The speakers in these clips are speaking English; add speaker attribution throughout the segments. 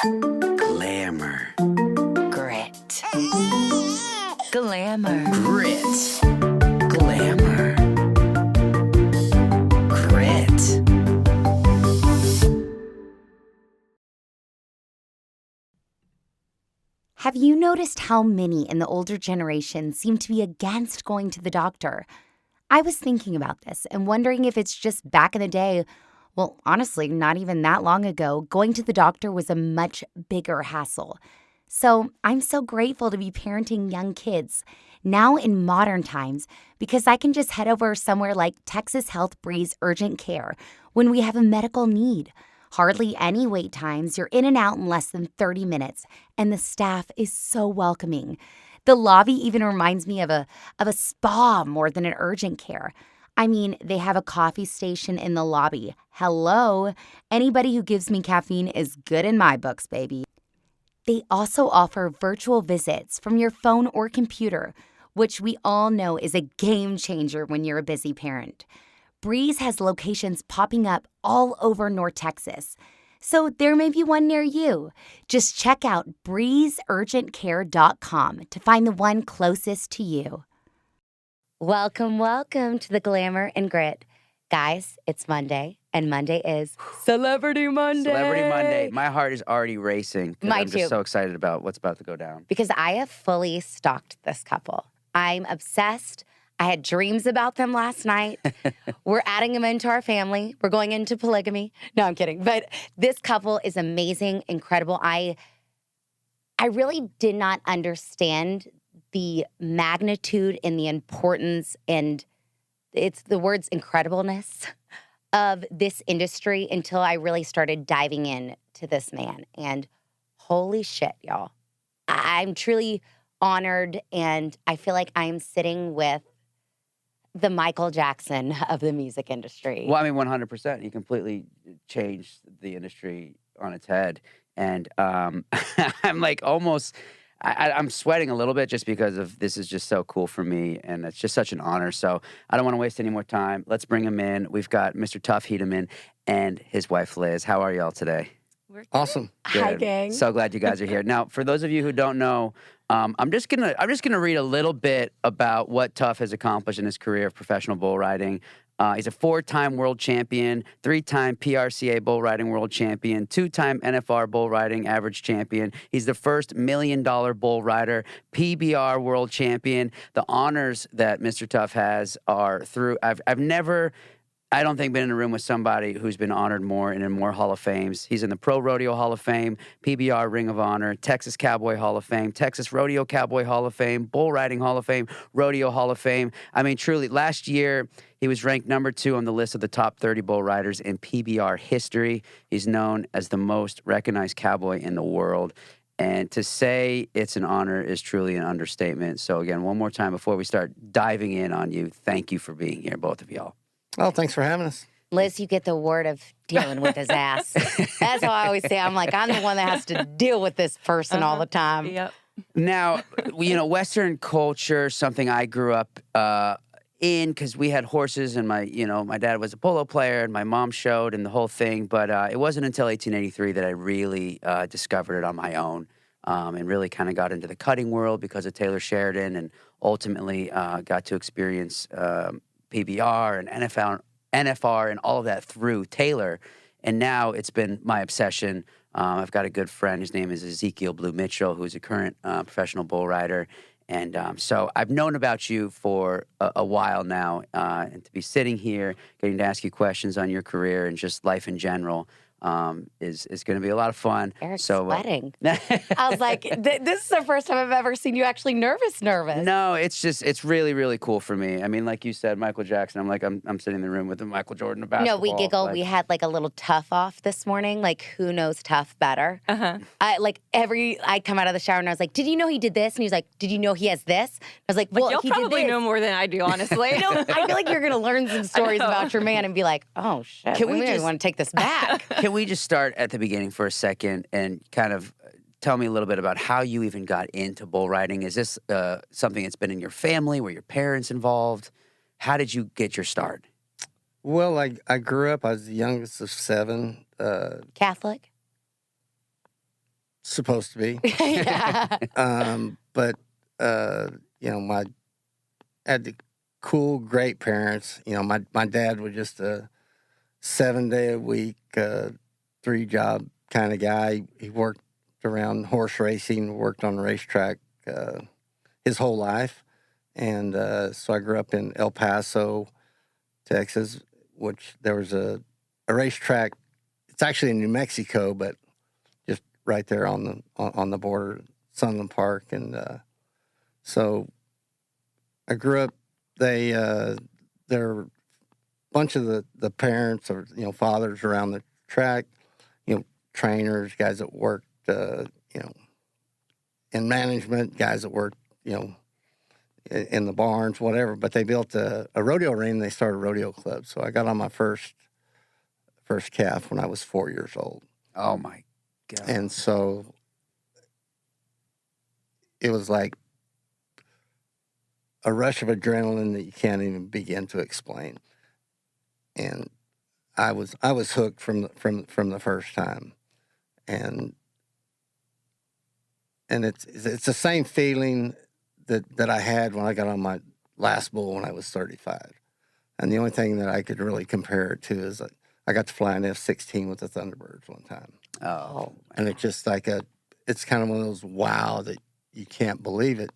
Speaker 1: Glamour.
Speaker 2: Grit. Glamour.
Speaker 1: Grit. Glamour. Grit.
Speaker 3: Have you noticed how many in the older generation seem to be against going to the doctor? I was thinking about this and wondering if it's just back in the day. Well, honestly, not even that long ago, going to the doctor was a much bigger hassle. So I'm so grateful to be parenting young kids now in modern times because I can just head over somewhere like Texas Health Breeze Urgent Care when we have a medical need. Hardly any wait times, you're in and out in less than 30 minutes, and the staff is so welcoming. The lobby even reminds me of a spa more than an urgent care. I mean, they have a coffee station in the lobby. Hello? Anybody who gives me caffeine is good in my books, baby. They also offer virtual visits from your phone or computer, which we all know is a game changer when you're a busy parent. Breeze has locations popping up all over North Texas, so there may be one near you. Just check out breezeurgentcare.com to find the one closest to you. Welcome to the Glamour and Grit. Guys, it's Monday, and Monday is Celebrity Monday.
Speaker 1: Celebrity Monday. My heart is already racing.
Speaker 3: Mine
Speaker 1: I'm just
Speaker 3: too.
Speaker 1: so excited about what's about to go down.
Speaker 3: Because I have fully stalked this couple. I'm obsessed. I had dreams about them last night. We're adding them into our family. We're going into polygamy. No, I'm kidding. But this couple is amazing, incredible. I really did not understand the magnitude and the importance and it's the words incredibleness of this industry until I really started diving in to this man. And holy shit, y'all. I'm truly honored and I feel like I'm sitting with the Michael Jackson of the music industry.
Speaker 1: Well, I mean, 100%. He completely changed the industry on its head. And I'm like almost, I'm sweating a little bit just because of this is just so cool for me. And it's just such an honor. So I don't want to waste any more time. Let's bring him in. We've got Mr. Tuff Hedeman and his wife, Liz. How are y'all today?
Speaker 4: We're
Speaker 5: Awesome.
Speaker 1: Good.
Speaker 3: Hi, gang.
Speaker 1: So glad you guys are here. Now, for those of you who don't know, I'm just gonna read a little bit about what Tuff has accomplished in his career of professional bull riding. He's a 4-time world champion, 3-time PRCA bull riding world champion, 2-time NFR bull riding average champion. He's the first $1 million bull rider, PBR world champion. The honors that Mr. Tuff has are through. I've never. I don't think been in a room with somebody who's been honored more and in more Hall of Fames. He's in the Pro Rodeo Hall of Fame, PBR Ring of Honor, Texas Cowboy Hall of Fame, Texas Rodeo Cowboy Hall of Fame, Bull Riding Hall of Fame, Rodeo Hall of Fame. I mean, truly, last year he was ranked number 2 on the list of the top 30 bull riders in PBR history. He's known as the most recognized cowboy in the world. And to say it's an honor is truly an understatement. So again, one more time before we start diving in on you, thank you for being here, both of y'all.
Speaker 5: Oh, thanks for having us.
Speaker 3: Liz, you get the word of dealing with his ass. That's how I always say. I'm like, I'm the one that has to deal with this person all the time.
Speaker 4: Yep.
Speaker 1: Now, Western culture, something I grew up in because we had horses and my dad was a polo player and my mom showed and the whole thing. But it wasn't until 1883 that I really discovered it on my own and really kind of got into the cutting world because of Taylor Sheridan and ultimately got to experience PBR and NFR and all of that through Taylor. And now it's been my obsession. I've got a good friend. His name is Ezekiel Blue Mitchell, who's a current professional bull rider. And so I've known about you for a while now. And to be sitting here, getting to ask you questions on your career and just life in general is going to be a lot of fun.
Speaker 3: Eric's sweating. I was like, this is the first time I've ever seen you actually nervous.
Speaker 1: No, it's really, really cool for me. I mean, like you said, Michael Jackson, I'm sitting in the room with Michael Jordan of basketball.
Speaker 3: No, we giggle. Like, we had like a little Tuff off this morning. Like, who knows Tuff better?
Speaker 4: Uh-huh.
Speaker 3: I come out of the shower and I was like, did you know he did this? And he was like, did you know he has this? I was like, well,
Speaker 4: you'll
Speaker 3: he
Speaker 4: probably
Speaker 3: did this.
Speaker 4: know more than I do, honestly.
Speaker 3: I feel like you're going to learn some stories about your man and be like, oh, shit.
Speaker 1: Can we
Speaker 3: maybe
Speaker 1: just
Speaker 3: want to take this back?
Speaker 1: Can we just start at the beginning for a second and kind of tell me a little bit about how you even got into bull riding? Is this something that's been in your family? Were your parents involved? How did you get your start?
Speaker 5: Well, I grew up, I was the youngest of 7.
Speaker 3: Catholic?
Speaker 5: supposed to be.
Speaker 3: Yeah.
Speaker 5: But my had the cool, great parents. My dad was just a 7-day a week, 3-job kind of guy. He worked around horse racing, worked on the racetrack his whole life. And so I grew up in El Paso, Texas, which there was a racetrack. It's actually in New Mexico, but just right there on the border, Sunland Park. And so I grew up. There were a bunch of the parents or fathers around the track, trainers, guys that worked in management, guys that worked in the barns, whatever. But they built a rodeo ring. And they started a rodeo club. So I got on my first calf when I was 4 years old.
Speaker 1: Oh my God!
Speaker 5: And so it was like a rush of adrenaline that you can't even begin to explain. And I was hooked from the first time, and it's the same feeling that I had when I got on my last bull when I was 35. And the only thing that I could really compare it to is I got to fly an F-16 with the Thunderbirds one time.
Speaker 1: Oh,
Speaker 5: And it's just like it's kind of one of those wow that you can't believe it.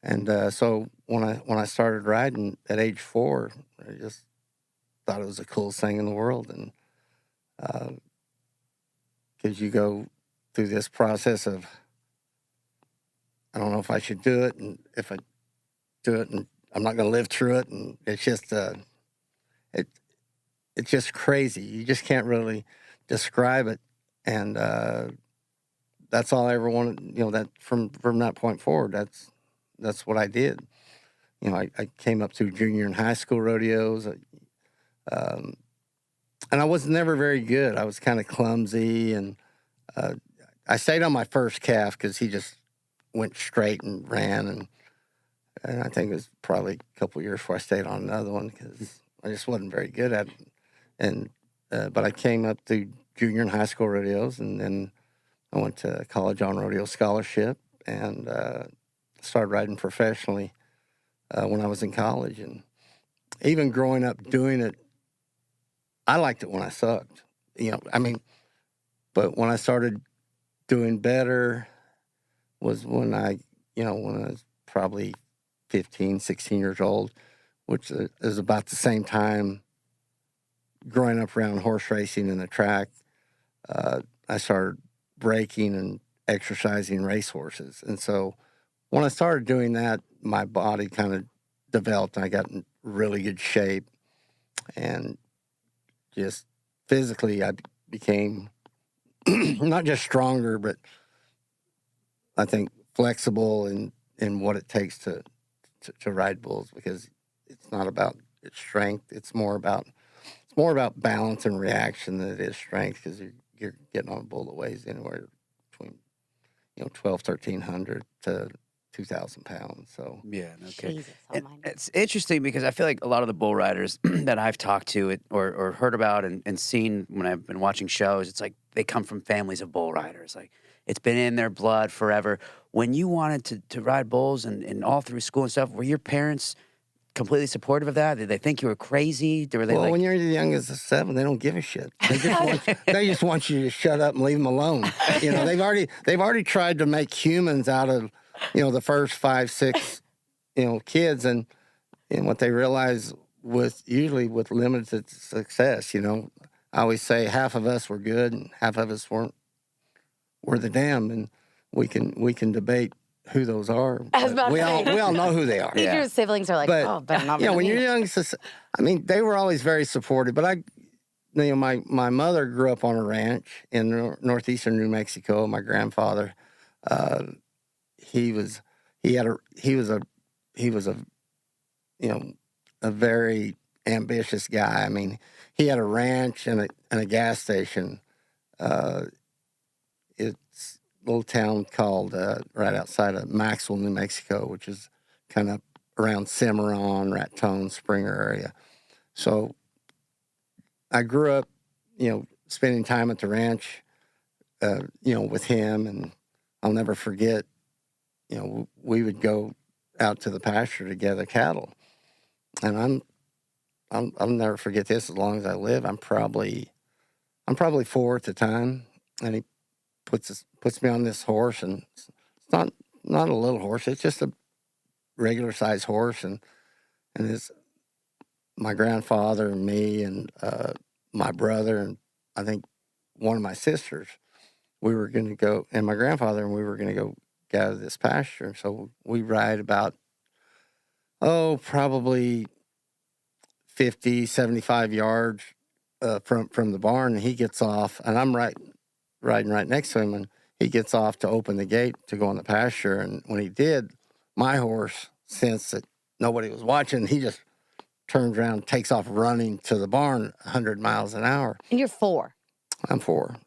Speaker 5: And so when I started riding at age 4, I just thought it was the coolest thing in the world. And because you go through this process of, I don't know if I should do it, and if I do it, and I'm not going to live through it, and it's just it's just crazy. You just can't really describe it, and that's all I ever wanted. That from that point forward, that's what I did. I came up through junior and high school rodeos, and I was never very good. I was kind of clumsy, and I stayed on my first calf because he just went straight and ran, and I think it was probably a couple of years before I stayed on another one because I just wasn't very good at it. And but I came up through junior and high school rodeos, and then I went to college on rodeo scholarship and started riding professionally when I was in college. And even growing up doing it, I liked it when I sucked. But when I started doing better was when I was probably 15, 16 years old, which is about the same time growing up around horse racing in the track. I started breaking and exercising racehorses. And so when I started doing that, my body kind of developed and I got in really good shape. And just physically, I became not just stronger, but I think flexible in what it takes to ride bulls, because it's not about its strength. It's more about balance and reaction than it is strength, because you're getting on a bull that weighs anywhere between 1,300 to 2,000 pounds. So
Speaker 1: yeah, okay.
Speaker 3: Jesus
Speaker 1: And
Speaker 3: almighty.
Speaker 1: it's interesting because I feel like a lot of the bull riders that I've talked to or heard about and seen when I've been watching shows, it's like they come from families of bull riders. Like it's been in their blood forever. When you wanted to ride bulls and all through school and stuff, were your parents completely supportive of that? Did they think you were crazy? Were they
Speaker 5: when you're the youngest of 7, they don't give a shit. They just want you to shut up and leave them alone. They've already tried to make humans out of the first 5, 6 kids, and what they realize usually with limited success, I always say half of us were good and half of us were the damn, and we can debate who those are.
Speaker 3: I was about to
Speaker 5: We
Speaker 3: say.
Speaker 5: all know who they are.
Speaker 3: I think your siblings are like,
Speaker 5: But,
Speaker 3: oh, better not be
Speaker 5: when
Speaker 3: me.
Speaker 5: you're young, they were always very supportive. But my mother grew up on a ranch in northeastern New Mexico. My grandfather, he was a very ambitious guy. I mean, he had a ranch and a gas station. It's a little town called right outside of Maxwell, New Mexico, which is kind of around Cimarron, Raton, Springer area. So I grew up, spending time at the ranch, with him, and I'll never forget, we would go out to the pasture to gather cattle. And I'll never forget this as long as I live. I'm probably 4 at the time, and he puts me on this horse, and it's not a little horse. It's just a regular sized horse, and it's my grandfather and me and my brother and I think one of my sisters. We were going to go, and my grandfather, and we were going to go gather this pasture. So we ride about, probably 50, 75 yards from the barn, and he gets off, and I'm riding right next to him, and he gets off to open the gate to go in the pasture. And when he did, my horse sensed that nobody was watching. He just turns around and takes off running to the barn 100 miles an hour.
Speaker 2: And you're 4.
Speaker 5: I'm 4.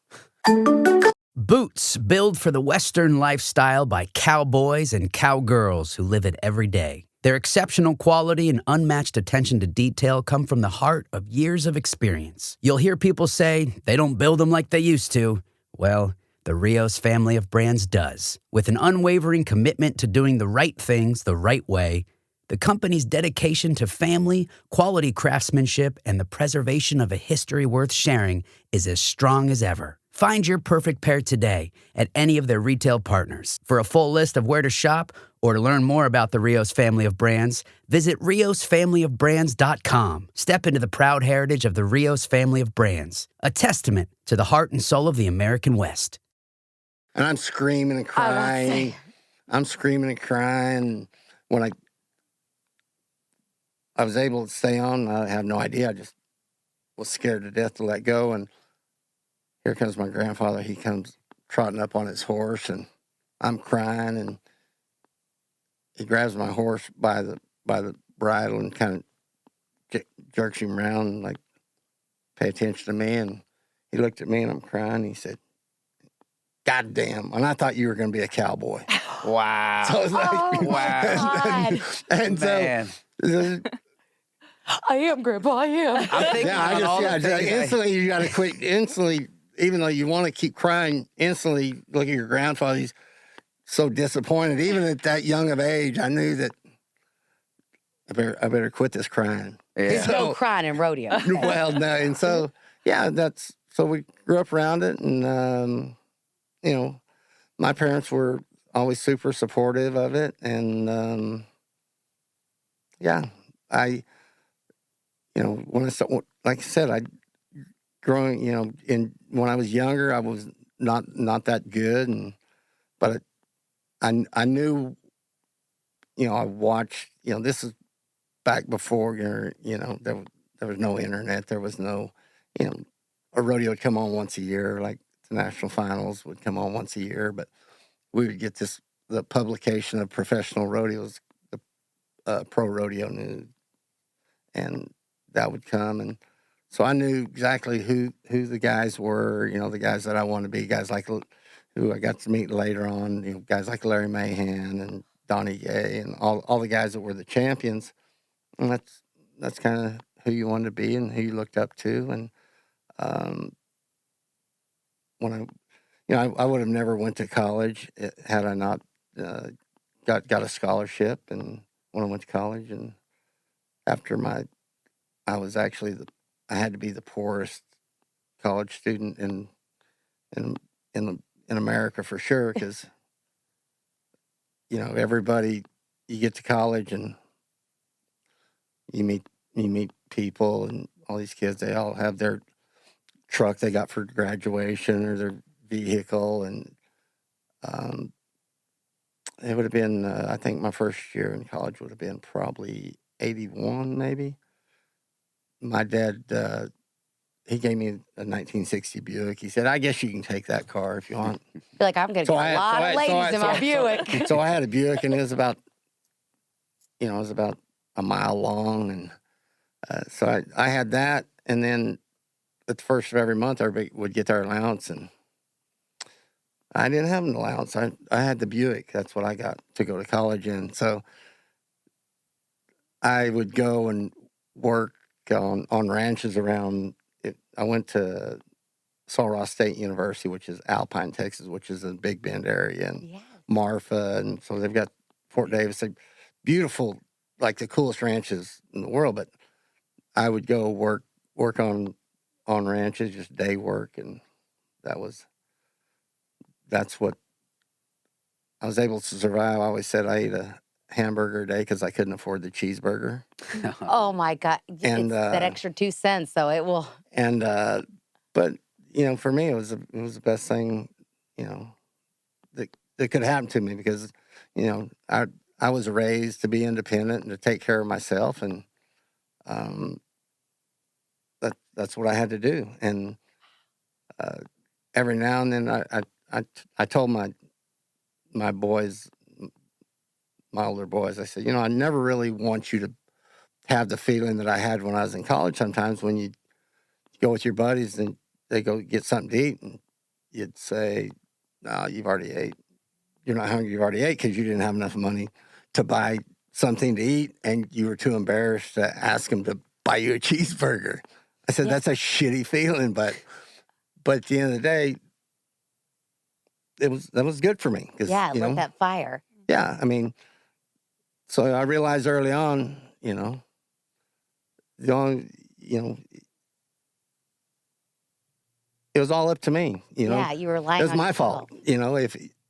Speaker 4: Boots, built for the Western lifestyle by cowboys and cowgirls who live it every day. Their exceptional quality and unmatched attention to detail come from the heart of years of experience. You'll hear people say they don't build them like they used to. Well, the Rios family of brands does. With an unwavering commitment to doing the right things the right way, the company's dedication to family, quality craftsmanship, and the preservation of a history worth sharing is as strong as ever. Find your perfect pair today at any of their retail partners. For a full list of where to shop or to learn more about the Rios family of brands, visit riosfamilyofbrands.com. Step into the proud heritage of the Rios family of brands, a testament to the heart and soul of the American West.
Speaker 5: And I'm screaming and crying. I'm screaming and crying. When I was able to stay on, I have no idea. I just was scared to death to let go. And here comes my grandfather. He comes trotting up on his horse, and I'm crying, and he grabs my horse by the bridle and kind of jerks him around and like, pay attention to me. And he looked at me, and I'm crying. And he said, "God damn!" And I thought you were going to be a cowboy.
Speaker 1: Wow.
Speaker 5: So I was like,
Speaker 1: wow.
Speaker 5: and
Speaker 1: Man.
Speaker 5: so.
Speaker 2: I am, Grandpa, I am.
Speaker 1: I'm thinking about all the things
Speaker 5: instantly you got to quit. Instantly, even though you want to keep crying, instantly look at your grandfather. He's so disappointed. Even at that young of age, I knew that I better quit this crying.
Speaker 1: Yeah.
Speaker 2: There's no crying in rodeo.
Speaker 5: Well, no, and so so we grew up around it, and my parents were always super supportive of it, and when like I said, when I was younger, I was not that good, but I knew, I watched, this is back before, there was no internet, there was no, a rodeo would come on once a year, like the national finals would come on once a year, but we would get the publication of professional rodeos, the Pro Rodeo News, and that would come, and so I knew exactly who the guys were, the guys that I wanted to be, guys like who I got to meet later on, guys like Larry Mahan and Donnie Gay and all the guys that were the champions, and that's kind of who you wanted to be and who you looked up to, and when I would have never went to college had I not got a scholarship, and when I went to college, and after I was actually I had to be the poorest college student in America for sure, because everybody, you get to college and you meet people, and all these kids, they all have their truck they got for graduation or their vehicle, and it would have been I think my first year in college would have been probably 81 maybe. My dad, he gave me a 1960 Buick. He said, "I guess you can take that car if you want."
Speaker 2: I feel like I'm going to get a lot of ladies in my Buick.
Speaker 5: So I had a Buick, and it was about a mile long, and so I had that, and then at the first of every month, everybody would get their allowance, and I didn't have an allowance. I had the Buick. That's what I got to go to college in. So I would go and work on ranches around. I went to Sul Ross State University, which is Alpine, Texas, which is in Big Bend area, and
Speaker 2: Yeah.
Speaker 5: Marfa, and so they've got Fort Davis, beautiful, like the coolest ranches in the world. But I would go work on ranches, just day work, and that's what I was able to survive. I always said I ate a hamburger a day because I couldn't afford the cheeseburger.
Speaker 2: Oh my God!
Speaker 5: And
Speaker 2: It's that extra 2 cents, so it will.
Speaker 5: And but for me, it was the best thing, that could happen to me, because I was raised to be independent and to take care of myself, and that's what I had to do. And every now and then, I told my boys, my older boys, I said, I never really want you to have the feeling that I had when I was in college. Sometimes when you go with your buddies and they go get something to eat, and you'd say, "No, you've already ate. You're not hungry. You've already ate because you didn't have enough money to buy something to eat, and you were too embarrassed to ask them to buy you a cheeseburger." I said, "That's a shitty feeling, but at the end of the day, that was good for me."
Speaker 2: Yeah, lit that fire.
Speaker 5: Yeah, I mean, so I realized early on, the only, it was all up to me.
Speaker 2: Yeah, you were lying.
Speaker 5: It was
Speaker 2: on
Speaker 5: my
Speaker 2: yourself.
Speaker 5: fault.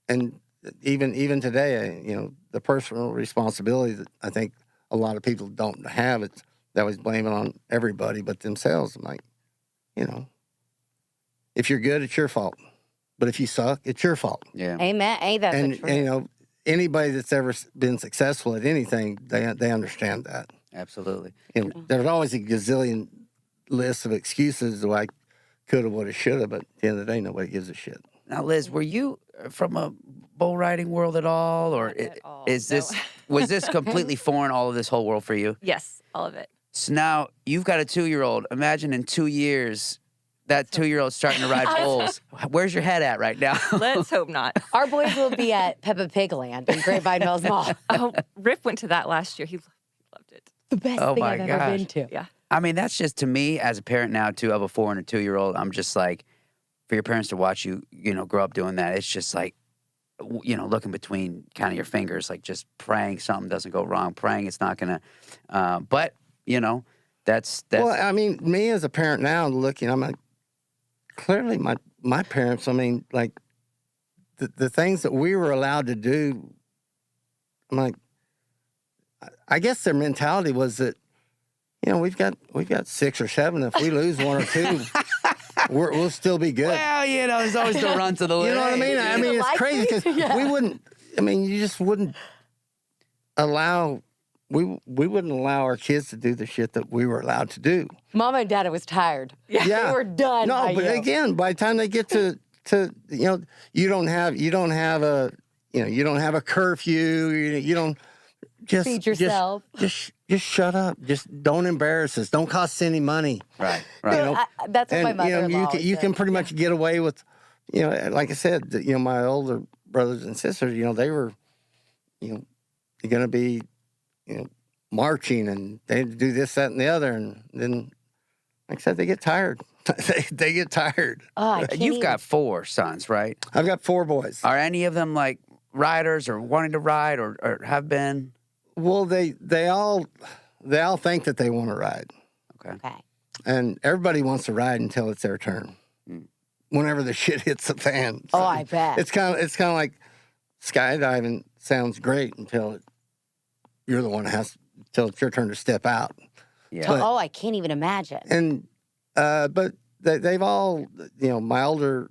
Speaker 5: And even today, the personal responsibility that I think a lot of people don't have, they always blame it on everybody but themselves. I'm like, if you're good, it's your fault. But if you suck, it's your fault.
Speaker 1: Yeah.
Speaker 2: Amen. Ain't that the truth?
Speaker 5: And anybody that's ever been successful at anything, they understand that.
Speaker 1: Absolutely.
Speaker 5: There's always a gazillion lists of excuses, like coulda, woulda, shoulda, but at the end of the day, nobody gives a shit.
Speaker 1: Now, Liz, were you from a bull riding world at all, or
Speaker 6: Not at all,
Speaker 1: is
Speaker 6: no.
Speaker 1: this was this completely foreign? All of this whole world for you?
Speaker 6: Yes, all of it.
Speaker 1: So now you've got a 2-year-old. Imagine in 2 years, that 2-year-old's starting to ride bulls. Where's your head at right now?
Speaker 6: Let's hope not.
Speaker 2: Our boys will be at Peppa Pig Land in Grapevine Mills Mall.
Speaker 6: Oh, Rip went to that last year. He loved it.
Speaker 2: The best
Speaker 1: Oh
Speaker 2: thing
Speaker 1: my
Speaker 2: I've ever
Speaker 1: gosh.
Speaker 2: been to.
Speaker 6: Yeah.
Speaker 1: I mean, that's just, to me, as a parent now, too, of a 4 and a 2-year-old, I'm just like, for your parents to watch you, grow up doing that, it's just like, looking between kind of your fingers, like just praying something doesn't go wrong, praying it's not going to, but, that's.
Speaker 5: Well, I mean, me as a parent now, looking, I'm like, clearly my parents, I mean, like, the things that we were allowed to do, I'm like, I guess their mentality was that, we've got 6 or 7. If we lose 1 or 2, we'll still be good.
Speaker 1: Well, there's always the run to the list.
Speaker 5: You know what I mean? I mean, it's crazy because we wouldn't. I mean, you just wouldn't allow. We wouldn't allow our kids to do the shit that we were allowed to do.
Speaker 2: Mama and Dad was tired.
Speaker 5: Yeah,
Speaker 2: They were done.
Speaker 5: No,
Speaker 2: by
Speaker 5: but
Speaker 2: you.
Speaker 5: again, by the time they get to you don't have a curfew. You don't just
Speaker 2: Feed yourself.
Speaker 5: Just shut up. Just don't embarrass us. Don't cost us any money.
Speaker 1: Right.
Speaker 2: That's what my mother-in-law
Speaker 5: you can pretty much get away with, like I said, my older brothers and sisters, they were, going to be, marching, and they do this, that, and the other, and then, like I said, they get tired. they get tired.
Speaker 2: Oh, I can't
Speaker 1: You've
Speaker 2: even-
Speaker 1: got 4 sons, right?
Speaker 5: I've got 4 boys.
Speaker 1: Are any of them like riders or wanting to ride or have been?
Speaker 5: Well, they all think that they want to ride,
Speaker 2: Okay.
Speaker 5: and everybody wants to ride until it's their turn. Whenever the shit hits the fan.
Speaker 2: Oh, I bet.
Speaker 5: It's kind of like skydiving sounds great until you're the one that until it's your turn to step out.
Speaker 1: Yeah.
Speaker 5: But-
Speaker 2: I can't even imagine.
Speaker 5: And but they've all, my older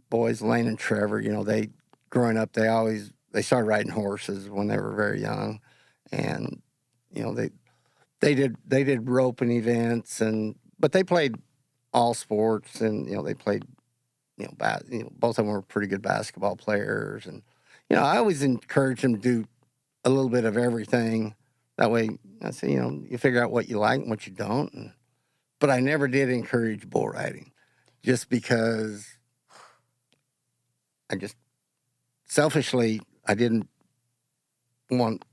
Speaker 5: boys, Lane and Trevor, they growing up, they started riding horses when they were very young, and they did roping events, but they played all sports, and they played both of them were pretty good basketball players, and I always encourage them to do a little bit of everything. That way, I say, you figure out what you like and what you don't. But I never did encourage bull riding, just because selfishly, I didn't want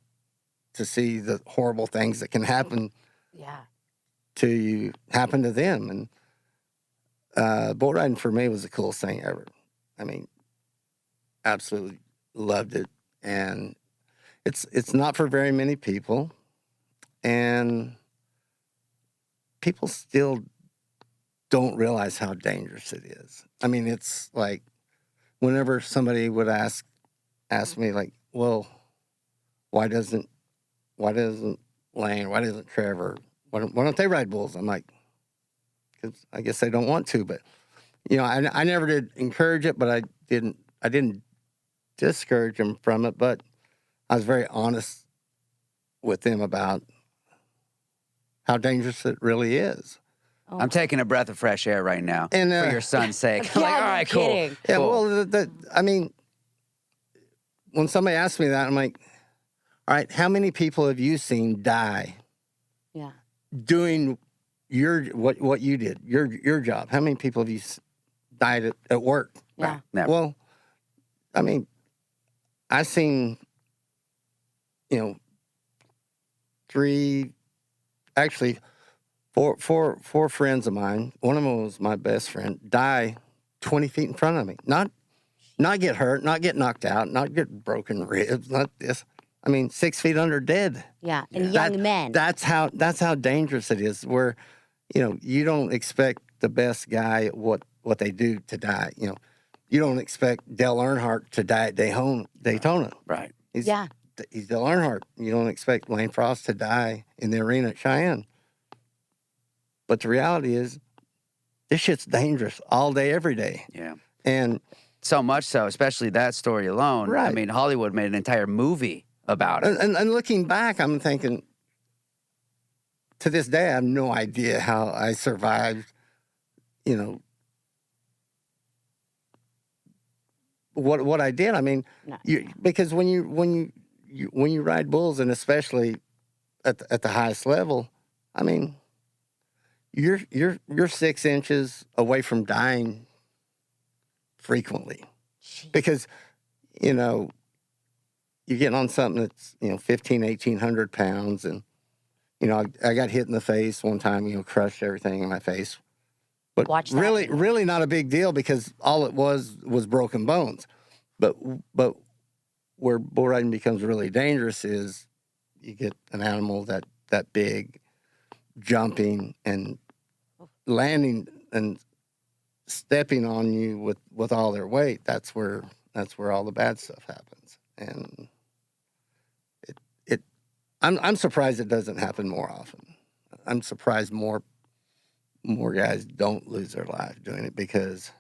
Speaker 5: to see the horrible things that can happen
Speaker 2: Yeah.
Speaker 5: to you happen to them. And bull riding for me was the coolest thing ever. I mean, absolutely loved it. And it's not for very many people. And people still don't realize how dangerous it is. I mean, it's like whenever somebody would ask me like, well, why doesn't Lane, why doesn't Trevor, why don't they ride bulls? I'm like, because I guess they don't want to. But I never did encourage it, but I didn't discourage them from it. But I was very honest with them about how dangerous it really is.
Speaker 2: Oh
Speaker 1: I'm taking a breath of fresh air right now
Speaker 5: And,
Speaker 1: for your son's sake. I'm
Speaker 2: Yeah,
Speaker 1: like, all
Speaker 2: no
Speaker 1: right, cool.
Speaker 2: kidding.
Speaker 5: Yeah,
Speaker 1: Cool.
Speaker 5: well, I mean, when somebody asks me that, I'm like, all right, how many people have you seen die
Speaker 2: Yeah.
Speaker 5: doing what you did, your job? How many people have you died at work?
Speaker 2: Yeah.
Speaker 1: Never.
Speaker 5: Well, I mean, I've seen, four friends of mine. One of them was my best friend. Die 20 feet in front of me. Not get hurt, not get knocked out, not get broken ribs, not this. I mean, 6 feet under dead.
Speaker 2: Yeah. And young men.
Speaker 5: That's how dangerous it is. Where, you don't expect the best guy at what they do to die. You don't expect Dale Earnhardt to die at Daytona.
Speaker 1: Right.
Speaker 5: He's
Speaker 2: Yeah.
Speaker 5: Dale Earnhardt. You don't expect Lane Frost to die in the arena at Cheyenne. But the reality is, this shit's dangerous all day, every day.
Speaker 1: Yeah.
Speaker 5: And
Speaker 1: So much so, especially that story alone. I
Speaker 5: Right.
Speaker 1: mean, Hollywood made an entire movie about it.
Speaker 5: and looking back, I'm thinking, to this day, I have no idea how I survived. What I did. I mean,
Speaker 2: No.
Speaker 5: because when you ride bulls, and especially at the highest level, I mean, you're 6 inches away from dying frequently, because you're getting on something that's 1,500-1,800 pounds, and I got hit in the face one time, crushed everything in my face. But
Speaker 2: Watch that.
Speaker 5: really not a big deal, because all it was broken bones. But where bull riding becomes really dangerous is you get an animal that big jumping and landing and stepping on you with all their weight. That's where all the bad stuff happens. And I'm surprised it doesn't happen more often. I'm surprised more guys don't lose their life doing it, because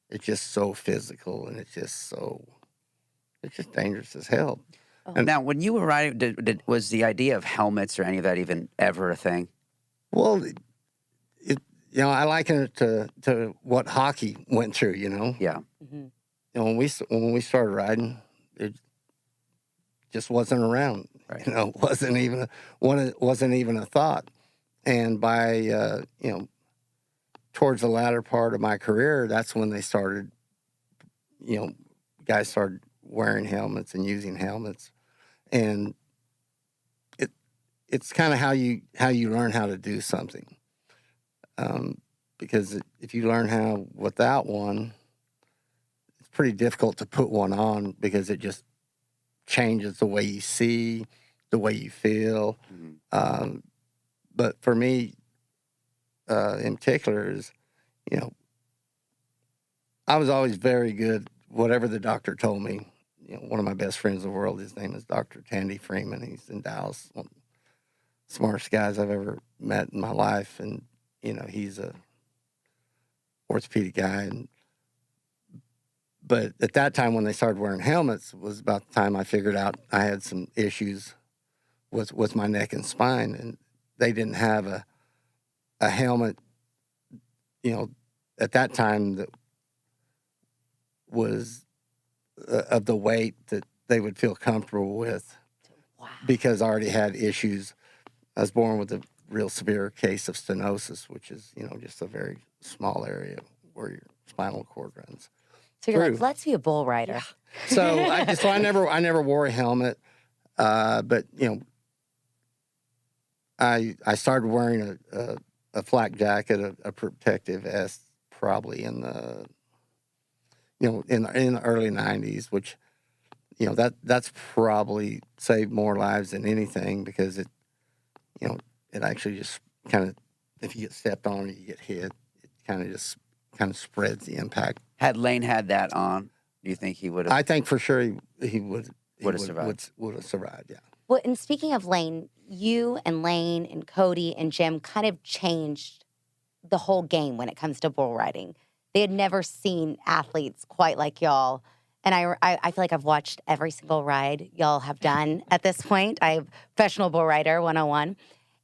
Speaker 5: it's just so physical, and it's just dangerous as hell.
Speaker 1: And now, when you were riding, was the idea of helmets or any of that even ever a thing?
Speaker 5: Well, I liken it to what hockey went through.
Speaker 1: Yeah.
Speaker 2: Mhm.
Speaker 5: When we started riding, it just wasn't around.
Speaker 1: Right.
Speaker 5: Wasn't even a thought. And by towards the latter part of my career, that's when they started. Guys started wearing helmets and using helmets, and it's kind of how you learn how to do something. Because if you learn how without one, it's pretty difficult to put one on, because it just changes the way you see, the way you feel.
Speaker 1: Mhm.
Speaker 5: But for me, in particular, is I was always very good. Whatever the doctor told me, one of my best friends in the world, his name is Dr. Tandy Freeman. He's in Dallas, one of the smartest guys I've ever met in my life, and he's a orthopedic guy. But at that time, when they started wearing helmets, was about the time I figured out I had some issues with my neck and spine, and they didn't have a helmet, at that time, that was of the weight that they would feel comfortable with,
Speaker 2: Wow.
Speaker 5: because I already had issues. I was born with a real severe case of stenosis, which is, just a very small area where your spinal cord runs.
Speaker 2: So you're
Speaker 5: True.
Speaker 2: like, let's be a bull rider.
Speaker 5: So I never wore a helmet, but I started wearing a flak jacket, a protective vest, probably in the, in the early 90s, which, that's probably saved more lives than anything, because it actually just kind of, if you get stepped on or you get hit, it kind of spreads the impact.
Speaker 1: Had Lane had that on, do you think he would have?
Speaker 5: I think for sure he would
Speaker 1: Would have survived.
Speaker 5: Would have survived, yeah.
Speaker 3: Well, and speaking of Lane, you and Lane and Cody and Jim kind of changed the whole game when it comes to bull riding. They had never seen athletes quite like y'all. And I feel like I've watched every single ride y'all have done at this point. I'm professional bull rider 101.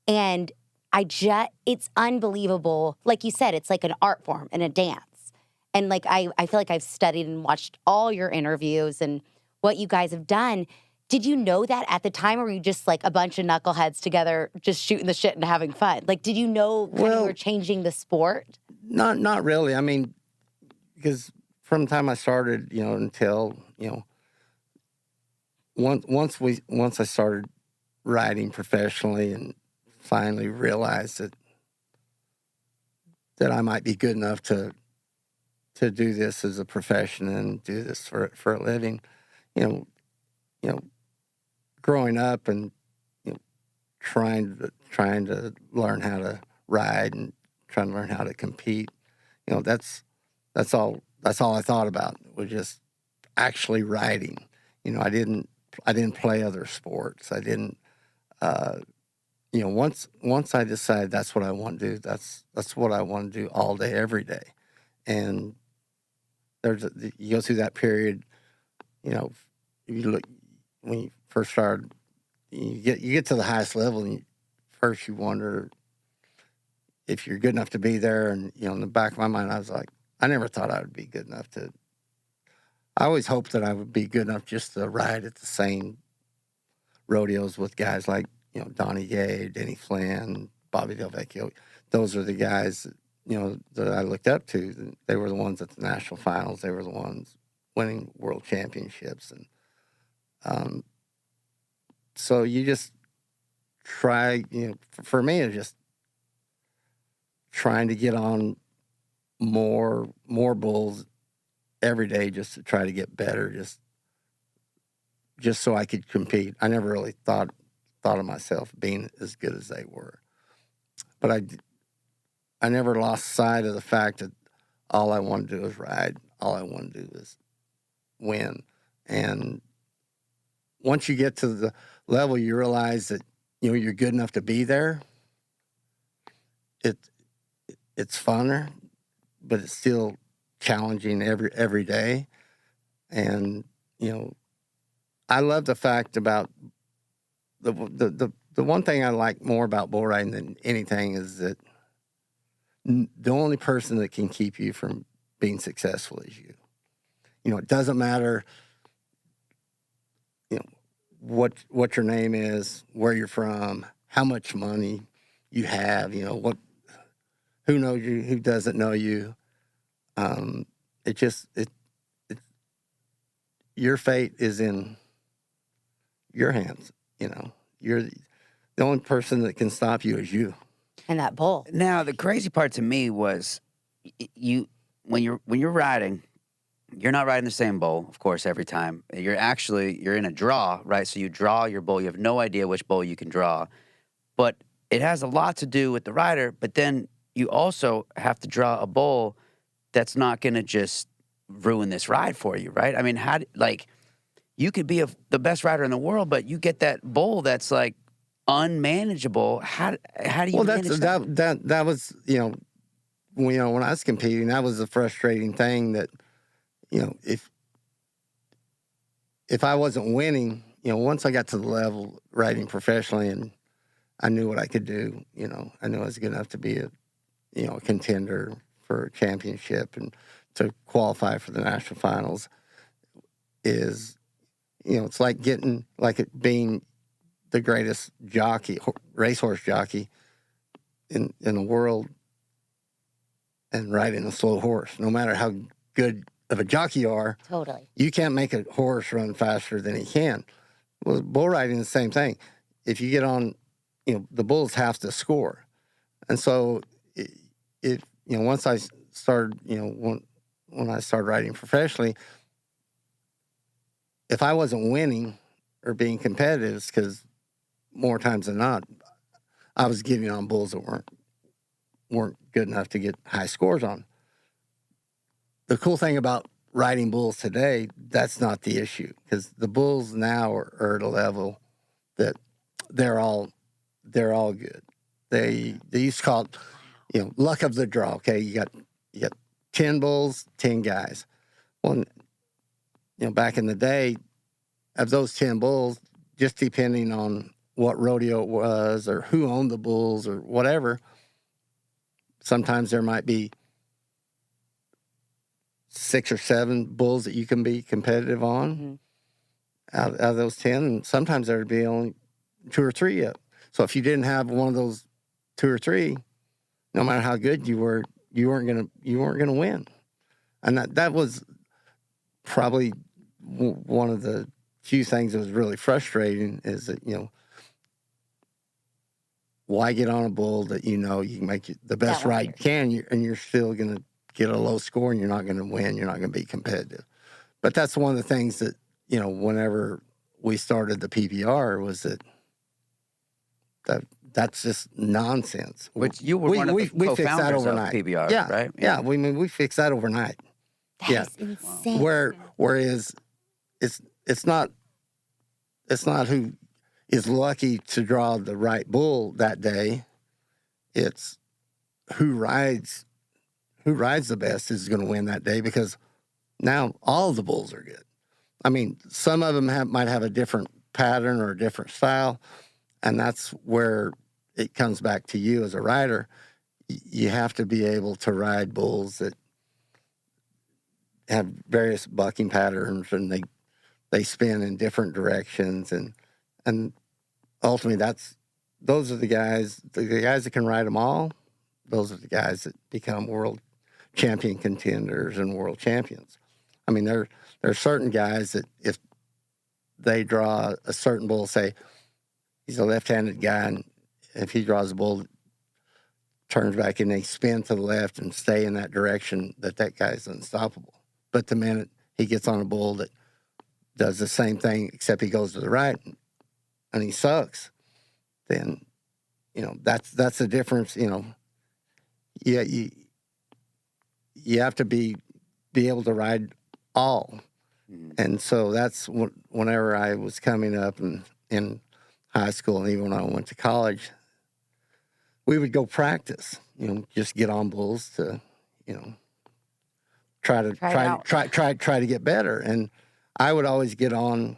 Speaker 3: And it's unbelievable. Like you said, it's like an art form and a dance. And like, I feel like I've studied and watched all your interviews and what you guys have done. Did you know that at the time, or were you just like a bunch of knuckleheads together just shooting the shit and having fun? Like, did you know you were changing the sport?
Speaker 5: Not really. I mean, because from the time I started, until, once I started riding professionally and finally realized that I might be good enough to do this as a profession and do this for a living, growing up and trying to learn how to ride and trying to learn how to compete, that's all I thought about, was just actually riding. I didn't play other sports. I didn't. Once I decided that's what I want to do, that's what I want to do all day, every day. And you go through that period, if you look, when you first started, you get to the highest level, and first you wonder if you're good enough to be there. And, in the back of my mind, I was like, I never thought I would be good enough to. I always hoped that I would be good enough just to ride at the same rodeos with guys like, Donnie Gay, Denny Flynn, Bobby Del Vecchio. Those are the guys, that I looked up to. They were the ones at the national finals. They were the ones winning world championships. And so you just try, for me, it's just trying to get on more bulls every day, just to try to get better, just so I could compete. I never really thought of myself being as good as they were, but I never lost sight of the fact that all I wanted to do is ride. All I wanted to do is win. And once you get to the level, you realize that you're good enough to be there. It's funner, but it's still challenging every day. And I love the fact about the one thing I like more about bull riding than anything is that the only person that can keep you from being successful is you. It doesn't matter, what your name is, where you're from, how much money you have, who knows you, who doesn't know you. Your fate is in your hands. You're the only person that can stop you is you.
Speaker 3: And that bull.
Speaker 1: Now, the crazy part to me was when you're riding, you're not riding the same bull, of course, every time. You're in a draw, right? So you draw your bull. You have no idea which bull you can draw. But it has a lot to do with the rider, but then you also have to draw a bull that's not going to just ruin this ride for you, right? I mean, you could be the best rider in the world, but you get that bull that's like unmanageable. How do you manage that?
Speaker 5: That was, when I was competing, that was the frustrating thing, that, if I wasn't winning, once I got to the level riding professionally and I knew what I could do, I knew I was good enough to be a contender for a championship and to qualify for the national finals, is, it's like being the greatest jockey, racehorse jockey in the world, and riding a slow horse. No matter how good of a jockey you are,
Speaker 3: Totally.
Speaker 5: You can't make a horse run faster than he can. Well, bull riding is the same thing. If you get on, the bulls have to score. And so, once I started, when I started riding professionally, if I wasn't winning or being competitive, it's because more times than not, I was getting on bulls that weren't good enough to get high scores on. The cool thing about riding bulls today, that's not the issue, because the bulls now are at a level that they're all good. They used to call it, luck of the draw. Okay, you got 10 bulls, 10 guys. Well, back in the day, of those 10 bulls, just depending on what rodeo it was or who owned the bulls or whatever, sometimes there might be 6 or 7 bulls that you can be competitive on out of those 10. And sometimes there would be only 2 or 3 yet. So if you didn't have one of those 2 or 3, no matter how good you were, you weren't gonna win. And that was probably one of the few things that was really frustrating, is that, why get on a bull that you can make the best ride you can, and you're still going to get a low score, and you're not going to win, you're not going to be competitive. But that's one of the things that, whenever we started the PBR, was that's just nonsense.
Speaker 1: Which you were one of the co-founders of PBR, right?
Speaker 5: Yeah. We fixed that overnight.
Speaker 3: That is insane.
Speaker 5: Whereas it's not who is lucky to draw the right bull that day. It's who rides the best is going to win that day, because now all the bulls are good. I mean, some of them might have a different pattern or a different style, and that's where it comes back to you as a rider. You have to be able to ride bulls that have various bucking patterns, and they spin in different directions, and ultimately those are the guys that can ride them all. Those are the guys that become world champion contenders and world champions. I mean, there are certain guys that if they draw a certain bull, say he's a left-handed guy, and if he draws a bull that turns back and they spin to the left and stay in that direction, that guy's unstoppable. But the minute he gets on a bull that does the same thing except he goes to the right and he sucks, then that's the difference. Yeah, you have to be able to ride all. And so that's whenever I was coming up and in high school, and even when I went to college, we would go practice, just get on bulls to, try to get better. And I would always get on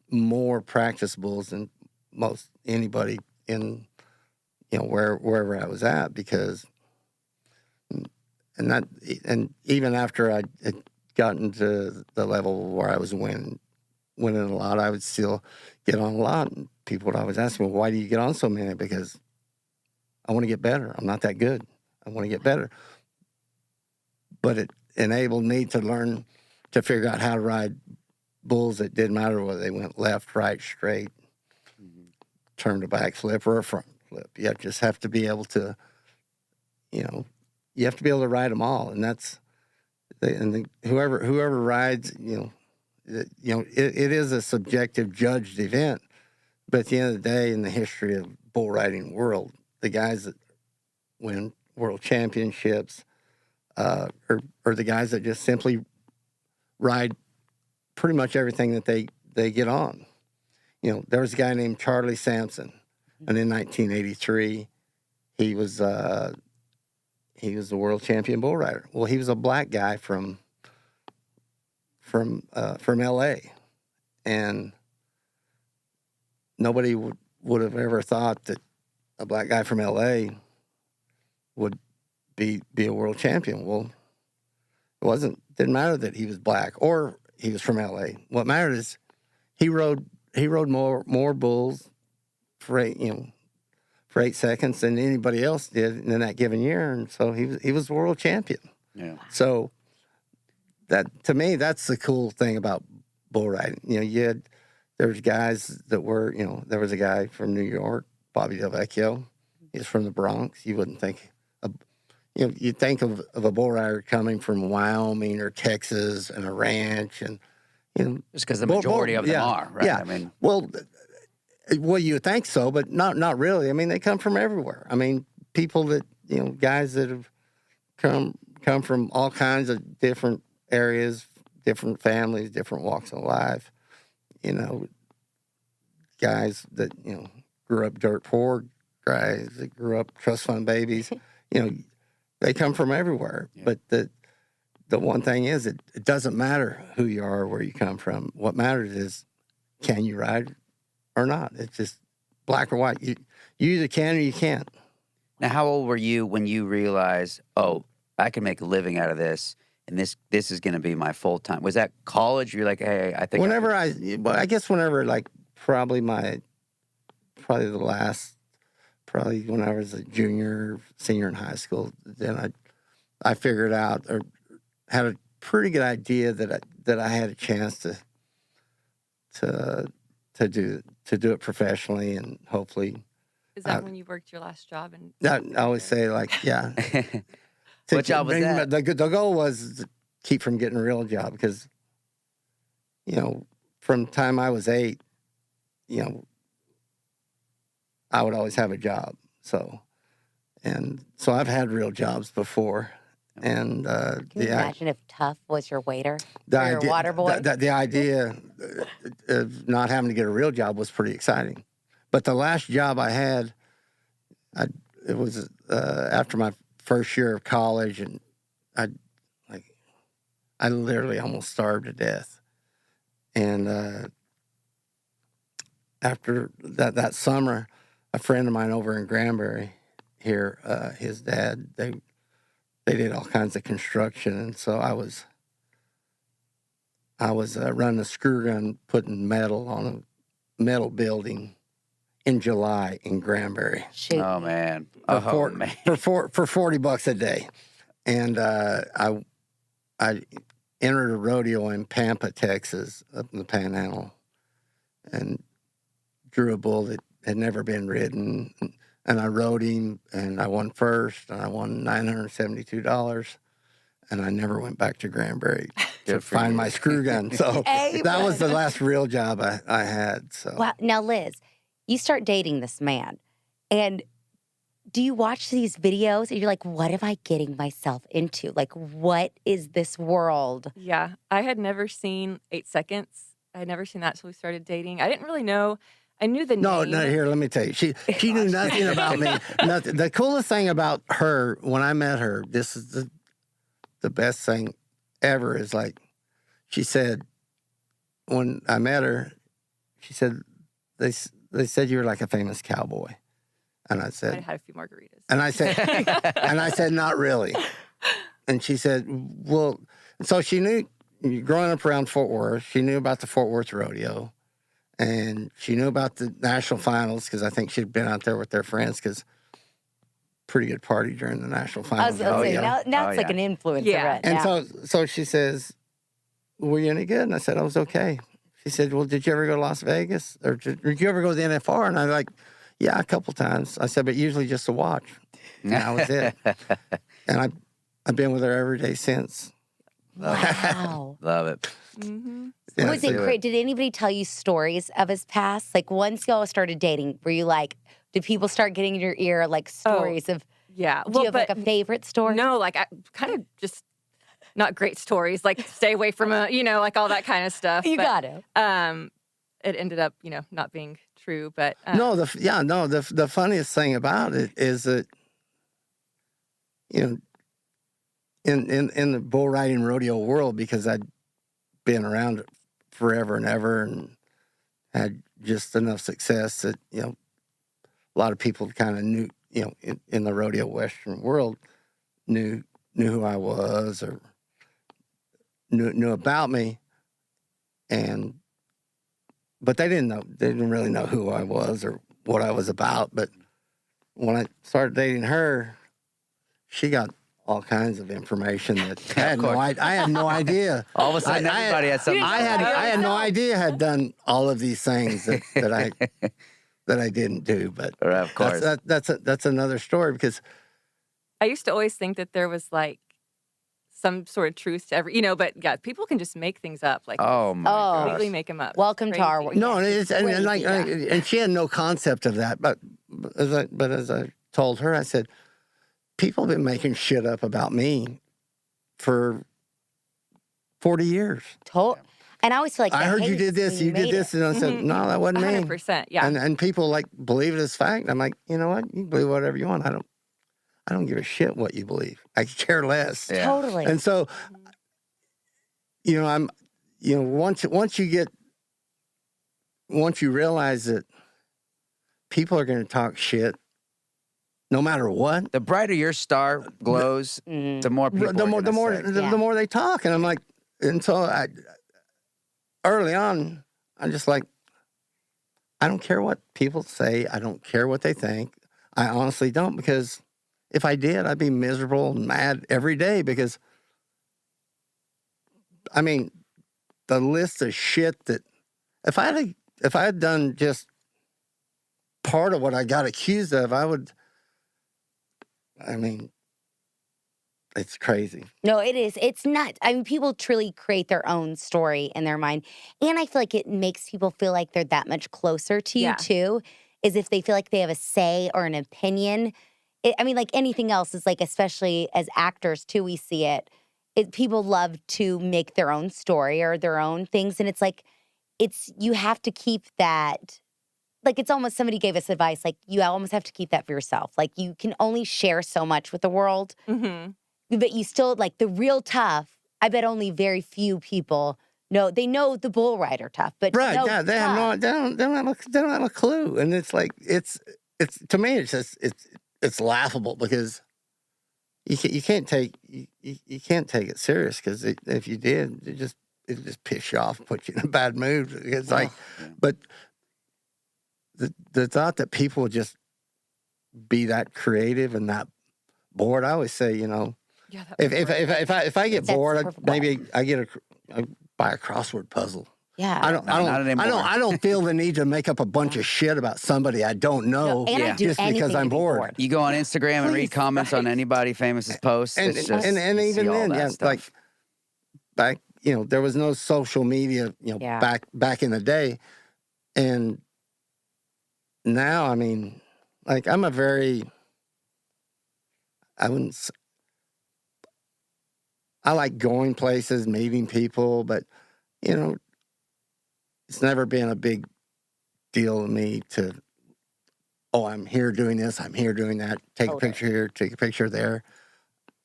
Speaker 5: more practice bulls than most anybody in, wherever I was at, because, and even after I had gotten to the level where I was winning a lot, I would still get on a lot. And people would always ask me, well, why do you get on so many? Because I want to get better. I'm not that good. I want to get better. But it enabled me to learn to figure out how to ride bulls that didn't matter whether they went left, right, straight, turned a back flip or a front flip. You just have to be able to, you have to be able to ride them all. And that's, whoever rides, it is a subjective judged event. But at the end of the day, in the history of bull riding world, the guys that win world championships are the guys that just simply ride pretty much everything that they get on. There was a guy named Charlie Sampson, and in 1983, he was the world champion bull rider. Well, he was a black guy from L.A., and nobody would have ever thought that a black guy from L.A. would be a world champion. Well, didn't matter that he was black or he was from L.A. What mattered is he rode more bulls for 8 seconds than anybody else did in that given year, and so he was the world champion.
Speaker 1: Yeah.
Speaker 5: So that, to me, that's the cool thing about bull riding. There was guys that were, there was a guy from New York, Bobby Del Vecchio. He's from the Bronx. You wouldn't think you think of a bull rider coming from Wyoming or Texas and a ranch, and
Speaker 1: Just because the majority of them are, right?
Speaker 5: Yeah.
Speaker 1: I mean,
Speaker 5: well, you think so, but not really. I mean, they come from everywhere. I mean, people that guys that have come from all kinds of different areas, different families, different walks of life. Guys that grew up dirt poor, guys that grew up trust fund babies. They come from everywhere. Yeah. But the one thing is, it doesn't matter who you are or where you come from. What matters is, can you ride or not? It's just black or white. You either can or you can't.
Speaker 1: Now, how old were you when you realized, oh, I can make a living out of this, and this is going to be my full time? Was that college? You're like, hey, I think.
Speaker 5: I guess whenever, like, probably when I was a junior, senior in high school, then I figured out or had a pretty good idea that I had a chance to do it professionally, and hopefully.
Speaker 6: Is that when you worked your last job?
Speaker 5: I always say, like, yeah.
Speaker 1: What job was that?
Speaker 5: The goal was to keep from getting a real job, because, from the time I was 8, I would always have a job. So I've had real jobs before. And
Speaker 2: can you imagine if Tuff was your waiter, your water boy?
Speaker 5: The idea of not having to get a real job was pretty exciting. But the last job I had, it was after my first year of college, and I literally almost starved to death. And after that summer, a friend of mine over in Granbury here, his dad, they did all kinds of construction, and so I was running a screw gun, putting metal on a metal building in July in Granbury.
Speaker 2: Shoot.
Speaker 1: Oh man!
Speaker 5: For $40 a day, and I entered a rodeo in Pampa, Texas, up in the Panhandle, and drew a bull that had never been ridden. And I rode him, and I won first, and I won $972, and I never went back to Granbury to find my screw gun. So that was the last real job I had. So
Speaker 2: wow. Now, Liz, you start dating this man, and do you watch these videos and you're like, what am I getting myself into? Like, what is this world?
Speaker 6: Yeah. I had never seen 8 Seconds. I had never seen that until we started dating. I didn't really know. I knew the name.
Speaker 5: No, here, let me tell you. She knew nothing about me. Nothing. The coolest thing about her, when I met her, this is the best thing ever, is like, she said, when I met her, she said, they said you were like a famous cowboy. And I said,
Speaker 6: I had a few margaritas.
Speaker 5: And I said, not really. And she said, well, so she knew, growing up around Fort Worth, she knew about the Fort Worth rodeo. And she knew about the national finals, because I think she'd been out there with their friends, because pretty good party during the national finals.
Speaker 2: I was going to say, now it's like an influencer.
Speaker 6: Yeah.
Speaker 2: Right
Speaker 5: and
Speaker 2: now.
Speaker 5: so she says, were you any good? And I said, I was okay. She said, well, did you ever go to Las Vegas? Or did you ever go to the NFR? And I was like, yeah, a couple times. I said, but usually just to watch. And that was it. And I've been with her every day since.
Speaker 2: Wow.
Speaker 1: Love it.
Speaker 6: Mm-hmm.
Speaker 5: Yeah,
Speaker 2: Was it great? Did anybody tell you stories of his past? Like, once y'all started dating, were you like, did people start getting in your ear, like, stories of,
Speaker 6: Yeah.
Speaker 2: do you have, like, a favorite story?
Speaker 6: No, like, I kind of just not great stories, like stay away from like all that kind of stuff.
Speaker 2: You got it.
Speaker 6: It ended up, not being true, but
Speaker 5: the funniest thing about it is that, in the bull riding rodeo world, because I'd been around it forever and ever, and had just enough success that, a lot of people kind of knew, in the rodeo Western world, knew who I was, or knew about me, but they didn't really know who I was or what I was about. But when I started dating her, she got all kinds of information that I had no idea.
Speaker 1: All of a sudden, everybody had something.
Speaker 5: I had no idea I had done all of these things that I didn't do. But
Speaker 1: of course,
Speaker 5: that's another story, because
Speaker 6: I used to always think that there was like some sort of truth to every, but yeah, people can just make things up. Like,
Speaker 1: Oh
Speaker 6: just
Speaker 1: my
Speaker 2: Oh.
Speaker 6: completely
Speaker 1: gosh.
Speaker 6: make them up.
Speaker 2: Welcome to our
Speaker 6: Crazy.
Speaker 2: world.
Speaker 5: No,
Speaker 2: Yes,
Speaker 5: and
Speaker 2: it's
Speaker 5: like,
Speaker 2: crazy.
Speaker 5: and she had no concept of that. But as I told her, I said, people have been making shit up about me for 40 years.
Speaker 2: And I always feel like
Speaker 5: I
Speaker 2: the
Speaker 5: heard you
Speaker 2: hate
Speaker 5: did this,
Speaker 2: when
Speaker 5: you did
Speaker 2: made
Speaker 5: this,
Speaker 2: it.
Speaker 5: and I said, no, that wasn't me.
Speaker 6: 100%. Yeah.
Speaker 5: And people like believe it as fact. I'm like, you know what? You can believe whatever you want. I don't give a shit what you believe. I care less.
Speaker 1: Yeah.
Speaker 2: Totally.
Speaker 5: And so, I'm, once you realize that people are going to talk shit, no matter what.
Speaker 1: The brighter your star glows,
Speaker 2: Mhm.
Speaker 1: the more people
Speaker 5: The
Speaker 1: are
Speaker 5: more
Speaker 1: gonna say.
Speaker 5: the more they talk, and I'm like, and so early on, I'm just like, I don't care what people say. I don't care what they think. I honestly don't, because if I did, I'd be miserable and mad every day, because, I mean, the list of shit that if I had done just part of what I got accused of, it's crazy.
Speaker 2: No, it is. It's nuts. I mean, people truly create their own story in their mind. And I feel like it makes people feel like they're that much closer to you,
Speaker 6: Yeah.
Speaker 2: too, is if they feel like they have a say or an opinion. Like anything else is like, especially as actors, too, we see it. People love to make their own story or their own things. And it's like, you have to keep that. Like, it's almost, somebody gave us advice, like, you almost have to keep that for yourself. Like, you can only share so much with the world.
Speaker 6: Mm-hmm.
Speaker 2: But you still, like, the real Tuff, I bet only very few people know. They know the bull rider Tuff, but
Speaker 5: Right?
Speaker 2: no
Speaker 5: Yeah, they
Speaker 2: Tuff.
Speaker 5: don't have a clue, and it's like it's to me it's just it's laughable, because you can't take it serious, because if you did, it just piss you off, put you in a bad mood. It's like, but the thought that people would just be that creative and that bored. I always say,
Speaker 6: Yeah.
Speaker 5: if I get
Speaker 2: That's
Speaker 5: bored,
Speaker 2: perfect.
Speaker 5: maybe I buy a crossword puzzle.
Speaker 2: Yeah.
Speaker 1: not anymore.
Speaker 5: I don't feel the need to make up a bunch of shit about somebody I don't know.
Speaker 2: And I
Speaker 1: Yeah.
Speaker 2: do
Speaker 5: just
Speaker 2: anything
Speaker 5: because I'm
Speaker 2: to be
Speaker 5: bored.
Speaker 1: You go on Instagram and read
Speaker 2: Please,
Speaker 1: comments on
Speaker 6: right.
Speaker 1: anybody famous's posts.
Speaker 5: And
Speaker 1: it's just,
Speaker 5: and
Speaker 1: you see
Speaker 5: even
Speaker 1: all
Speaker 5: then,
Speaker 1: that
Speaker 5: yeah,
Speaker 1: stuff.
Speaker 5: like back, there was no social media,
Speaker 2: Yeah.
Speaker 5: back in the day, and now, like, I'm a very, I wouldn't. I like going places, meeting people, but it's never been a big deal to me to, I'm here doing this, I'm here doing that, take a picture here, take a picture there.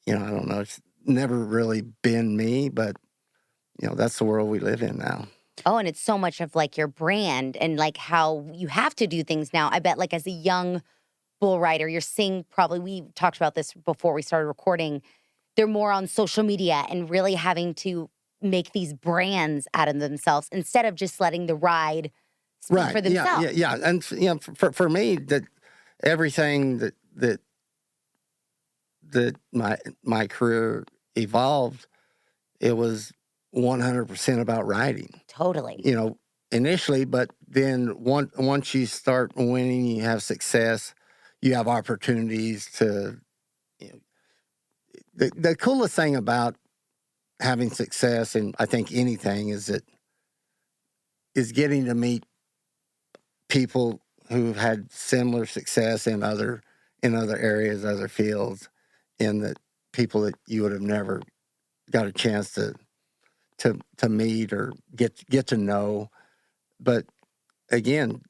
Speaker 5: I don't know. It's never really been me, but that's the world we live in now.
Speaker 2: Oh, and it's so much of like your brand and like how you have to do things now. I bet like as a young bull rider, you're seeing we talked about this before we started recording. They're more on social media and really having to make these brands out of themselves instead of just letting the ride speak for themselves.
Speaker 5: Yeah. And for me, that everything that my career evolved, it was 100% about writing.
Speaker 2: Totally.
Speaker 5: Initially, but then once you start winning, you have success, you have opportunities to. The coolest thing about having success, and I think anything, is getting to meet people who've had similar success in other areas, other fields, and that people that you would have never got a chance to meet or get to know. But again,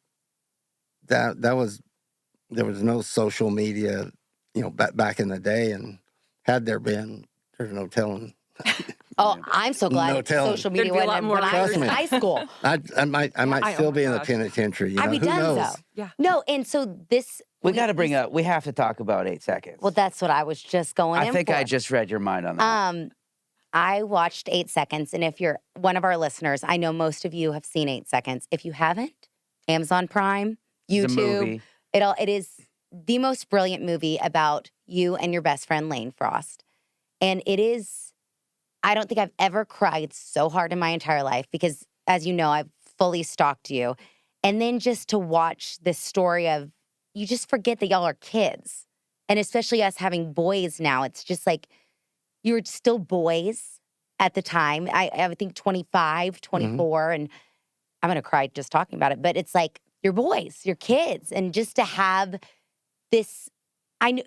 Speaker 5: there was no social media, back in the day, and had there been, there's no telling.
Speaker 2: Oh, I'm so glad
Speaker 5: No telling.
Speaker 2: social media
Speaker 6: There'd be a lot
Speaker 2: wasn't
Speaker 6: more
Speaker 2: when I was
Speaker 5: Trust
Speaker 2: in
Speaker 5: me.
Speaker 2: high school.
Speaker 5: I might
Speaker 6: oh
Speaker 5: still
Speaker 6: my
Speaker 5: be in the
Speaker 6: gosh.
Speaker 5: penitentiary.
Speaker 2: I'd be
Speaker 5: Who
Speaker 2: done
Speaker 5: knows?
Speaker 2: so.
Speaker 6: Yeah.
Speaker 2: No, and so this
Speaker 1: we got to bring up. We have to talk about 8 Seconds.
Speaker 2: Well, that's what I was just going in
Speaker 1: I think
Speaker 2: for.
Speaker 1: I just read your mind on that.
Speaker 2: I watched 8 Seconds, and if you're one of our listeners, I know most of you have seen 8 Seconds. If you haven't, Amazon Prime,
Speaker 1: It's a
Speaker 2: YouTube,
Speaker 1: movie.
Speaker 2: it is the most brilliant movie about you and your best friend Lane Frost. And it is, I don't think I've ever cried so hard in my entire life because, as you know, I've fully stalked you. And then just to watch this story of, you just forget that y'all are kids. And especially us having boys now, it's just like you were still boys at the time. I would think 25, 24, and I'm going to cry just talking about it. But it's like you're boys, you're kids. And just to have this, I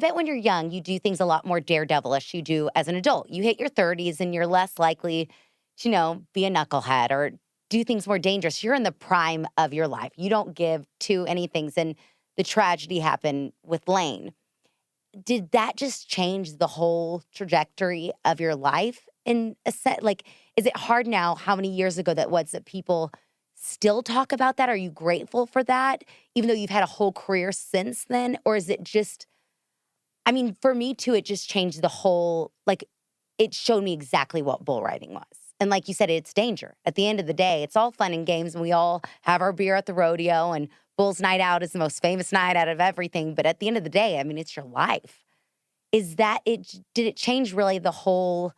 Speaker 2: bet when you're young, you do things a lot more daredevilish you do as an adult. You hit your 30s and you're less likely to, be a knucklehead or do things more dangerous. You're in the prime of your life. You don't give to any things. And the tragedy happened with Lane. Did that just change the whole trajectory of your life in a set? Like, is it hard now, how many years ago that was, that people still talk about that? Are you grateful for that, even though you've had a whole career since then? Or is it just, I mean, for me too, it just changed the whole, like, it showed me exactly what bull riding was. And like you said, it's danger. At the end of the day, it's all fun and games, and we all have our beer at the rodeo, and Bull's Night Out is the most famous night out of everything. But at the end of the day, I mean, it's your life. Is that it? Did it change really the whole,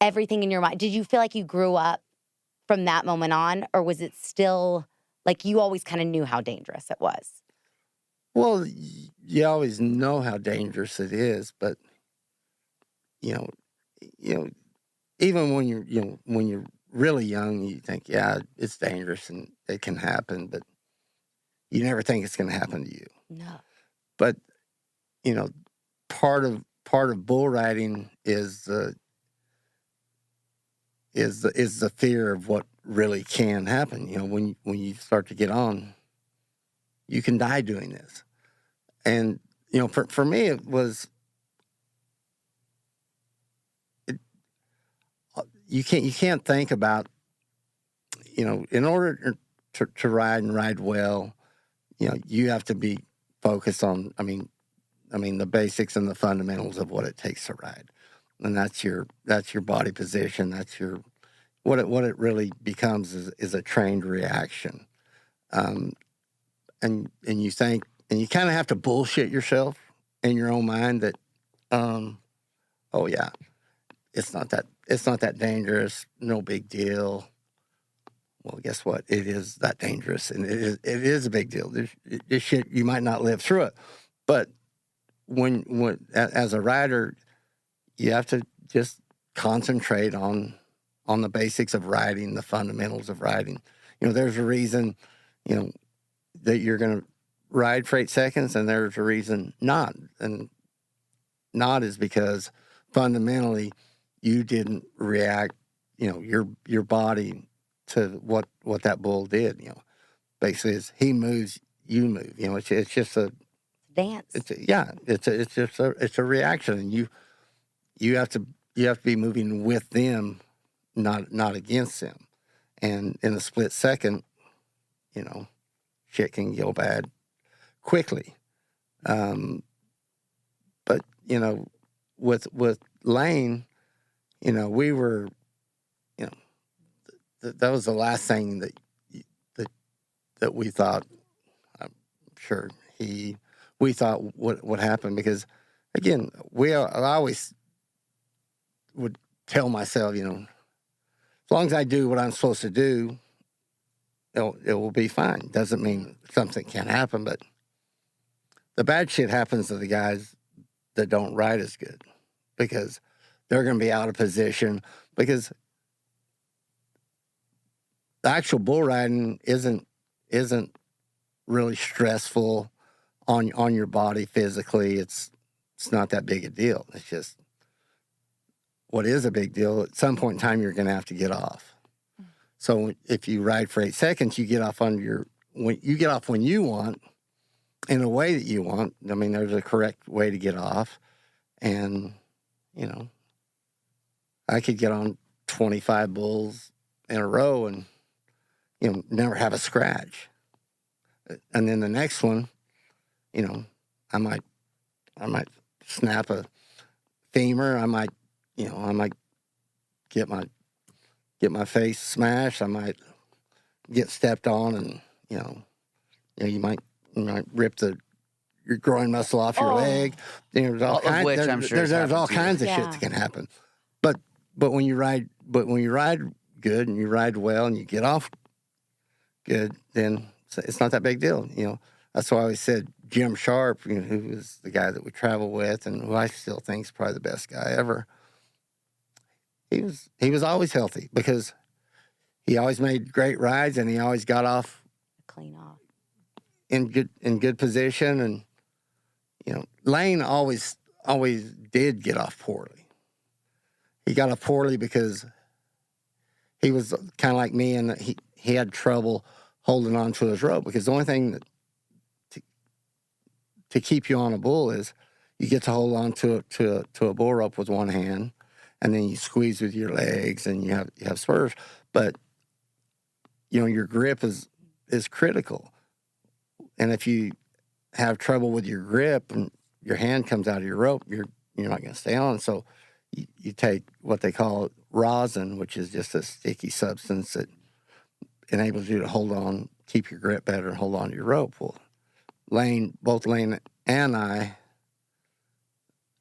Speaker 2: everything in your mind? Did you feel like you grew up from that moment on, or was it still like you always kind of knew how dangerous it was?
Speaker 5: Well, you always know how dangerous it is, but you know, even when when you're really young, you think, yeah, it's dangerous and it can happen, but you never think it's going to happen to you.
Speaker 2: No.
Speaker 5: But part of bull riding is the fear of what really can happen. When you start to get on, you can die doing this. And for me, it was you can't think about in order to ride and ride well, you have to be focused on the basics and the fundamentals of what it takes to ride. And that's your body position. That's your what it really becomes is a trained reaction. And you think, and you kind of have to bullshit yourself in your own mind that, oh yeah, it's not that dangerous, no big deal. Well, guess what? It is that dangerous, and it is a big deal. This shit, you might not live through it, but when as a rider, you have to just concentrate on the basics of riding, the fundamentals of riding. There's a reason, that you're going to ride for 8 seconds, and there's a reason not. And not is because fundamentally you didn't react, your body to what that bull did. Basically, is he moves, you move. It's just a
Speaker 2: Dance.
Speaker 5: It's a reaction, and you have to be moving with them, not against them. And in a split second, shit can go bad quickly. But with Lane, we were, that was the last thing that we thought. I'm sure we thought what happened, because again, I always would tell myself, as long as I do what I'm supposed to do, it will be fine. Doesn't mean something can't happen, but the bad shit happens to the guys that don't ride as good, because they're going to be out of position, because the actual bull riding isn't really stressful on your body physically. It's not that big a deal. It's just, what is a big deal, at some point in time, you're going to have to get off. So if you ride for 8 seconds, you get off when you want, in a way that you want. I mean, there's a correct way to get off. And, I could get on 25 bulls in a row and, never have a scratch. And then the next one, I might snap a femur. I might get my face smashed. I might get stepped on, and you might rip your groin muscle off your leg. There's all kinds of shit that can happen. But when you ride good and you ride well and you get off good, then it's not that big deal. That's why I always said, Jim Sharp, who was the guy that we travel with and who I still think is probably the best guy ever, he was always healthy because he always made great rides and he always got off
Speaker 2: Clean off.
Speaker 5: in good position. And Lane always did get off poorly. He got off poorly because he was kind of like me, and he had trouble holding on to his rope, because the only thing that to keep you on a bull is you get to hold on to a bull rope with one hand, and then you squeeze with your legs, and you have spurs. But your grip is critical, and if you have trouble with your grip and your hand comes out of your rope, you're not going to stay on. So you take what they call rosin, which is just a sticky substance that enables you to hold on, keep your grip better, and hold on to your rope. Well, both Lane and I,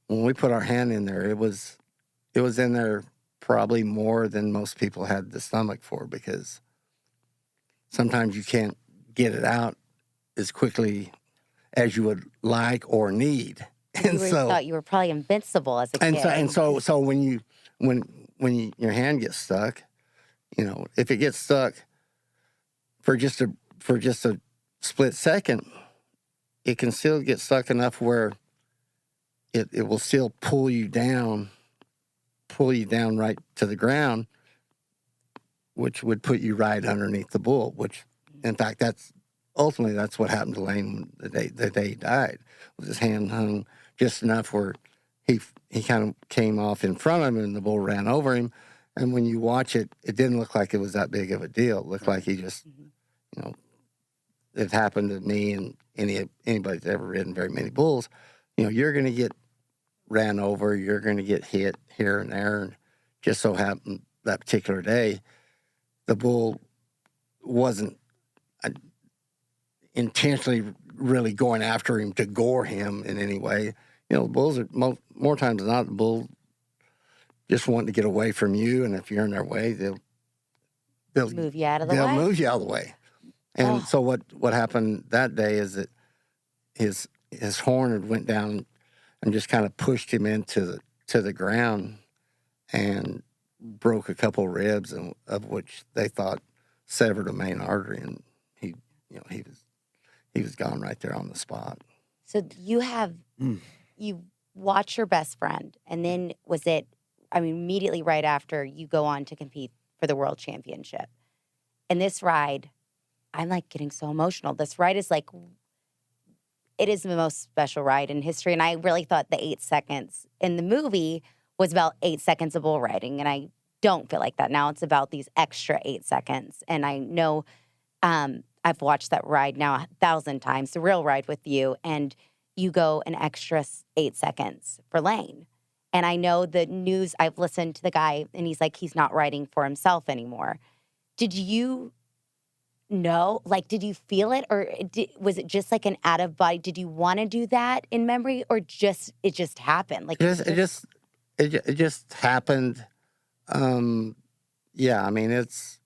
Speaker 5: when we put our hand in there, it was in there probably more than most people had the stomach for, because sometimes you can't get it out as quickly as you would like or need.
Speaker 2: And you thought you were probably invincible as a kid.
Speaker 5: So when your hand gets stuck, if it gets stuck for just a split second, it can still get stuck enough where it will still pull you down right to the ground, which would put you right underneath the bull. Which, in fact, that's what happened to Lane the day he died. His hand hung just enough where he kind of came off in front of him, and the bull ran over him. And when you watch it, it didn't look like it was that big of a deal. It looked like he just, it happened to me and anybody that's ever ridden very many bulls. You're going to get ran over, you're going to get hit here and there. And just so happened that particular day, the bull wasn't intentionally really going after him to gore him in any way. The bulls are more times than not, the bull just wanting to get away from you, and if you're in their way, they'll
Speaker 2: move you out of the way.
Speaker 5: They'll move you out of the way. And so what happened that day is that his horn had went down and just kind of pushed him into the ground and broke a couple ribs, of which they thought severed a main artery, and he was gone right there on the spot.
Speaker 2: So you watch your best friend, and then immediately right after you go on to compete for the world championship. And this ride, I'm like getting so emotional. This ride is it is the most special ride in history. And I really thought the 8 seconds in the movie was about 8 seconds of bull riding. And I don't feel like that now. It's about these extra 8 seconds. And I know I've watched that ride now 1,000 times, the real ride with you, and you go an extra 8 seconds for Lane. And I know the news, I've listened to the guy, and he's like, he's not riding for himself anymore. Did you know? Did you feel it? Or was it just like an out of body? Did you want to do that in memory, or it just happened?
Speaker 5: It just happened. Yeah, I mean, it's,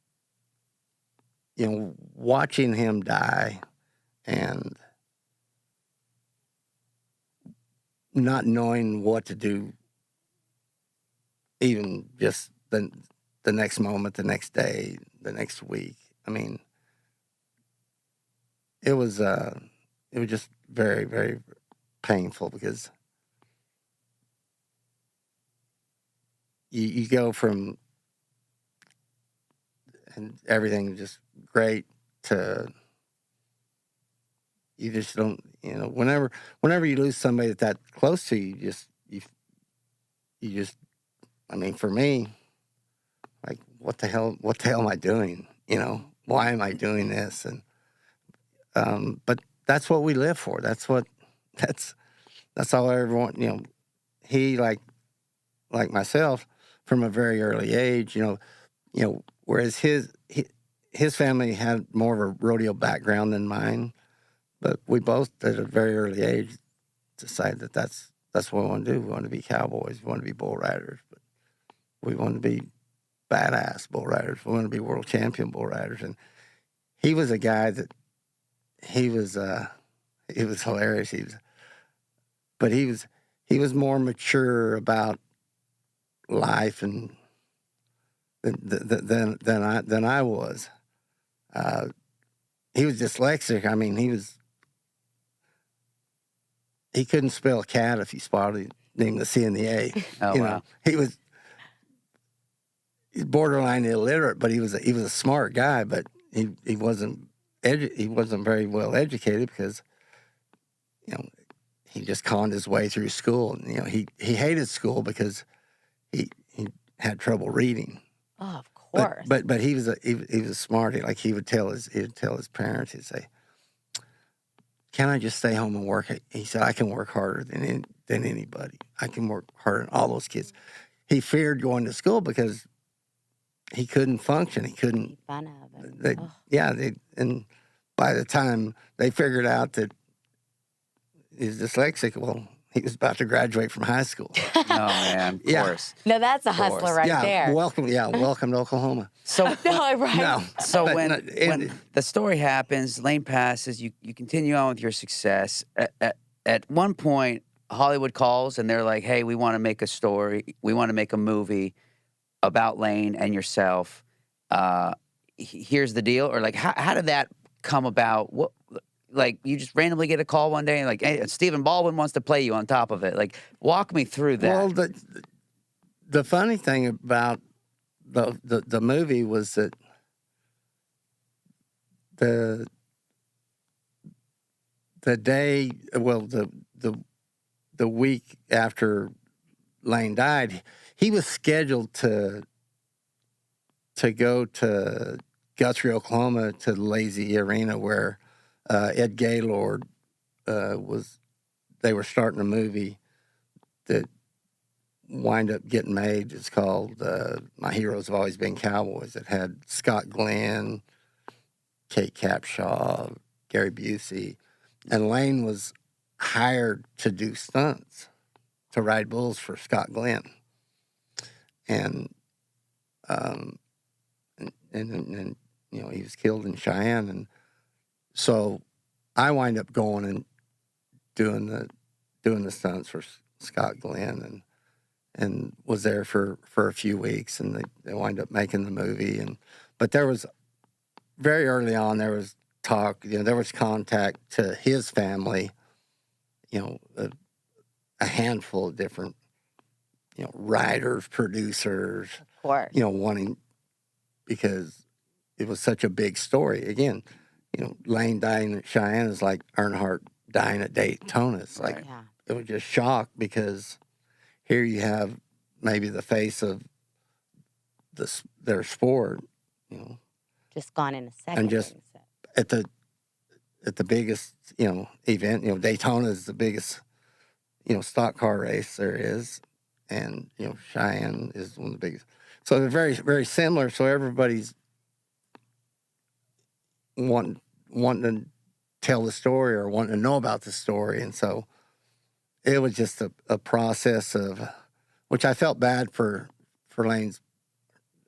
Speaker 5: watching him die and not knowing what to do, even just the next moment, the next day, the next week. I mean, it was just very, very painful, because you go from and everything just great to you just don't, whenever you lose somebody that close to you, you just, I mean, for me, like, what the hell am I doing? Why am I doing this? And but that's what we live for. That's all everyone, he, like myself, from a very early age, whereas his family had more of a rodeo background than mine, but we both at a very early age decided that that's what we want to do. We want to be cowboys. We want to be bull riders, but we want to be badass bull riders. We want to be world champion bull riders. And he was a guy that he was He was hilarious. But he was more mature about life and than I was. He was dyslexic. I mean, he couldn't spell cat if he spotted the C and the A.
Speaker 1: Oh,
Speaker 5: you
Speaker 1: wow.
Speaker 5: know, he's borderline illiterate, but he was a smart guy. But he wasn't very well educated because he just conned his way through school. And, he hated school because he had trouble reading.
Speaker 2: Oh, of course.
Speaker 5: But he was smart. He would tell his parents, he'd say, "Can I just stay home and work?" He said, "I can work harder than anybody. I can work harder than all those kids." He feared going to school because he couldn't function. He couldn't.
Speaker 2: Make fun of him.
Speaker 5: And by the time they figured out that he's dyslexic, well, he was about to graduate from high school.
Speaker 1: Oh, man, of
Speaker 5: Yeah.
Speaker 1: course.
Speaker 2: No, that's a
Speaker 1: Of course.
Speaker 2: hustler right there.
Speaker 5: Welcome to Oklahoma.
Speaker 1: So,
Speaker 2: No, right.
Speaker 5: No,
Speaker 1: so
Speaker 5: but
Speaker 1: when,
Speaker 5: no,
Speaker 1: when the story happens, Lane passes, you continue on with your success. At one point, Hollywood calls and they're like, "Hey, we want to make a story. We want to make a movie about Lane and yourself. Here's the deal." Or like, how did that come about? What, like, you just randomly get a call one day and like, "Hey, Stephen Baldwin wants to play you on top of it." Like, walk me through that.
Speaker 5: Well, the funny thing about the movie was that the day, well, the week after Lane died, he was scheduled to go to Guthrie, Oklahoma, to the Lazy Arena where Ed Gaylord was. They were starting a movie that wind up getting made. It's called My Heroes Have Always Been Cowboys. It had Scott Glenn, Kate Capshaw, Gary Busey, and Lane was hired to do stunts, to ride bulls for Scott Glenn. And he was killed in Cheyenne, and so I wind up going and doing the stunts for Scott Glenn, and was there for a few weeks, and they wind up making the movie. But there was very early on, there was talk, there was contact to his family, a handful of different, writers, producers,
Speaker 2: Of course.
Speaker 5: wanting, because it was such a big story. Again, Lane dying at Cheyenne is like Earnhardt dying at Daytona. It's like,
Speaker 2: Yeah.
Speaker 5: it was just shock, because here you have maybe the face of their sport,
Speaker 2: Just gone in a second.
Speaker 5: And just- at the biggest, event. Daytona is the biggest, stock car race there is, and Cheyenne is one of the biggest. So they're very, very similar. So everybody's wanting to tell the story or wanting to know about the story, and so it was just a process of, which I felt bad for Lane's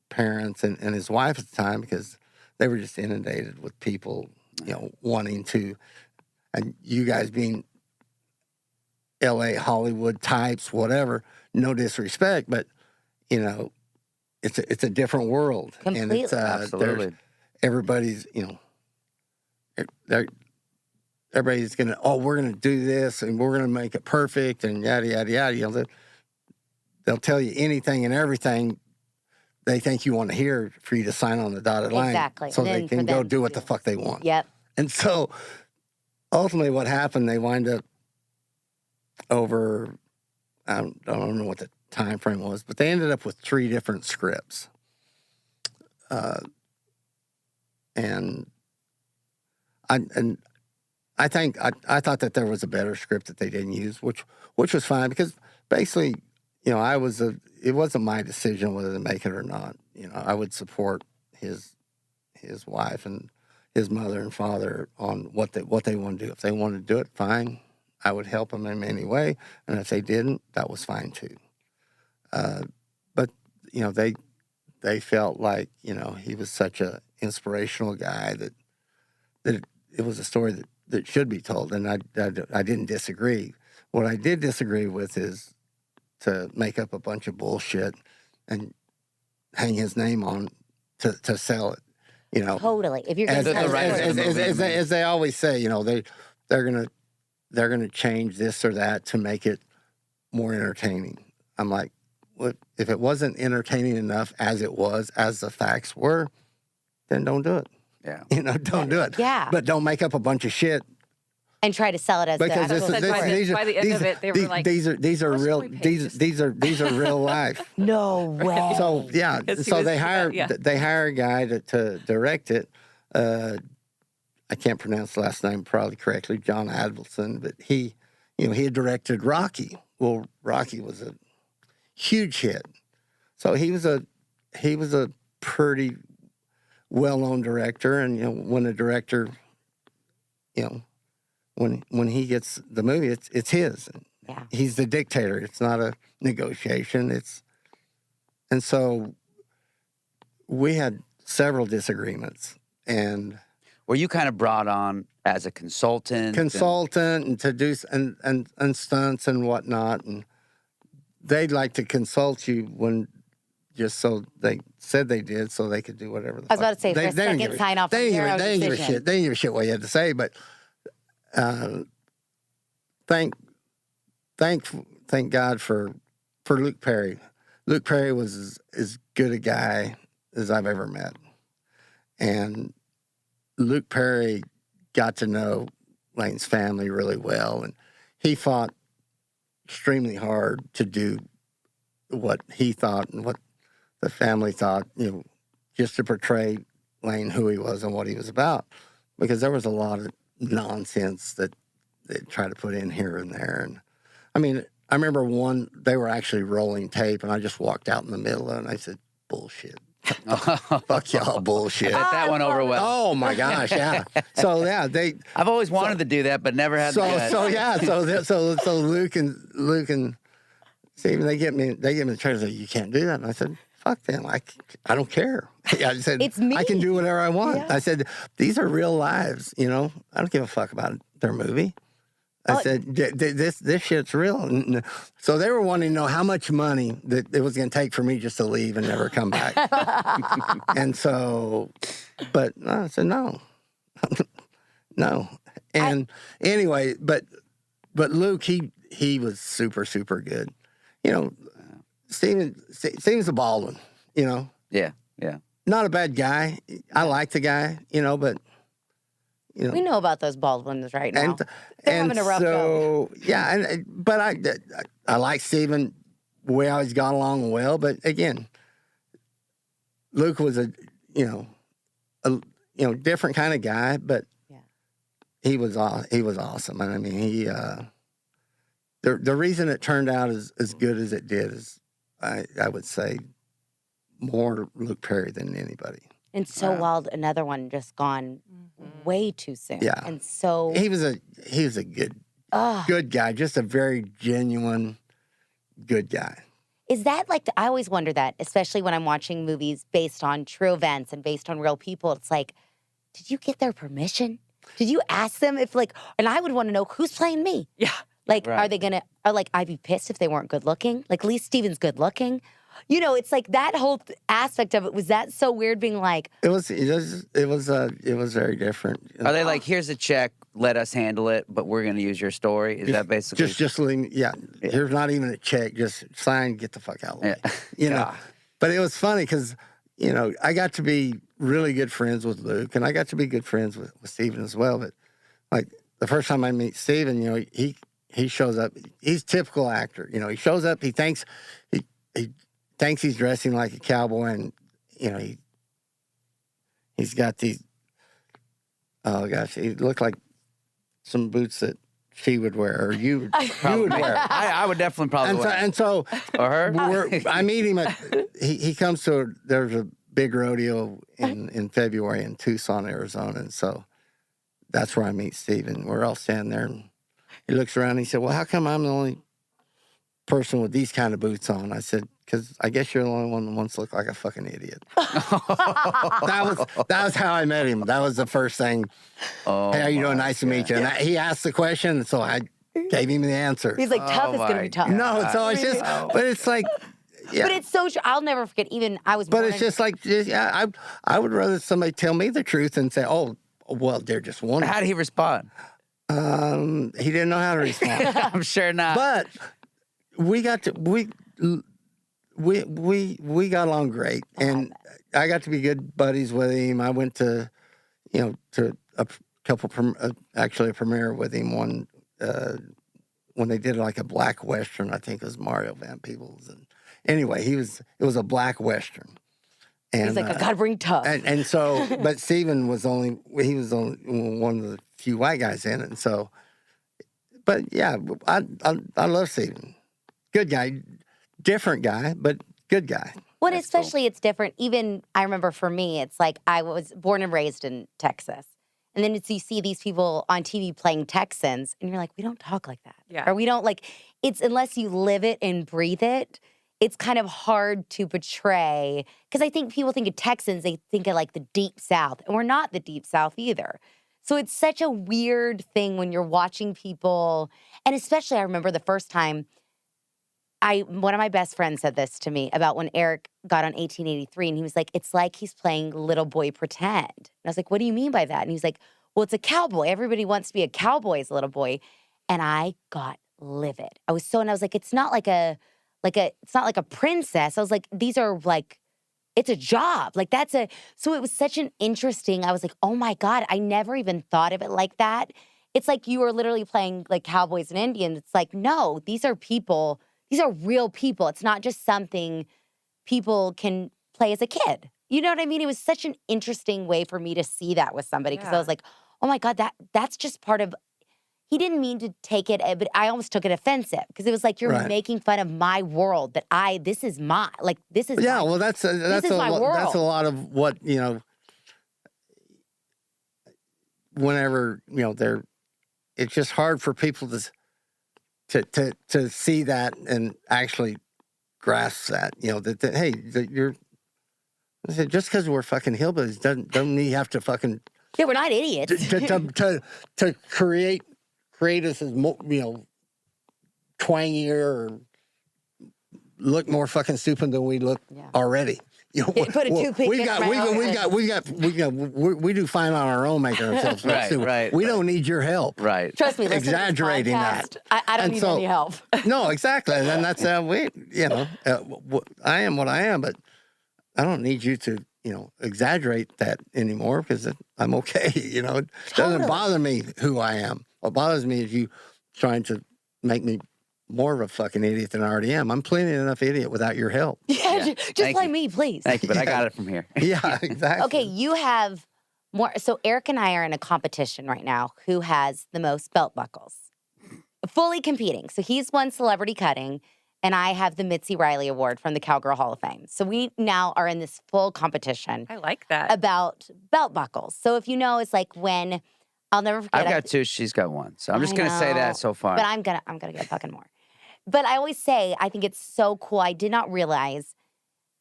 Speaker 5: parents and his wife at the time, because they were just inundated with people, wanting to, and you guys being LA Hollywood types, whatever, no disrespect, but it's a different world.
Speaker 2: Completely.
Speaker 5: And it's
Speaker 1: Absolutely.
Speaker 5: everybody's, everybody's gonna, we're gonna do this and we're gonna make it perfect and yada yada yada. They'll tell you anything and everything they think you want to hear for you to sign on the dotted line.
Speaker 2: Exactly.
Speaker 5: So
Speaker 2: And
Speaker 5: they
Speaker 2: then
Speaker 5: can
Speaker 2: for
Speaker 5: go
Speaker 2: them
Speaker 5: do
Speaker 2: to
Speaker 5: what the
Speaker 2: do-
Speaker 5: fuck they want.
Speaker 2: Yep.
Speaker 5: And so ultimately what happened, they wind up over, I don't know what the time frame was, but they ended up with 3 different scripts. And I think I thought that there was a better script that they didn't use, which was fine, because basically, it wasn't my decision whether to make it or not. I would support his wife and his mother and father on what they want to do. If they wanted to do it, fine. I would help them in any way, and if they didn't, that was fine too. But they felt like he was such a inspirational guy that it was a story that should be told, and I didn't disagree. What I did disagree with is to make up a bunch of bullshit and hang his name on to sell it. You know,
Speaker 2: Totally. If you're going to
Speaker 1: The writers of the movie,
Speaker 5: as they always say, you know, they're gonna change this or that to make it more entertaining. I'm like, what if it wasn't entertaining enough as the facts were, then don't do it.
Speaker 1: Yeah.
Speaker 5: You know, don't do it.
Speaker 2: Yeah.
Speaker 5: But don't make up a bunch of shit.
Speaker 2: and try to sell it as
Speaker 5: Because
Speaker 2: the actual story.
Speaker 6: by the end of it, they were like,
Speaker 5: these are
Speaker 6: "How
Speaker 5: real.
Speaker 6: much can we pay
Speaker 5: These are real life.
Speaker 2: No way.
Speaker 5: So yeah,
Speaker 6: Yes, he
Speaker 5: so
Speaker 6: was-
Speaker 5: they hire
Speaker 6: yeah.
Speaker 5: they hire a guy to direct it. I can't pronounce the last name probably correctly, John Avildsen, but he had directed Rocky. Well, Rocky was a huge hit, so he was a pretty well-known director. And when a director, when he gets the movie, it's his.
Speaker 2: Yeah.
Speaker 5: He's the dictator. It's not a negotiation. And so we had several disagreements, and
Speaker 1: Were you kind of brought on as a consultant?
Speaker 5: and to do and stunts and whatnot, and they'd like to consult you when just so they said they did, so they could do whatever.
Speaker 2: I was about to say, for a second sign off
Speaker 5: They
Speaker 2: on your own
Speaker 5: didn't give a
Speaker 2: decision.
Speaker 5: shit. They didn't give a shit what you had to say, but thank God for Luke Perry. Luke Perry was as good a guy as I've ever met, and Luke Perry got to know Lane's family really well, and he fought extremely hard to do what he thought and what the family thought, just to portray Lane who he was and what he was about, because there was a lot of nonsense that they tried to put in here and there. And I mean, I remember they were actually rolling tape, and I just walked out in the middle of it, and I said, bullshit. Fuck y'all, bullshit.
Speaker 1: Get that one over well.
Speaker 5: Oh my gosh, yeah. So yeah,
Speaker 1: I've always wanted to do that, but never had the guts.
Speaker 5: so Luke and Stephen, they get me in the chair and say, you can't do that. And I said, fuck them. I don't care. I said,
Speaker 2: It's me.
Speaker 5: I can do whatever I want.
Speaker 2: Yeah.
Speaker 5: I said, these are real lives, I don't give a fuck about their movie. I said, this shit's real. And so they were wanting to know how much money that it was going to take for me just to leave and never come back. And so, but I said, no. No. And anyway, but Luke, he was super, super good. Steven's a Baldwin,
Speaker 1: Yeah.
Speaker 5: not a bad guy. I like the guy, but
Speaker 2: We know about those Baldwins right now. They're having a rough
Speaker 5: so but I like Steven. We always got along well, but again, Luke was a different kind of guy, but he was awesome. And I mean, he the reason it turned out as good as it did is I would say more Luke Perry than anybody.
Speaker 2: And so wild, another one just gone way too soon.
Speaker 5: Yeah.
Speaker 2: And so
Speaker 5: He was a good guy, just a very genuine good guy.
Speaker 2: is that like I always wonder that, especially when I'm watching movies based on true events and based on real people. It's like, did you get their permission? Did you ask them if and I would want to know who's playing me.
Speaker 6: Yeah.
Speaker 2: Like,
Speaker 1: Right.
Speaker 2: are they gonna? I'd be pissed if they weren't good looking. Like, Lee Stevens good looking. It's like that whole aspect of it. Was that so weird? Being like,
Speaker 5: It was very different.
Speaker 1: Are they like, here's a check, let us handle it, but we're going to use your story? Is that basically?
Speaker 5: just leave, here's not even a check, just sign, get the fuck out of the way.
Speaker 1: Yeah.
Speaker 5: But it was funny because I got to be really good friends with Luke, and I got to be good friends with Steven as well. But like the first time I meet Steven, he shows up. He's a typical actor. He shows up. He thinks he's dressing like a cowboy, and he's got these. Oh gosh, he looked like some boots that she would wear, or you would wear.
Speaker 1: I would definitely probably wear it.
Speaker 5: And so
Speaker 1: Or her?
Speaker 5: I meet him he comes to there's a big rodeo in February in Tucson, Arizona, and so that's where I meet Steven. We're all standing there, and he looks around and he said, well, how come I'm the only person with these kind of boots on? I said, because I guess you're the only one that wants to look like a fucking idiot. that was how I met him. That was the first thing.
Speaker 1: Oh,
Speaker 5: Hey, how you doing? Nice to meet you. And he asked the question, so I gave him the answer.
Speaker 2: He's like, tough is going to be tough.
Speaker 5: No, so it's just, but it's like, yeah.
Speaker 2: But it's so true. I'll never forget. Even I was.
Speaker 5: But it's just like, I would rather somebody tell me the truth and say, oh, well, they're just one.
Speaker 1: How did he respond?
Speaker 5: He didn't know how to respond.
Speaker 1: I'm sure not.
Speaker 5: But we got along great, and I got to be good buddies with him. I went to, to a couple, actually a premiere with him one when they did like a black western. I think it was Mario Van Peebles, and anyway, it was a black western. And,
Speaker 2: he's like, I gotta bring tough.
Speaker 5: And so, but Steven was only one of the few white guys in it. And so, but yeah, I love Steven. Good guy, different guy, but good guy.
Speaker 2: Well, especially it's different. Even I remember for me, it's like I was born and raised in Texas. And then you see these people on TV playing Texans, and you're like, we don't talk like that.
Speaker 6: Yeah.
Speaker 2: Or we don't it's unless you live it and breathe it, it's kind of hard to portray. Because I think people think of Texans, they think of like the deep South. And we're not the deep South either. So it's such a weird thing when you're watching people. And especially I remember the first time, one of my best friends said this to me about when Eric got on 1883. And he was like, it's like he's playing little boy pretend. And I was like, what do you mean by that? And he's like, well, it's a cowboy. Everybody wants to be a cowboy as a little boy. And I got livid. And I was like, it's not like it's not like a princess. I was like, these are like, it's a job. So it was such an interesting, I was like, oh my God, I never even thought of it like that. It's like you were literally playing like cowboys and Indians. It's like, no, these are people. These are real people. It's not just something people can play as a kid. You know what I mean? It was such an interesting way for me to see that with somebody because I was like, oh my God, that's just part of. He didn't mean to take it, but I almost took it offensive because it was like you're making fun of my world this is my this is
Speaker 5: yeah. Well, that's a lot of what whenever it's just hard for people to see that and actually grasp that that hey you're just because we're fucking hillbillies don't mean you have to fucking
Speaker 2: we're not idiots
Speaker 5: to create us as twangier or look more fucking stupid than we look already.
Speaker 2: Put a toothpick
Speaker 5: we do fine on our own making ourselves look stupid.
Speaker 1: Right.
Speaker 5: We don't need your help.
Speaker 1: Right.
Speaker 2: Trust me,
Speaker 5: exaggerating that.
Speaker 2: I don't need any help.
Speaker 5: No, exactly. And then that's how I am what I am, but I don't need you to exaggerate that anymore because I'm okay. It doesn't bother me who I am. What bothers me is you trying to make me more of a fucking idiot than I already am. I'm plenty enough idiot without your help.
Speaker 2: Yeah. Just play me, please.
Speaker 1: Thank you, but I got it from here.
Speaker 5: Yeah, exactly.
Speaker 2: Okay, you have more. So Eric and I are in a competition right now. Who has the most belt buckles? Fully competing. So he's won celebrity cutting, and I have the Mitzi Riley Award from the Cowgirl Hall of Fame. So we now are in this full competition.
Speaker 6: I like that.
Speaker 2: About belt buckles. So if you know, it's like when I'll never forget.
Speaker 1: I've got two. She's got one. So I'm just gonna say that so far.
Speaker 2: But I'm gonna get fucking more. But I always say I think it's so cool. I did not realize.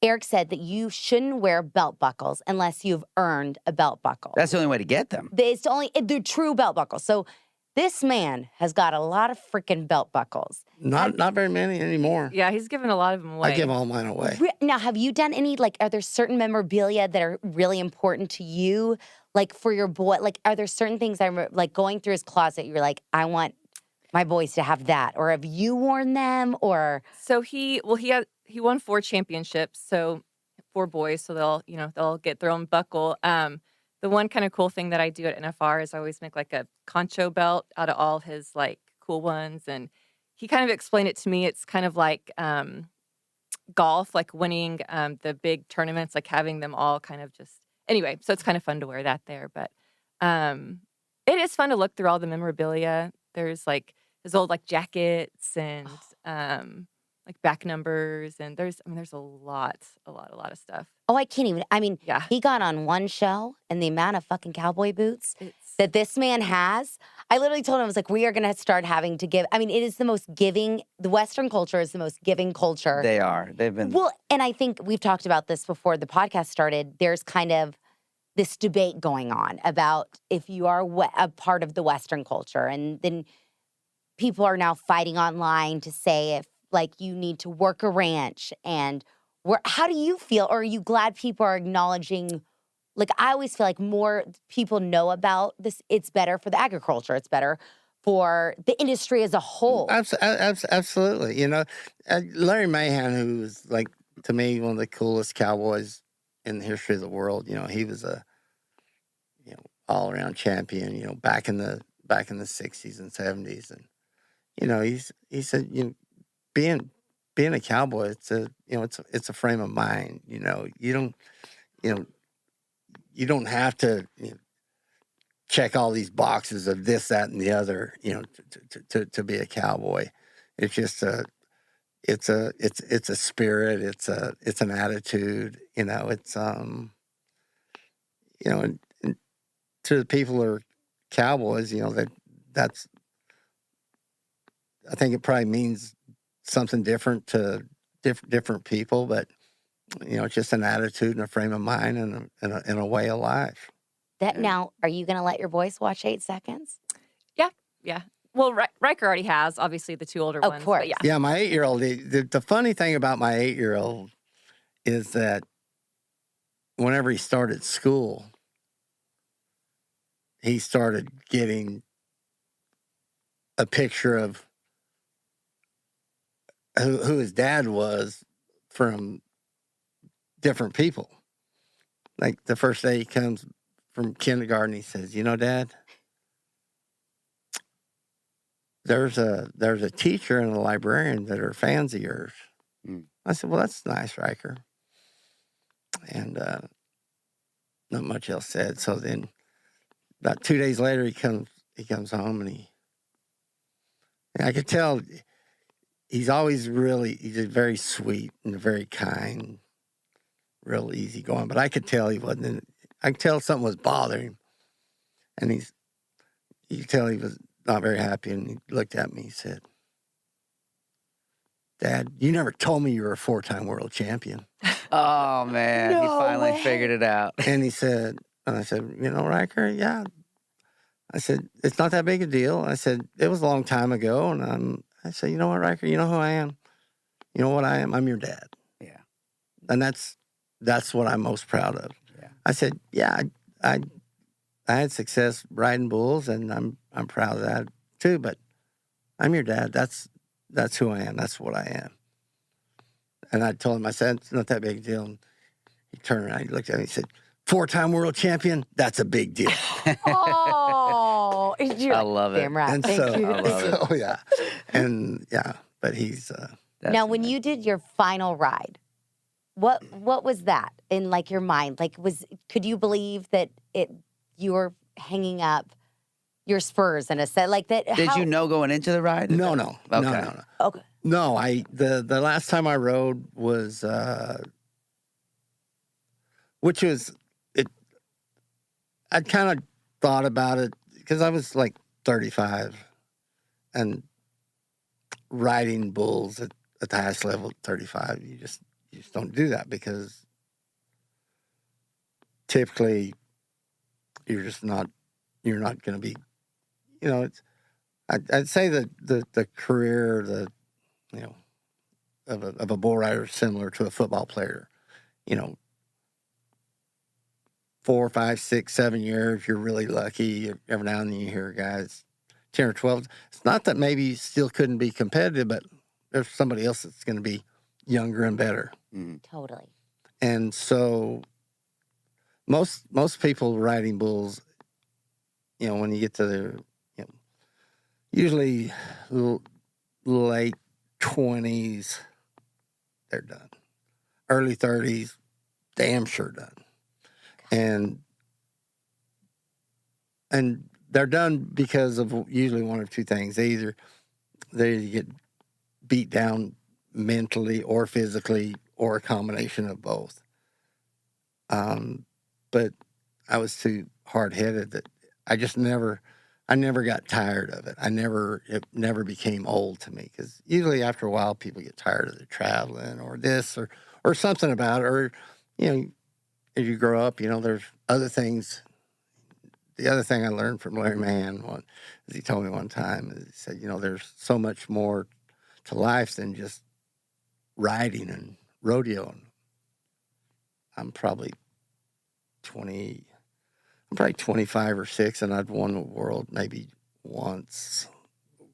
Speaker 2: Eric said that you shouldn't wear belt buckles unless you've earned a belt buckle.
Speaker 1: That's the only way to get them.
Speaker 2: It's the true belt buckles. So this man has got a lot of freaking belt buckles.
Speaker 5: Not very many anymore.
Speaker 6: Yeah, he's given a lot of them away.
Speaker 5: I give all mine away.
Speaker 2: Now, have you done any, are there certain memorabilia that are really important to you? Like for your boy, are there certain things I remember, going through his closet, you're like, I want my boys to have that? Or have you worn them? Or
Speaker 6: So he won 4 championships, so 4 boys, so they'll get their own buckle. The one kind of cool thing that I do at NFR is I always make a concho belt out of all his cool ones, and he kind of explained it to me. It's kind of like golf, winning the big tournaments, having them all kind of just anyway. So it's kind of fun to wear that there, but it is fun to look through all the memorabilia. There's his old jackets and back numbers, and there's a lot of stuff.
Speaker 2: oh, I can't even.
Speaker 6: Yeah.
Speaker 2: He got on one show, and the amount of fucking cowboy boots. that this man has. I literally told him, I was like, we are going to start having to give. I mean, it is the most giving. The Western culture is the most giving culture.
Speaker 1: They are. They've been.
Speaker 2: Well, and I think we've talked about this before the podcast started. There's kind of this debate going on about if you are a part of the Western culture. And then people are now fighting online to say if, like, you need to work a ranch. And how do you feel? Or are you glad people are acknowledging? Like, I always feel like more people know about this. It's better for the agriculture. It's better for the industry as a whole.
Speaker 5: Absolutely. You know, Larry Mahan, who was, like, to me, one of the coolest cowboys in the history of the world. You know, he was a, you know, all-around champion, you know, back in the 60s and 70s. And, you know, he said, you know, being a cowboy, it's a, you know, it's a frame of mind. You know, you don't have to, you know, check all these boxes of this, that, and the other, you know, to be a cowboy. It's just it's a spirit. It's an attitude. You know, it's you know, and to the people who are cowboys, you know, that's I think it probably means something different to different people, but, you know, it's just an attitude and a frame of mind and a way of life.
Speaker 2: Now, are you going to let your boys watch 8 Seconds?
Speaker 6: Yeah. Well, Riker already has, obviously, the 2 older ones.
Speaker 2: Of course.
Speaker 6: But yeah.
Speaker 5: Yeah, my 8-year-old, the funny thing about my 8-year-old is that whenever he started school, he started getting a picture of who his dad was from different people. Like, the first day he comes from kindergarten, he says, you know, Dad, there's a teacher and a librarian that are fans of yours. I said, well, that's nice, Riker. And not much else said. So then about 2 days later, he comes home, and I could tell he's very sweet and very kind, real easygoing. But I could tell he wasn't. I could tell something was bothering him, and you could tell he was not very happy. And he looked at me. He said, Dad, you never told me you were a 4-time world champion.
Speaker 1: Oh man, he finally figured it out.
Speaker 5: And I said, you know, Riker, yeah. I said, it's not that big a deal. I said, it was a long time ago. And I said, you know what, Riker, you know who I am? You know what I am? I'm your dad.
Speaker 1: Yeah.
Speaker 5: And that's what I'm most proud of.
Speaker 1: Yeah.
Speaker 5: I said, yeah, I had success riding bulls, and I'm proud of that too, but I'm your dad. That's who I am. That's what I am. And I told him, I said, it's not that big a deal. And he turned around, he looked at me, he said, 4-time world champion? That's a big deal.
Speaker 2: Oh,
Speaker 1: I love it.
Speaker 2: Damn right.
Speaker 5: And
Speaker 2: Thank you.
Speaker 1: I love it.
Speaker 5: so, yeah. And yeah, but he's...
Speaker 2: Now, when you did your final ride, what was that in, like, your mind? Like, could you believe that you were hanging up your spurs in a set like that?
Speaker 1: Did you know going into the ride?
Speaker 5: No.
Speaker 1: Okay.
Speaker 5: No.
Speaker 2: Okay.
Speaker 5: No, the last time I rode was, which was, I'd kind of thought about it because I was like 35 and riding bulls at the highest level at 35. You just don't do that because typically you're not going to be, you know, I'd say that the career, you know, of a bull rider is similar to a football player. You know, 4, 5, 6, 7 years, you're really lucky. Every now and then you hear guys 10 or 12. It's not that maybe you still couldn't be competitive, but there's somebody else that's going to be younger and better.
Speaker 2: Totally.
Speaker 5: And so most people riding bulls, you know, when you get to the, you know, usually late 20s, they're done. Early 30s, damn sure done. And they're done because of usually one of two things. They get beat down mentally or physically or a combination of both. But I was too hard-headed that I just never got tired of it. It never became old to me, because usually after a while people get tired of the traveling or this or something about it, or, you know, as you grow up, you know, there's other things. The other thing I learned from Larry Mann, as he told me one time, is he said, you know, there's so much more to life than just riding and rodeoing. I'm probably 25 or 6, and I'd won the world maybe once.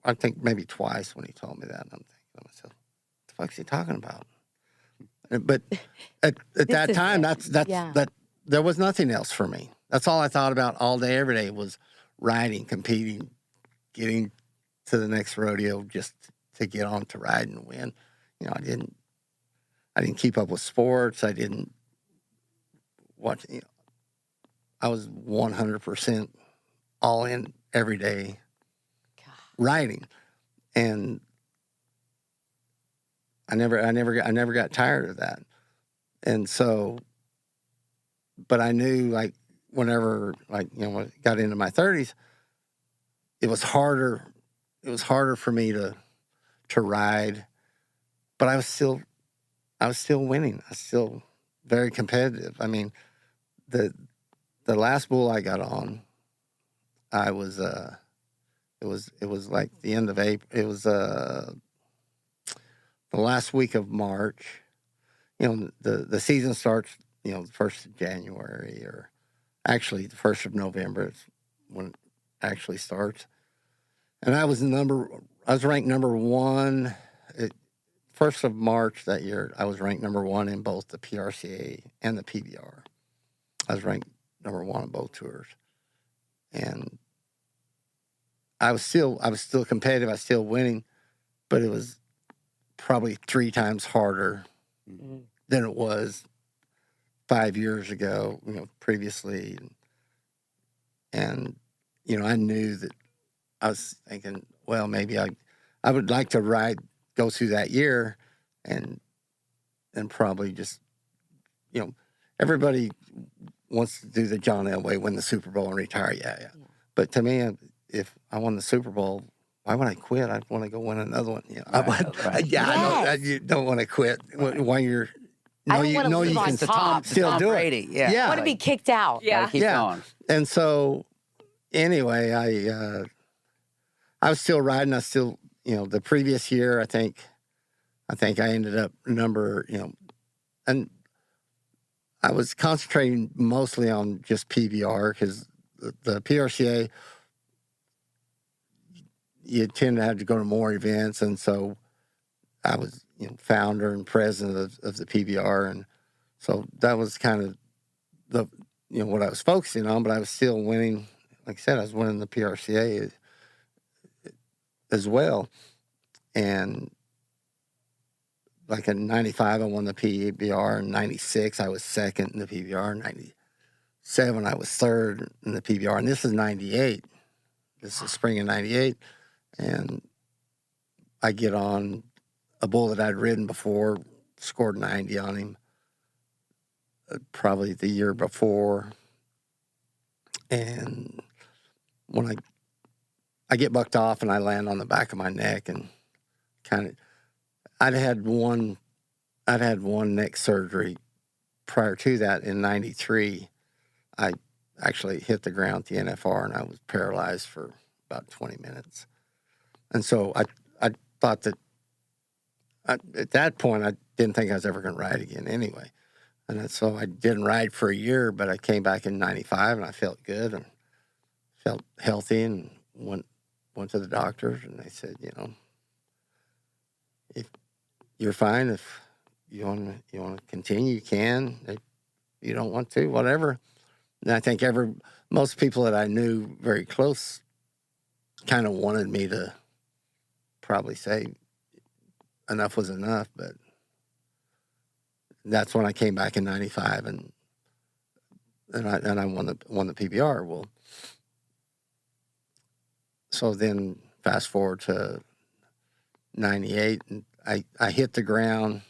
Speaker 5: I think maybe twice when he told me that. And I'm thinking to myself, what the fuck's he talking about? But at that time, that there was nothing else for me. That's all I thought about all day, every day, was riding, competing, getting to the next rodeo just to get on to ride and win. You know, I didn't keep up with sports. I didn't watch. You know, I was 100% all in every day riding, and I never got tired of that. And so, but I knew, like, whenever, like, you know, when I got into my 30s, it was harder for me to ride, but I was still winning. I was still very competitive. I mean, the last bull I got on, I was it was like the end of April. It was the last week of March. You know, the season starts, you know, the 1st of January, or actually the 1st of November is when it actually starts. And I was ranked number 1. 1st of March that year, I was ranked number 1 in both the PRCA and the PBR. I was ranked number 1 on both tours. And I was still competitive. I was still winning, but it was probably 3 times harder than it was 5 years ago, you know, previously. And, you know, I knew that I was thinking, well, maybe I would like to go through that year and probably just, you know, everybody wants to do the John Elway, win the Super Bowl and retire. Yeah. But to me, if I won the Super Bowl, why would I quit? I want to go win another one. You know, I know you don't want to quit when you're.
Speaker 2: I don't want to leave on top.
Speaker 5: Still do
Speaker 1: Brady.
Speaker 5: it.
Speaker 2: I want to be kicked out.
Speaker 6: Yeah.
Speaker 1: Keep going.
Speaker 5: And so, anyway, I was still riding. I still, you know, the previous year, I think I ended up number, you know, and I was concentrating mostly on just PBR, because the PRCA, you tend to have to go to more events, and so I was, you know, founder and president of the PBR, and so that was kind of the, you know, what I was focusing on. But I was still winning. Like I said, I was winning the PRCA as well, and like in '95, I won the PBR. In '96, I was second in the PBR. In '97, I was third in the PBR, and this is '98. This is spring of '98. And I get on a bull that I'd ridden before, scored 90 on him, probably the year before. And when I get bucked off and I land on the back of my neck, and kind of, I'd had one neck surgery prior to that in '93. I actually hit the ground at the NFR, and I was paralyzed for about 20 minutes. And so I thought that at that point, I didn't think I was ever going to ride again anyway. And so I didn't ride for a year, but I came back in '95, and I felt good and felt healthy, and went to the doctors, and they said, you know, if you're fine, if you want to continue, you can. If you don't want to, whatever. And I think most people that I knew very close kind of wanted me to probably say enough was enough, but that's when I came back in '95, and I won the PBR. Well, so then fast forward to '98, and I hit the ground.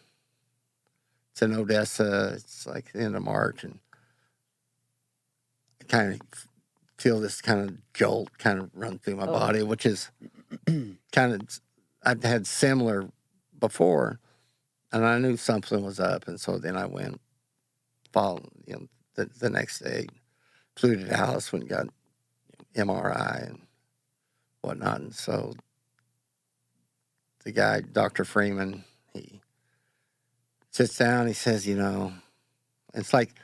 Speaker 5: It's in Odessa. It's like the end of March, and I kind of feel this kind of jolt kind of run through my body, which is kind of, I've had similar before, and I knew something was up. And so then I went, the next day, flew to Dallas, went and got MRI and whatnot. And so the guy, Dr. Freeman, he sits down, he says, it's like,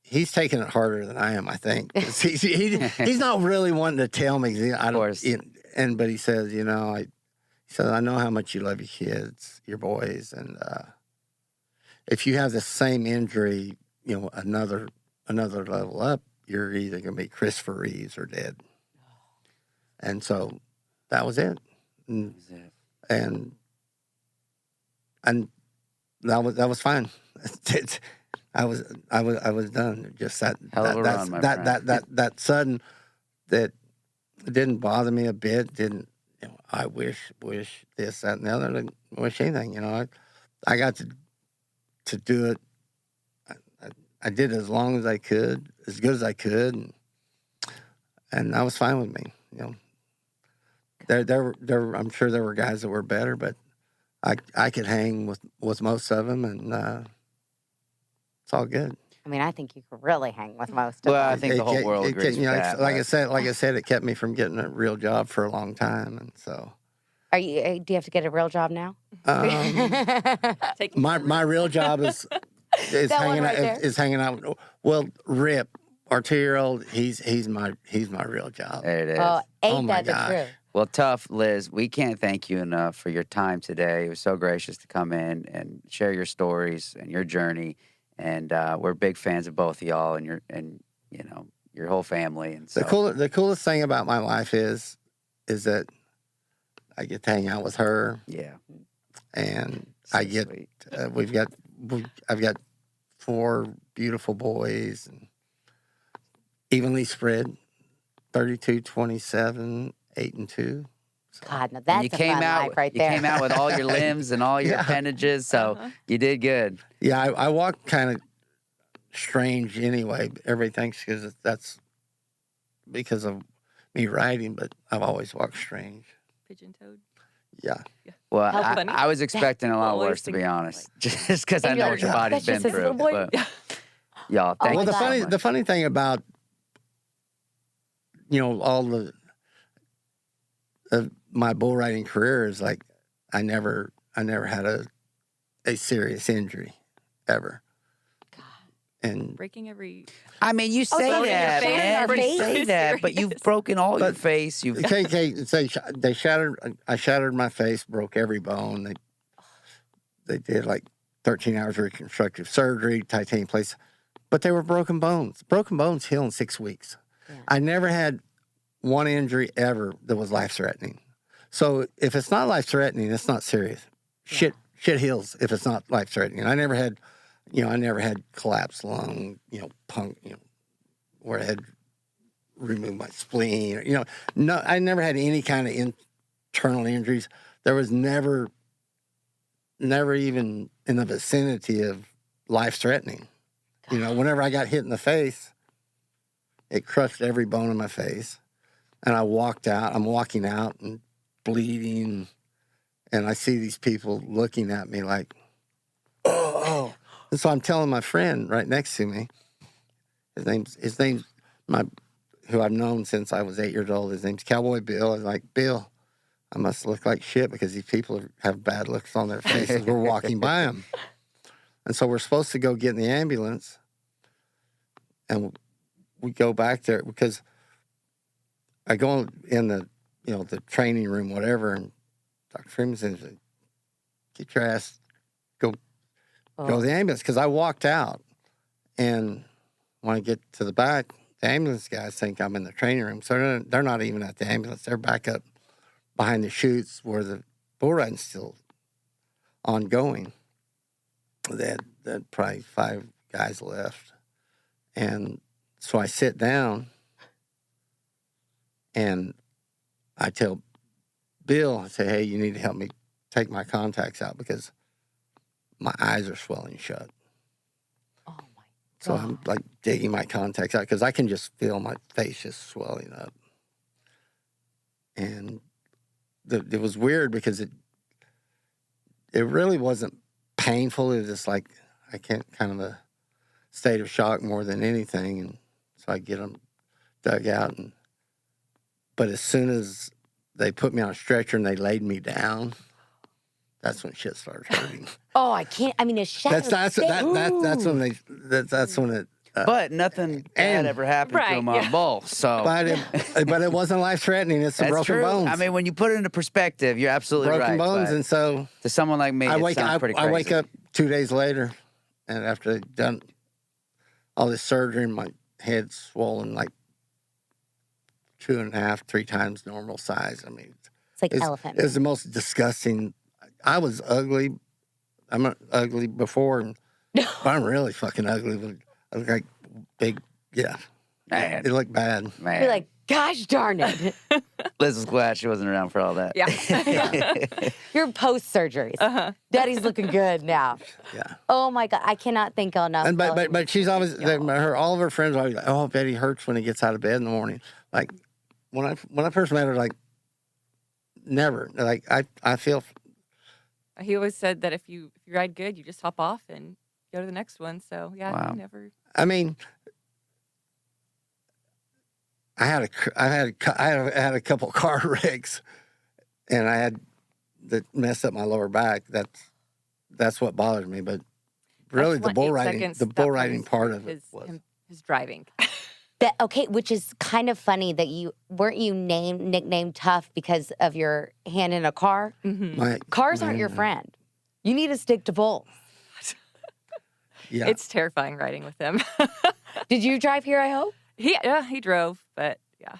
Speaker 5: he's taking it harder than I am, I think. 'Cause he's not really wanting to tell me. I don't, but he says, he said, I know how much you love your kids, your boys, and if you have the same injury, another level up, you're either going to be Christopher Reeves or dead. And so that was it. And that was fine. I was done. Just that sudden, that it didn't bother me a bit. Didn't I wish this, that, and the other. I didn't wish anything. I got to do it. I did as long as I could, as good as I could, and that was fine with me. There I'm sure there were guys that were better, but I could hang with most of them, and it's all good.
Speaker 2: I mean, I think you could really hang with most of them.
Speaker 1: Well, I think the whole world agrees with that.
Speaker 5: Like I said, it kept me from getting a real job for a long time, and so.
Speaker 2: Do you have to get a real job now?
Speaker 5: My real job is hanging out. Well, Rip, our 2-year-old, he's my real job.
Speaker 1: There it is.
Speaker 2: Ain't that the truth?
Speaker 1: Well, Tuff, Liz, we can't thank you enough for your time today. It was so gracious to come in and share your stories and your journey. And we're big fans of both of y'all and your whole family. And so.
Speaker 5: The coolest thing about my life is that I get to hang out with her.
Speaker 1: Yeah.
Speaker 5: And
Speaker 1: So
Speaker 5: I get
Speaker 1: sweet.
Speaker 5: I've got 4 beautiful boys, and evenly spread, 32, 27, 8 and 2.
Speaker 2: God, now that's a fun life right there.
Speaker 1: You came out with all your limbs and all your appendages, so you did good.
Speaker 5: Yeah, I walk kind of strange anyway. Everybody thinks that's because of me riding, but I've always walked strange.
Speaker 6: Pigeon-toed.
Speaker 5: Yeah.
Speaker 1: Well,
Speaker 6: How funny.
Speaker 1: I was expecting a lot
Speaker 6: Always
Speaker 1: worse, to be
Speaker 6: think,
Speaker 1: honest, just because I
Speaker 2: And
Speaker 1: know
Speaker 2: you're
Speaker 1: what your
Speaker 2: like,
Speaker 1: body's
Speaker 2: that's
Speaker 1: been
Speaker 2: just his
Speaker 1: through.
Speaker 2: little boy.
Speaker 1: But, y'all, thank
Speaker 5: Well,
Speaker 1: you so much.
Speaker 5: the funny thing about all the my bull riding career is like I never had a serious injury ever. And
Speaker 6: Breaking every.
Speaker 1: I mean, you say
Speaker 6: so
Speaker 1: that,
Speaker 6: your face
Speaker 1: man.
Speaker 6: are
Speaker 1: You
Speaker 6: pretty
Speaker 1: say that, but you've broken all your face. You've
Speaker 5: they shattered. I shattered my face, broke every bone. They did like 13 hours of reconstructive surgery, titanium plates, but they were broken bones. Broken bones heal in 6 weeks. Yeah. I never had one injury ever that was life threatening. So if it's not life threatening, it's not serious. Yeah. Shit heals if it's not life threatening. I never had collapsed lung, where I had removed my spleen. No, I never had any kind of internal injuries. There was never even in the vicinity of life threatening. Whenever I got hit in the face, it crushed every bone in my face. And I walked out. I'm walking out and bleeding. And I see these people looking at me like, oh. And so I'm telling my friend right next to me, his name's who I've known since I was 8 years old. His name's Cowboy Bill. I was like, Bill, I must look like shit because these people have bad looks on their faces. We're walking by them. And so we're supposed to go get in the ambulance. And we go back there because I go in the training room, whatever, and Dr. Freeman says, get your ass, go to the ambulance. Because I walked out, and when I get to the back, the ambulance guys think I'm in the training room. So they're not even at the ambulance. They're back up behind the chutes where the bull riding's still ongoing. They had probably 5 guys left. And so I sit down, and I tell Bill, I say, hey, you need to help me take my contacts out because my eyes are swelling shut.
Speaker 2: Oh, my
Speaker 5: So I'm like digging my contacts out because I can just feel my face just swelling up. And it was weird because it really wasn't painful. It was just like I can't kind of a state of shock more than anything. And so I get them dug out. But as soon as they put me on a stretcher and they laid me down, that's when shit started hurting.
Speaker 2: Oh, I can't. I mean, a shadow.
Speaker 5: That's when it.
Speaker 1: But nothing bad ever happened to
Speaker 6: Right,
Speaker 1: him on
Speaker 6: yeah.
Speaker 1: both. So
Speaker 5: But it wasn't life threatening. It's the
Speaker 1: that's
Speaker 5: broken
Speaker 1: true.
Speaker 5: bones.
Speaker 1: I mean, when you put it into perspective, you're absolutely
Speaker 5: broken
Speaker 1: right.
Speaker 5: bones,
Speaker 1: but
Speaker 5: and so
Speaker 1: to someone like me, it sounds pretty crazy.
Speaker 5: I wake up 2 days later, and after they've done all this surgery, my head's swollen like 2.5, 3 times normal size. I mean,
Speaker 2: It's like elephant.
Speaker 5: It was the most disgusting. I was ugly. I'm not ugly before, but I'm really fucking ugly. I look like big, yeah.
Speaker 1: Man.
Speaker 5: It looked bad.
Speaker 1: Man.
Speaker 2: You're like, gosh darn it.
Speaker 1: Liz is glad she wasn't around for all that.
Speaker 6: Yeah.
Speaker 2: You're post surgeries. Daddy's looking good now.
Speaker 5: Yeah.
Speaker 2: Oh my God. I cannot think enough.
Speaker 5: And but she's always all of her friends are always like, oh, Betty hurts when he gets out of bed in the morning. Like when I first met her, like never. Like I feel.
Speaker 6: He always said that if you ride good, you just hop off and go to the next one. So yeah,
Speaker 1: Wow.
Speaker 6: never.
Speaker 5: I mean, I had a couple car wrecks, and I had that messed up my lower back. That's what bothers me. But really, the bull riding part of it was
Speaker 6: his driving.
Speaker 2: Okay, which is kind of funny that you weren't nicknamed Tuff because of your hand in a car.
Speaker 6: Mm-hmm.
Speaker 2: Cars aren't your friend. You need to stick to bulls.
Speaker 5: Yeah.
Speaker 6: It's terrifying riding with him.
Speaker 2: Did you drive here, I hope?
Speaker 6: He drove, but yeah.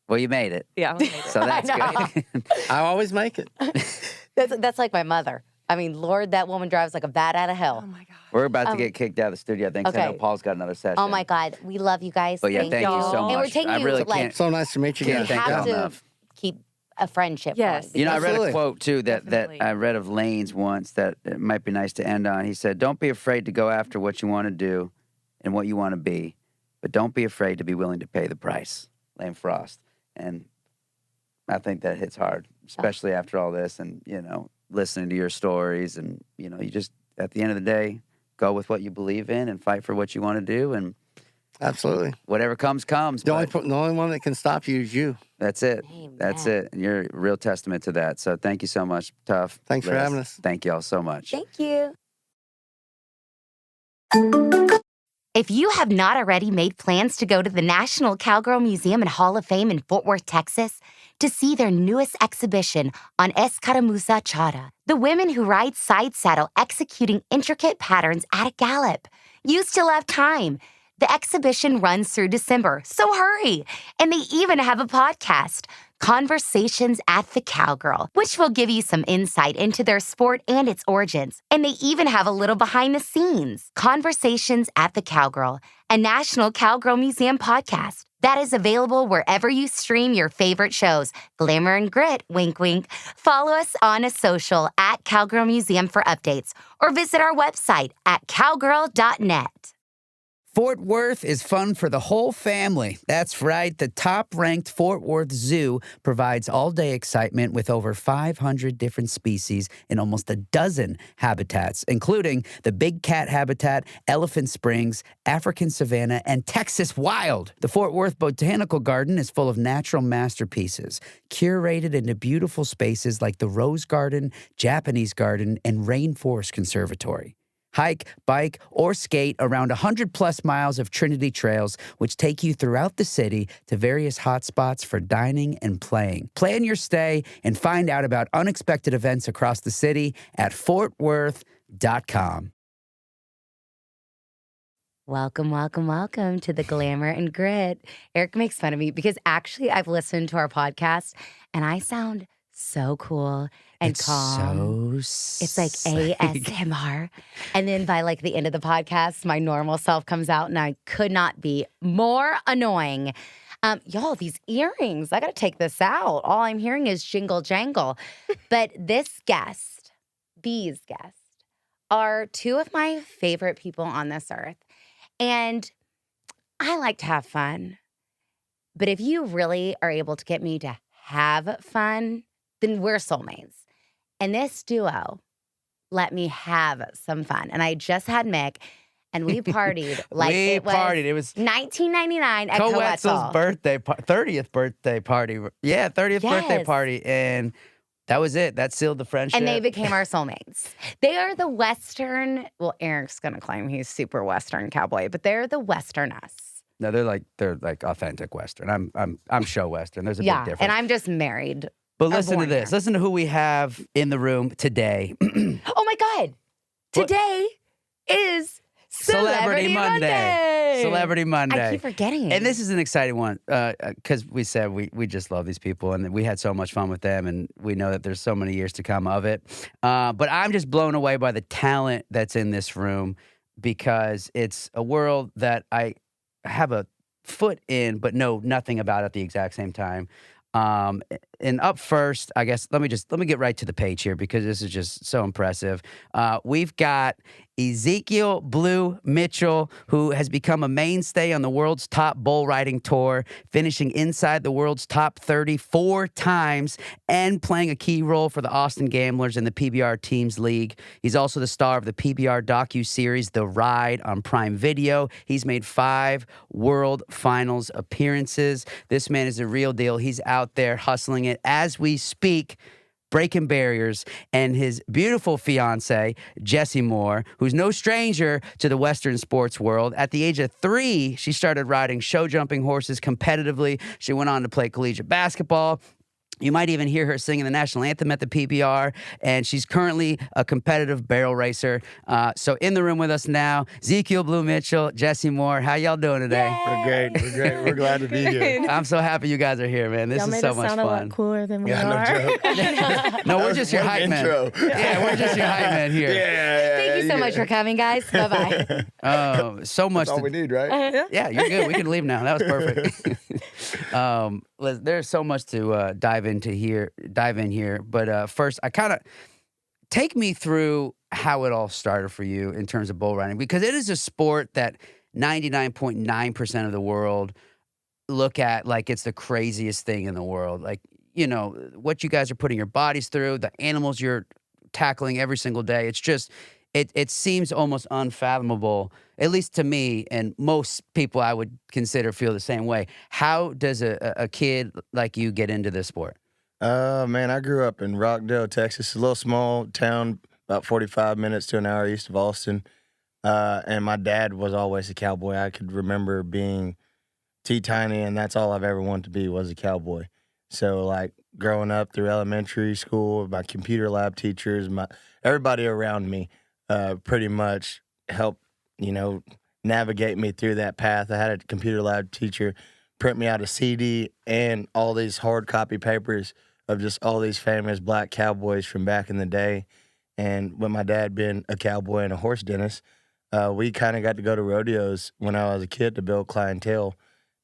Speaker 1: Well, you made it.
Speaker 6: Yeah, we made it.
Speaker 1: So that's good.
Speaker 5: I always make it.
Speaker 2: That's like my mother. I mean, Lord, that woman drives like a bat out of hell.
Speaker 6: Oh my God.
Speaker 1: We're about to get kicked out of the studio, I think. 'Cause I know
Speaker 2: Okay.
Speaker 1: Paul's got another session.
Speaker 2: Oh my God, we love you guys.
Speaker 1: But yeah, thank you so much.
Speaker 2: And we're taking
Speaker 1: I
Speaker 2: you
Speaker 1: really
Speaker 2: like
Speaker 1: can't.
Speaker 5: So nice to meet you
Speaker 1: Can't
Speaker 5: guys.
Speaker 1: thank
Speaker 2: you
Speaker 1: you
Speaker 2: have to
Speaker 1: enough.
Speaker 2: keep a friendship.
Speaker 6: Yes.
Speaker 2: going
Speaker 1: You know, I read a
Speaker 5: Absolutely.
Speaker 1: quote too that
Speaker 6: Definitely.
Speaker 1: I read of Lane's once that it might be nice to end on. He said, "Don't be afraid to go after what you want to do and what you want to be, but don't be afraid to be willing to pay the price." Lane Frost, and I think that hits hard, especially after all this, and listening to your stories, and you just at the end of the day, go with what you believe in and fight for what you want to do, and
Speaker 5: Absolutely.
Speaker 1: whatever comes.
Speaker 5: The only one that can stop you is you.
Speaker 1: That's it. That's
Speaker 2: Amen.
Speaker 1: it. And you're a real testament to that. So thank you so much, Tuff.
Speaker 5: Thanks for
Speaker 1: Liz.
Speaker 5: having us.
Speaker 1: Thank you all so much.
Speaker 2: Thank you.
Speaker 3: If you have not already made plans to go to the National Cowgirl Museum and Hall of Fame in Fort Worth, Texas, to see their newest exhibition on Escaramuza Chata, the women who ride side saddle executing intricate patterns at a gallop, you still have time. The exhibition runs through December, so hurry. And they even have a podcast, Conversations at the Cowgirl, which will give you some insight into their sport and its origins. And they even have a little behind the scenes, Conversations at the Cowgirl, a National Cowgirl Museum podcast that is available wherever you stream your favorite shows. Glamour and Grit, wink, wink. Follow us on a social at Cowgirl Museum for updates, or visit our website at cowgirl.net.
Speaker 4: Fort Worth is fun for the whole family. That's right. The top-ranked Fort Worth Zoo provides all-day excitement with over 500 different species in almost a dozen habitats, including the big cat habitat, Elephant Springs, African savanna, and Texas wild. The Fort Worth Botanical Garden is full of natural masterpieces, curated into beautiful spaces like the Rose Garden, Japanese Garden, and Rainforest Conservatory. Hike, bike, or skate around 100-plus miles of Trinity Trails, which take you throughout the city to various hotspots for dining and playing. Plan your stay and find out about unexpected events across the city at fortworth.com.
Speaker 2: Welcome, welcome, welcome to the Glamour and Grit. Eric makes fun of me because actually I've listened to our podcast and I sound so cool and calm.
Speaker 4: So
Speaker 2: It's like ASMR. And then by like the end of the podcast, my normal self comes out and I could not be more annoying. Y'all, these earrings, I got to take this out. All I'm hearing is jingle jangle. But these guests are two of my favorite people on this earth. And I like to have fun. But if you really are able to get me to have fun, then we're soulmates. And this duo let me have some fun. And I just had Mick, and we partied like it was
Speaker 1: It was
Speaker 2: 1999 at
Speaker 1: Coetzel's
Speaker 2: Coetzel.
Speaker 1: birthday, 30th birthday party. Yeah, 30th birthday
Speaker 2: Yes.
Speaker 1: party. And that was it. That sealed the friendship.
Speaker 2: And they became our soulmates. They are the Western, well, Eric's going to claim he's super Western cowboy, but they're the Western us.
Speaker 1: No, they're like authentic Western. I'm show Western. There's a big
Speaker 2: Yeah,
Speaker 1: difference.
Speaker 2: and I'm just married.
Speaker 1: But
Speaker 2: or
Speaker 1: listen to
Speaker 2: born
Speaker 1: this.
Speaker 2: here.
Speaker 1: Listen to who we have in the room today.
Speaker 2: Oh my God. Today is Celebrity Monday.
Speaker 1: Celebrity Monday.
Speaker 2: I keep forgetting.
Speaker 1: And this is an exciting one because we said we just love these people and we had so much fun with them and we know that there's so many years to come of it. But I'm just blown away by the talent that's in this room because it's a world that I have a foot in but know nothing about at the exact same time. And up first, I guess, let me get right to the page here because this is just so impressive. We've got Ezekiel Blue Mitchell, who has become a mainstay on the world's top bull riding tour, finishing inside the world's top 30 4 times and playing a key role for the Austin Gamblers in the PBR Teams League. He's also the star of the PBR docuseries The Ride on Prime Video. He's made 5 World Finals appearances. This man is a real deal. He's out there hustling it as we speak, breaking barriers, and his beautiful fiance, Jessie Moore, who's no stranger to the Western sports world. At the age of 3, she started riding show jumping horses competitively. She went on to play collegiate basketball. You might even hear her singing the national anthem at the PBR, and she's currently a competitive barrel racer. So in the room with us now, Ezekiel Blue Mitchell, Jessie Moore. How y'all doing today?
Speaker 7: We're great. We're great. We're glad to be here.
Speaker 1: I'm so happy you guys are here, man. This
Speaker 8: Y'all
Speaker 1: is
Speaker 8: made
Speaker 1: so
Speaker 8: us
Speaker 1: much
Speaker 8: sound a lot
Speaker 1: fun.
Speaker 8: cooler than we
Speaker 7: Yeah,
Speaker 8: are.
Speaker 7: no joke.
Speaker 1: No, we're
Speaker 7: That
Speaker 1: just
Speaker 7: was
Speaker 1: your
Speaker 7: one
Speaker 1: hype man.
Speaker 7: intro.
Speaker 1: Yeah, we're just your hype man here.
Speaker 7: Yeah.
Speaker 2: Thank you so much for coming, guys. Bye-bye.
Speaker 1: So much
Speaker 7: That's all
Speaker 1: to
Speaker 7: we need, right?
Speaker 1: Yeah, you're good. We can leave now. That was perfect. There's so much to dive in here. But first, I kind of take me through how it all started for you in terms of bull riding, because it is a sport that 99.9% of the world look at like it's the craziest thing in the world. Like, you know, what you guys are putting your bodies through, the animals you're tackling every single day. It's just, it seems almost unfathomable, at least to me, and most people I would consider feel the same way. How does a kid like you get into this sport?
Speaker 7: Man, I grew up in Rockdale, Texas, a little small town, about 45 minutes to an hour east of Austin. And my dad was always a cowboy. I could remember being teeny-tiny, and that's all I've ever wanted to be was a cowboy. So, like, growing up through elementary school, my computer lab teachers, everybody around me pretty much helped, navigate me through that path. I had a computer lab teacher print me out a CD and all these hard copy papers of just all these famous black cowboys from back in the day. And with my dad being a cowboy and a horse dentist, we kind of got to go to rodeos when I was a kid to build clientele.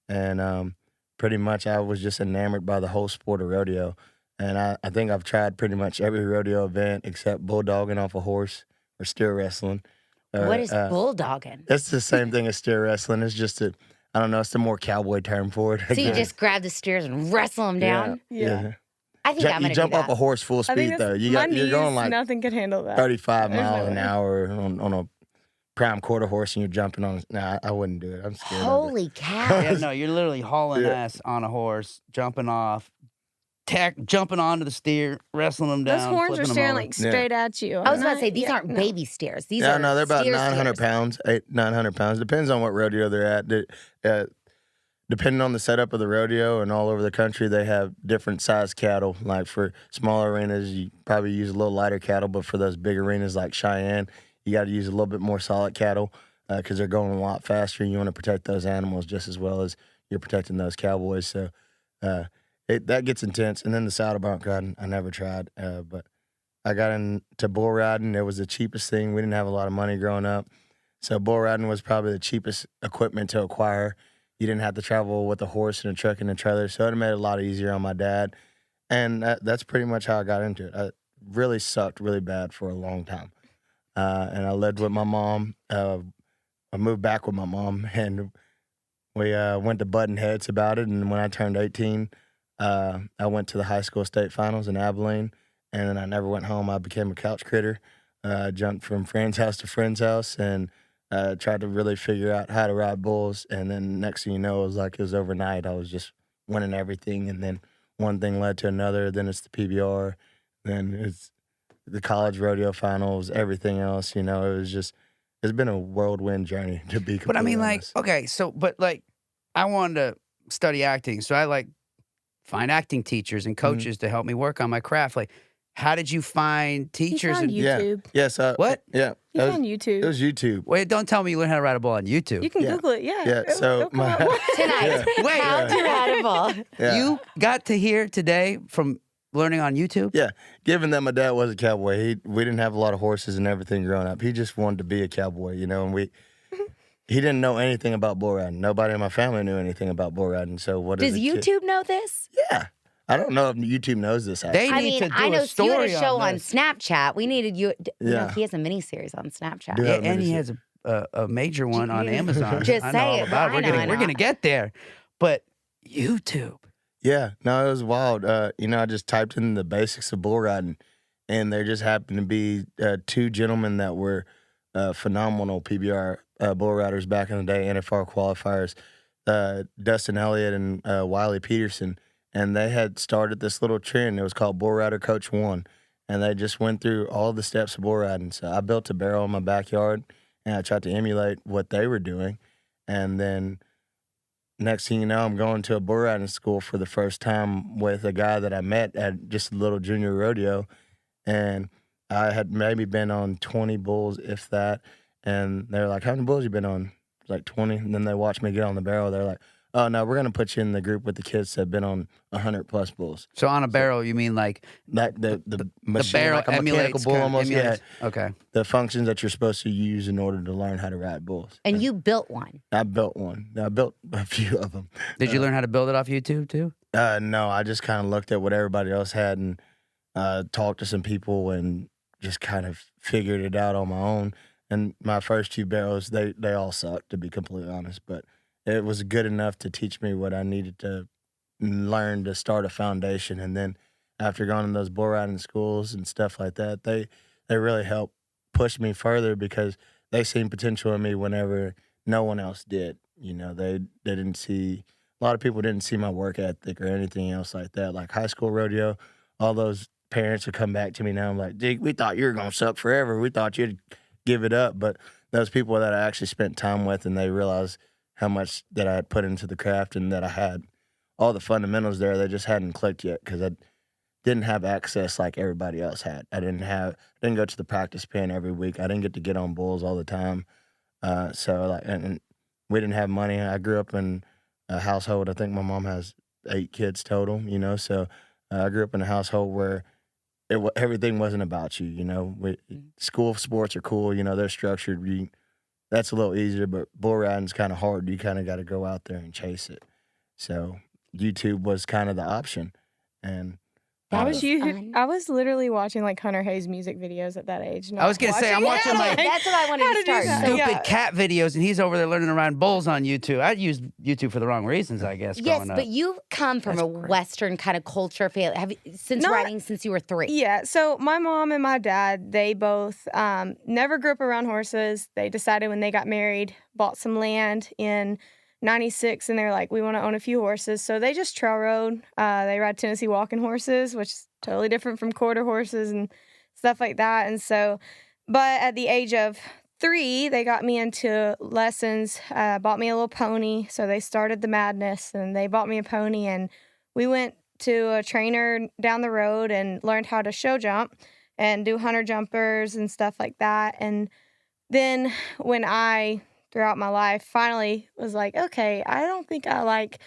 Speaker 7: And pretty much I was just enamored by the whole sport of rodeo. And I think I've tried pretty much every rodeo event except bulldogging off a horse or steer wrestling.
Speaker 2: What is bulldogging?
Speaker 7: It's the same thing as steer wrestling. It's just I don't know, it's the more cowboy term for it.
Speaker 2: So you just grab the steers and wrestle them down?
Speaker 7: Yeah.
Speaker 2: I think I'm going to
Speaker 7: You jump
Speaker 2: do
Speaker 7: off
Speaker 2: that.
Speaker 7: a horse full
Speaker 8: I think
Speaker 7: speed, though.
Speaker 8: my
Speaker 7: You're going
Speaker 8: knees,
Speaker 7: like
Speaker 8: nothing could handle that.
Speaker 7: 35
Speaker 8: There's
Speaker 7: miles
Speaker 8: no
Speaker 7: an
Speaker 8: way.
Speaker 7: hour on a prime quarter horse and you're jumping on. Nah, I wouldn't do it. I'm scared of it.
Speaker 2: Holy cow.
Speaker 1: Yeah, no, you're literally hauling ass on a horse, jumping off, jumping onto the steer, wrestling them down.
Speaker 8: Those horns are
Speaker 1: flipping them
Speaker 8: staring
Speaker 1: over.
Speaker 8: like straight at you.
Speaker 2: I was about to say, these
Speaker 8: Yeah,
Speaker 2: aren't
Speaker 8: no.
Speaker 2: baby steers. These
Speaker 7: Yeah,
Speaker 2: are
Speaker 7: no, they're about
Speaker 2: steer
Speaker 7: 900
Speaker 2: steers.
Speaker 7: pounds, 900 pounds. Depends on what rodeo they're at. Depending on the setup of the rodeo and all over the country, they have different size cattle. Like for smaller arenas, you probably use a little lighter cattle, but for those big arenas like Cheyenne, you got to use a little bit more solid cattle because they're going a lot faster. And you want to protect those animals just as well as you're protecting those cowboys. So that gets intense. And then the saddle bronc riding, I never tried, but I got into bull riding. It was the cheapest thing. We didn't have a lot of money growing up, so bull riding was probably the cheapest equipment to acquire. You didn't have to travel with a horse and a truck and a trailer, so it made it a lot easier on my dad. And that's pretty much how I got into it. I really sucked really bad for a long time. And I lived with my mom. I moved back with my mom, and we went to button heads about it. And when I turned 18, I went to the high school state finals in Abilene, and then I never went home. I became a couch critter. Jumped from friend's house to friend's house, and tried to really figure out how to ride bulls. And then next thing you know, it was overnight. I was just winning everything, and then one thing led to another. Then it's the PBR, then it's the college rodeo finals, everything else. It's been a whirlwind journey to be completely
Speaker 4: But I mean, like,
Speaker 7: honest.
Speaker 4: okay, I wanted to study acting, so I find acting teachers and coaches to help me work on my craft. Like, how did you find
Speaker 8: He
Speaker 4: teachers?
Speaker 8: found YouTube.
Speaker 7: Yes.
Speaker 4: What?
Speaker 7: Yeah.
Speaker 8: He
Speaker 7: It was,
Speaker 8: found YouTube.
Speaker 7: it was YouTube.
Speaker 4: Wait, don't tell me you learned how to ride a bull on YouTube.
Speaker 8: You can
Speaker 7: Yeah.
Speaker 8: Google it. Yeah.
Speaker 7: Yeah, so
Speaker 8: It'll come
Speaker 7: my-
Speaker 8: up.
Speaker 2: Tonight,
Speaker 4: Wait.
Speaker 2: how to ride a bull.
Speaker 7: Yeah.
Speaker 4: You got to hear today from learning on YouTube?
Speaker 7: Yeah, given that my dad was a cowboy, we didn't have a lot of horses and everything growing up. He just wanted to be a cowboy, and he didn't know anything about bull riding. Nobody in my family knew anything about bull riding. So what
Speaker 2: Does
Speaker 7: is a kid-
Speaker 2: YouTube know this?
Speaker 7: Yeah, I don't know if YouTube knows this. Actually.
Speaker 4: They
Speaker 2: I
Speaker 4: need
Speaker 2: mean,
Speaker 4: to do
Speaker 2: I know
Speaker 4: a
Speaker 2: you
Speaker 4: story
Speaker 2: had a show on
Speaker 4: this.
Speaker 2: Snapchat. We needed you. You know,
Speaker 7: Yeah.
Speaker 2: he has a mini series on Snapchat.
Speaker 7: Do
Speaker 4: Yeah,
Speaker 7: have
Speaker 4: and he
Speaker 7: miniseries.
Speaker 4: has a major one on Amazon.
Speaker 2: Just
Speaker 4: I know
Speaker 2: say
Speaker 4: all
Speaker 2: it.
Speaker 4: about it.
Speaker 2: I know.
Speaker 4: We're gonna get there. But YouTube.
Speaker 7: Yeah, no, it was wild. I just typed in the basics of bull riding, and there just happened to be two gentlemen that were phenomenal PBR bull riders back in the day, NFR qualifiers, Dustin Elliott and Wiley Peterson, and they had started this little trend. It was called Bull Rider Coach 1, and they just went through all the steps of bull riding. So I built a barrel in my backyard, and I tried to emulate what they were doing, and then next thing you know, I'm going to a bull riding school for the first time with a guy that I met at just a little junior rodeo. And I had maybe been on 20 bulls, if that. And they were like, how many bulls you been on? Like 20. And then they watched me get on the barrel. They're like, oh, no, we're going to put you in the group with the kids that have been on 100+ bulls.
Speaker 4: So on a barrel, you mean like
Speaker 7: That the machine,
Speaker 4: barrel
Speaker 7: like a mechanical
Speaker 4: emulates
Speaker 7: bull almost.
Speaker 4: emulates- Okay.
Speaker 7: The functions that you're supposed to use in order to learn how to ride bulls.
Speaker 2: And you built one.
Speaker 7: I built one. I built a few of them.
Speaker 4: Did you learn how to build it off YouTube too?
Speaker 7: No, I just kind of looked at what everybody else had and talked to some people and just kind of figured it out on my own. And my first few barrels, they all sucked, to be completely honest. But it was good enough to teach me what I needed to learn to start a foundation. And then after going to those bull riding schools and stuff like that, they really helped push me further because they seen potential in me whenever no one else did. They didn't see, a lot of people didn't see my work ethic or anything else like that. Like high school rodeo, all those parents would come back to me now. I'm like, Jake, we thought you were going to suck forever. We thought you'd give it up. But those people that I actually spent time with, and they realized how much that I had put into the craft and that I had all the fundamentals there. They just hadn't clicked yet because I didn't have access like everybody else had. I didn't go to the practice pen every week. I didn't get to get on bulls all the time. And we didn't have money. I grew up in a household. I think my mom has 8 kids total, so I grew up in a household where everything wasn't about you, school sports are cool, they're structured. That's a little easier, but bull riding's kind of hard. You kind of got to go out there and chase it. So YouTube was kind of the option. And
Speaker 2: That
Speaker 8: I
Speaker 2: was
Speaker 8: was
Speaker 2: fun.
Speaker 8: I was literally watching like Hunter Hayes music videos at that age.
Speaker 4: I was gonna say, I'm watching, like,
Speaker 2: That's what I wanted
Speaker 8: how
Speaker 2: to
Speaker 8: to do
Speaker 2: start.
Speaker 8: that.
Speaker 4: Stupid
Speaker 8: Yeah.
Speaker 4: cat videos, and he's over there learning to ride bulls on YouTube. I used YouTube for the wrong reasons, I guess.
Speaker 2: Yes,
Speaker 4: growing up.
Speaker 2: but you come from a Western kind of culture. Have you,
Speaker 8: Not-
Speaker 2: riding since you were 3?
Speaker 8: Yeah, so my mom and my dad, they both never grew up around horses. They decided when they got married, bought some land in 96, and they were like, we want to own a few horses. So they just trail rode. They ride Tennessee walking horses, which is totally different from quarter horses and stuff like that. And so, but at the age of 3, they got me into lessons, bought me a little pony. So they started the madness, and they bought me a pony, and we went to a trainer down the road and learned how to show jump and do hunter jumpers and stuff like that. And then when I, throughout my life, finally was like, okay, I don't think I like,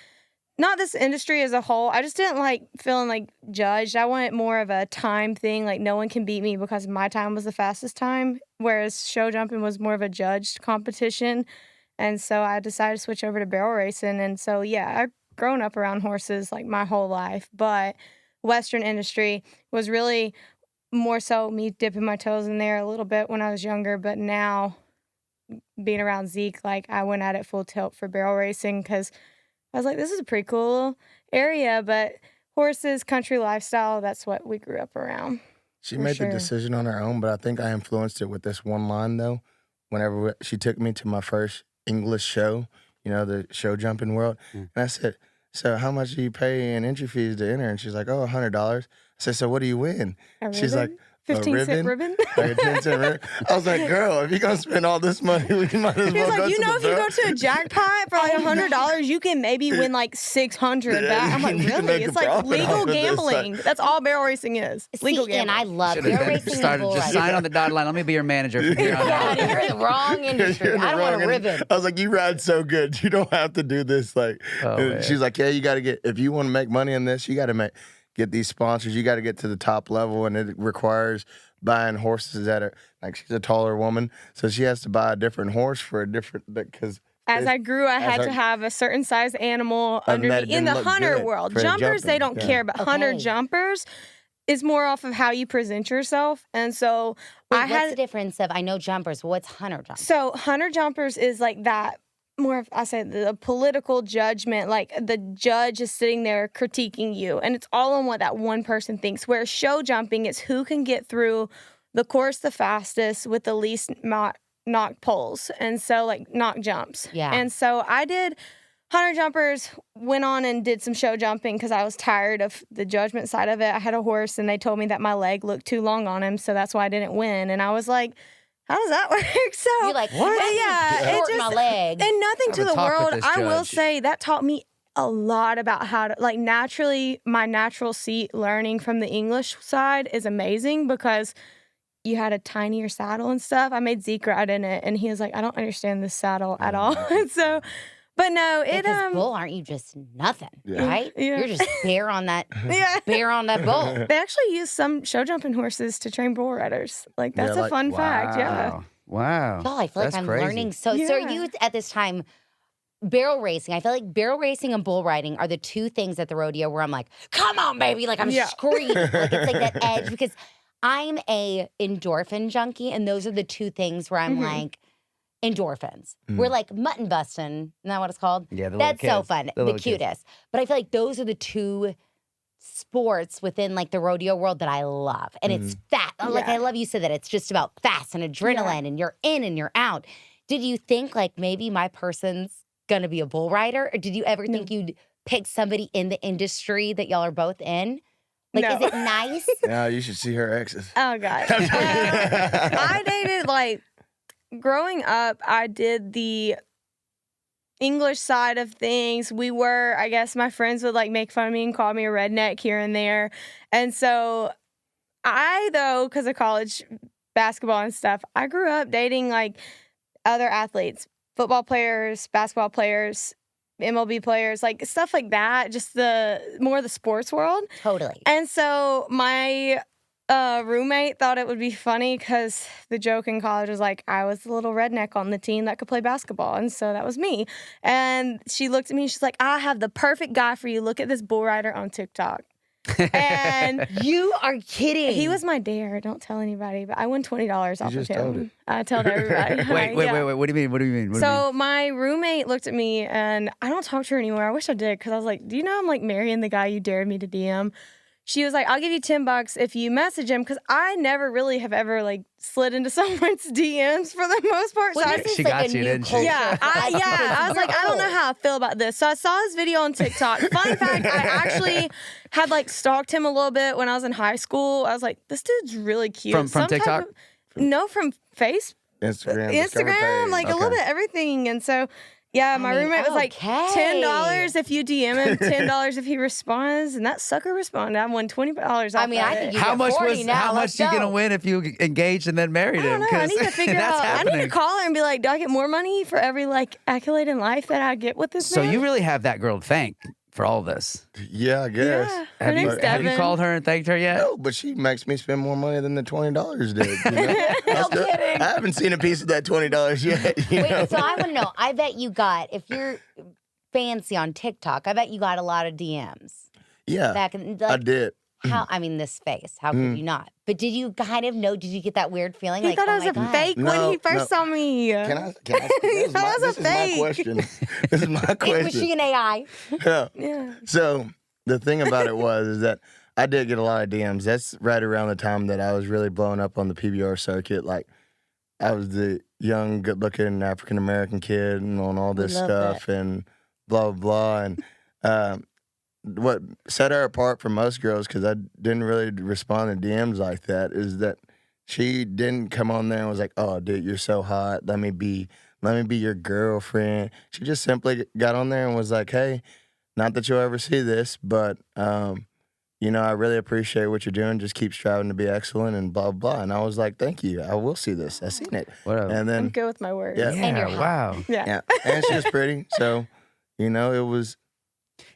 Speaker 8: not this industry as a whole. I just didn't like feeling like judged. I wanted more of a time thing. Like no one can beat me because my time was the fastest time, whereas show jumping was more of a judged competition. And so I decided to switch over to barrel racing. And so, yeah, I've grown up around horses like my whole life, but Western industry was really more so me dipping my toes in there a little bit when I was younger. But now being around Zeke, like I went at it full tilt for barrel racing because I was like, this is a pretty cool area, but horses, country lifestyle, that's what we grew up around.
Speaker 7: She
Speaker 8: For
Speaker 7: made
Speaker 8: sure.
Speaker 7: the decision on her own, but I think I influenced it with this one line, though. Whenever she took me to my first English show, the show jumping world, and I said, so how much do you pay in entry fees to enter? And she's like, oh, $100. I said, so what do you win?
Speaker 8: A
Speaker 7: She's like,
Speaker 8: ribbon? 15-cent ribbon?
Speaker 7: Like a 10-cent ribbon. I was like, girl, if you're going to spend all this money, we might as
Speaker 8: He was
Speaker 7: well go
Speaker 8: like,
Speaker 7: to
Speaker 8: if
Speaker 7: the
Speaker 8: you go
Speaker 7: bar."
Speaker 8: to a jackpot for like $100, you can maybe win like $600 back. I'm like,
Speaker 7: You can
Speaker 8: really?
Speaker 7: make a
Speaker 8: It's like
Speaker 7: profit
Speaker 8: legal
Speaker 7: off of this, like-
Speaker 8: gambling. That's all barrel racing is. Legal
Speaker 2: See, and I
Speaker 8: gambling.
Speaker 2: love barrel racing and
Speaker 1: Started
Speaker 2: bull
Speaker 1: just
Speaker 2: riding.
Speaker 1: sign on the dotted line. Let me be your manager from here on out.
Speaker 2: Yeah, you're in the wrong industry.
Speaker 7: You're in the
Speaker 2: I don't want
Speaker 7: wrong
Speaker 2: a ribbon.
Speaker 7: I was like, you ride so good. You don't have to do this. Like,
Speaker 1: Oh,
Speaker 7: and
Speaker 1: man.
Speaker 7: she's like, yeah, you got to get, if you want to make money in this, you got to get these sponsors. You got to get to the top level, and it requires buying horses that are, like, she's a taller woman, so she has to buy a different horse for a different, because
Speaker 8: As I grew, I had to have a certain size animal
Speaker 7: And
Speaker 8: under
Speaker 7: that
Speaker 8: me. In
Speaker 7: didn't
Speaker 8: the
Speaker 7: look
Speaker 8: hunter
Speaker 7: good
Speaker 8: world,
Speaker 7: for
Speaker 8: jumpers, they
Speaker 7: jumping,
Speaker 8: don't
Speaker 7: yeah.
Speaker 8: care, but hunter
Speaker 2: Okay.
Speaker 8: jumpers is more off of how you present yourself. And so
Speaker 2: Wait,
Speaker 8: I
Speaker 2: what's
Speaker 8: had
Speaker 2: the difference of, I know jumpers, but what's hunter jumpers?
Speaker 8: So hunter jumpers is like that more of, I said, the political judgment, like the judge is sitting there critiquing you, and it's all on what that one person thinks. Where show jumping is who can get through the course the fastest with the least knock poles, and so like knock jumps.
Speaker 2: Yeah.
Speaker 8: And so I did hunter jumpers, went on and did some show jumping because I was tired of the judgment side of it. I had a horse, and they told me that my leg looked too long on him, so that's why I didn't win. And I was like, how does that work? So
Speaker 2: You're like,
Speaker 8: what? Yeah, it
Speaker 2: short
Speaker 8: just
Speaker 2: my leg.
Speaker 8: and nothing to
Speaker 1: Have a
Speaker 8: the
Speaker 1: talk with
Speaker 8: world.
Speaker 1: this
Speaker 8: I will
Speaker 1: judge.
Speaker 8: say that taught me a lot about how to, like, naturally, my natural seat learning from the English side is amazing because you had a tinier saddle and stuff. I made Zeke ride in it, and he was like, I don't understand this saddle at all. And so, but no, it
Speaker 2: Because bull, aren't you just nothing,
Speaker 7: Yeah.
Speaker 2: right?
Speaker 8: Yeah.
Speaker 2: You're just bare on that
Speaker 8: yeah.
Speaker 2: bull.
Speaker 8: They actually use some show jumping horses to train bull riders. Like, that's
Speaker 7: Yeah,
Speaker 8: a
Speaker 7: like-
Speaker 8: fun fact. Yeah.
Speaker 1: Wow.
Speaker 2: Y'all, I feel like
Speaker 1: That's
Speaker 2: I'm
Speaker 1: crazy.
Speaker 2: learning. So are
Speaker 8: Yeah.
Speaker 2: you at this time barrel racing? I feel like barrel racing and bull riding are the two things at the rodeo where I'm like, come on, baby. Like I'm
Speaker 8: Yeah.
Speaker 2: screaming. Like it's like that edge because I'm a endorphin junkie, and those are the two things where I'm
Speaker 8: Mhm.
Speaker 2: like endorphins. We're like mutton busting. Isn't that what it's called?
Speaker 1: Yeah, the little
Speaker 2: That's so
Speaker 1: kids.
Speaker 2: fun.
Speaker 1: The
Speaker 2: The,
Speaker 1: little kids.
Speaker 2: cutest. But I feel like those are the two sports within like the rodeo world that I love. And it's fast. Like
Speaker 8: Yeah.
Speaker 2: I love you said that it's just about fast and adrenaline and you're in and you're out. Did you think like maybe my person's gonna be a bull rider? Or did you ever think you'd pick somebody in the industry that y'all are both in? Like
Speaker 8: No.
Speaker 2: is it nice?
Speaker 7: Yeah, you should see her exes.
Speaker 8: Oh, God. I dated, like, growing up, I did the English side of things. We were, I guess my friends would, like, make fun of me and call me a redneck here and there. And so I, though, because of college basketball and stuff, I grew up dating, like, other athletes, football players, basketball players, MLB players, like, stuff like that, just more the sports world.
Speaker 2: Totally.
Speaker 8: And so my roommate thought it would be funny because the joke in college was like, I was the little redneck on the team that could play basketball. And so that was me. And she looked at me and she's like, I have the perfect guy for you. Look at this bull rider on TikTok. And
Speaker 2: You are kidding.
Speaker 8: he was my dare. Don't tell anybody. But I won $20 off of
Speaker 7: just told
Speaker 8: him.
Speaker 7: it.
Speaker 8: I told everybody.
Speaker 1: Wait.
Speaker 8: Yeah.
Speaker 1: What do you mean? What do you mean? What do you mean?
Speaker 8: So my roommate looked at me, and I don't talk to her anymore. I wish I did, because I was like, do you know I'm like marrying the guy you dared me to DM? She was like, I'll give you $10 if you message him, because I never really have ever like slid into someone's DMs for the most part.
Speaker 2: Well,
Speaker 8: So I-
Speaker 2: this is
Speaker 1: She
Speaker 2: like
Speaker 1: got
Speaker 2: a
Speaker 1: you,
Speaker 2: new
Speaker 1: didn't she?
Speaker 2: culture
Speaker 8: yeah,
Speaker 2: for us
Speaker 8: I
Speaker 2: because
Speaker 8: was like, I don't know
Speaker 2: we're
Speaker 8: how I feel about this. So I saw his video on TikTok. Fun fact, I actually had like stalked him a little bit when I was in high school. I was like, this dude's really cute.
Speaker 1: From
Speaker 8: Some type
Speaker 1: TikTok?
Speaker 8: no, from Facebook.
Speaker 7: Instagram, discover
Speaker 8: Instagram,
Speaker 7: page.
Speaker 8: like a little
Speaker 7: Okay.
Speaker 8: bit everything. And so, yeah, my
Speaker 2: mean,
Speaker 8: roommate was like,
Speaker 2: okay.
Speaker 8: $10 if you DM him, $10 if he responds. And that sucker responded. I won $20 off
Speaker 2: I mean, I
Speaker 8: of
Speaker 2: think
Speaker 8: it.
Speaker 2: you
Speaker 1: how
Speaker 2: got
Speaker 1: much
Speaker 2: 40
Speaker 1: was
Speaker 2: now,
Speaker 1: how much
Speaker 2: let's
Speaker 1: you gonna
Speaker 2: go.
Speaker 1: win if you engaged and then married
Speaker 8: I don't
Speaker 1: him?
Speaker 8: know. I
Speaker 1: 'Cause
Speaker 8: need to figure
Speaker 1: that's
Speaker 8: out. I
Speaker 1: happening.
Speaker 8: need to call her and be like, do I get more money for every like accolade in life that I get with this
Speaker 1: So
Speaker 8: man?
Speaker 1: you really have that girl to thank for all this.
Speaker 7: Yeah, I guess.
Speaker 8: Yeah. Her
Speaker 1: Have
Speaker 8: name's
Speaker 1: you
Speaker 8: Devin.
Speaker 1: called her and thanked her yet?
Speaker 7: No, but she makes me spend more money than the $20 did. You know? I haven't seen a piece of that $20 yet. you know?
Speaker 2: Wait, so I want to know. I bet you got, if you're fancy on TikTok, I bet you got a lot of DMs
Speaker 7: Yeah,
Speaker 2: back in.
Speaker 7: I
Speaker 2: Like,
Speaker 7: did.
Speaker 2: how? I mean, this face. How could you not? But did you kind of know? Did you get that weird feeling?
Speaker 8: He
Speaker 2: Like,
Speaker 8: thought
Speaker 2: oh
Speaker 8: I was
Speaker 2: my
Speaker 8: a
Speaker 2: God.
Speaker 8: fake when
Speaker 7: No,
Speaker 8: he first saw me.
Speaker 7: Can I?
Speaker 8: He thought I was
Speaker 7: This
Speaker 8: a
Speaker 7: is my
Speaker 8: fake.
Speaker 7: question. This is my
Speaker 2: Was
Speaker 7: question.
Speaker 2: she an AI?
Speaker 7: Yeah.
Speaker 8: Yeah.
Speaker 7: So the thing about it is that I did get a lot of DMs. That's right around the time that I was really blowing up on the PBR circuit. Like I was the young, good-looking African-American kid and on all this
Speaker 2: love
Speaker 7: stuff and blah, blah, blah. And what set her apart from most girls, because I didn't really respond to DMs like that, is that she didn't come on there and was like, "Oh, dude, you're so hot. Let me be your girlfriend." She just simply got on there and was like, "Hey, not that you'll ever see this, but you know, I really appreciate what you're doing. Just keep striving to be excellent and blah blah." And I was like, "Thank you. I will see this. I seen it."
Speaker 1: Whatever.
Speaker 7: And
Speaker 8: I'm
Speaker 7: then
Speaker 8: good with my words.
Speaker 7: Yeah.
Speaker 2: And you're hot.
Speaker 1: Wow.
Speaker 7: yeah, and she was pretty, so you know, it was.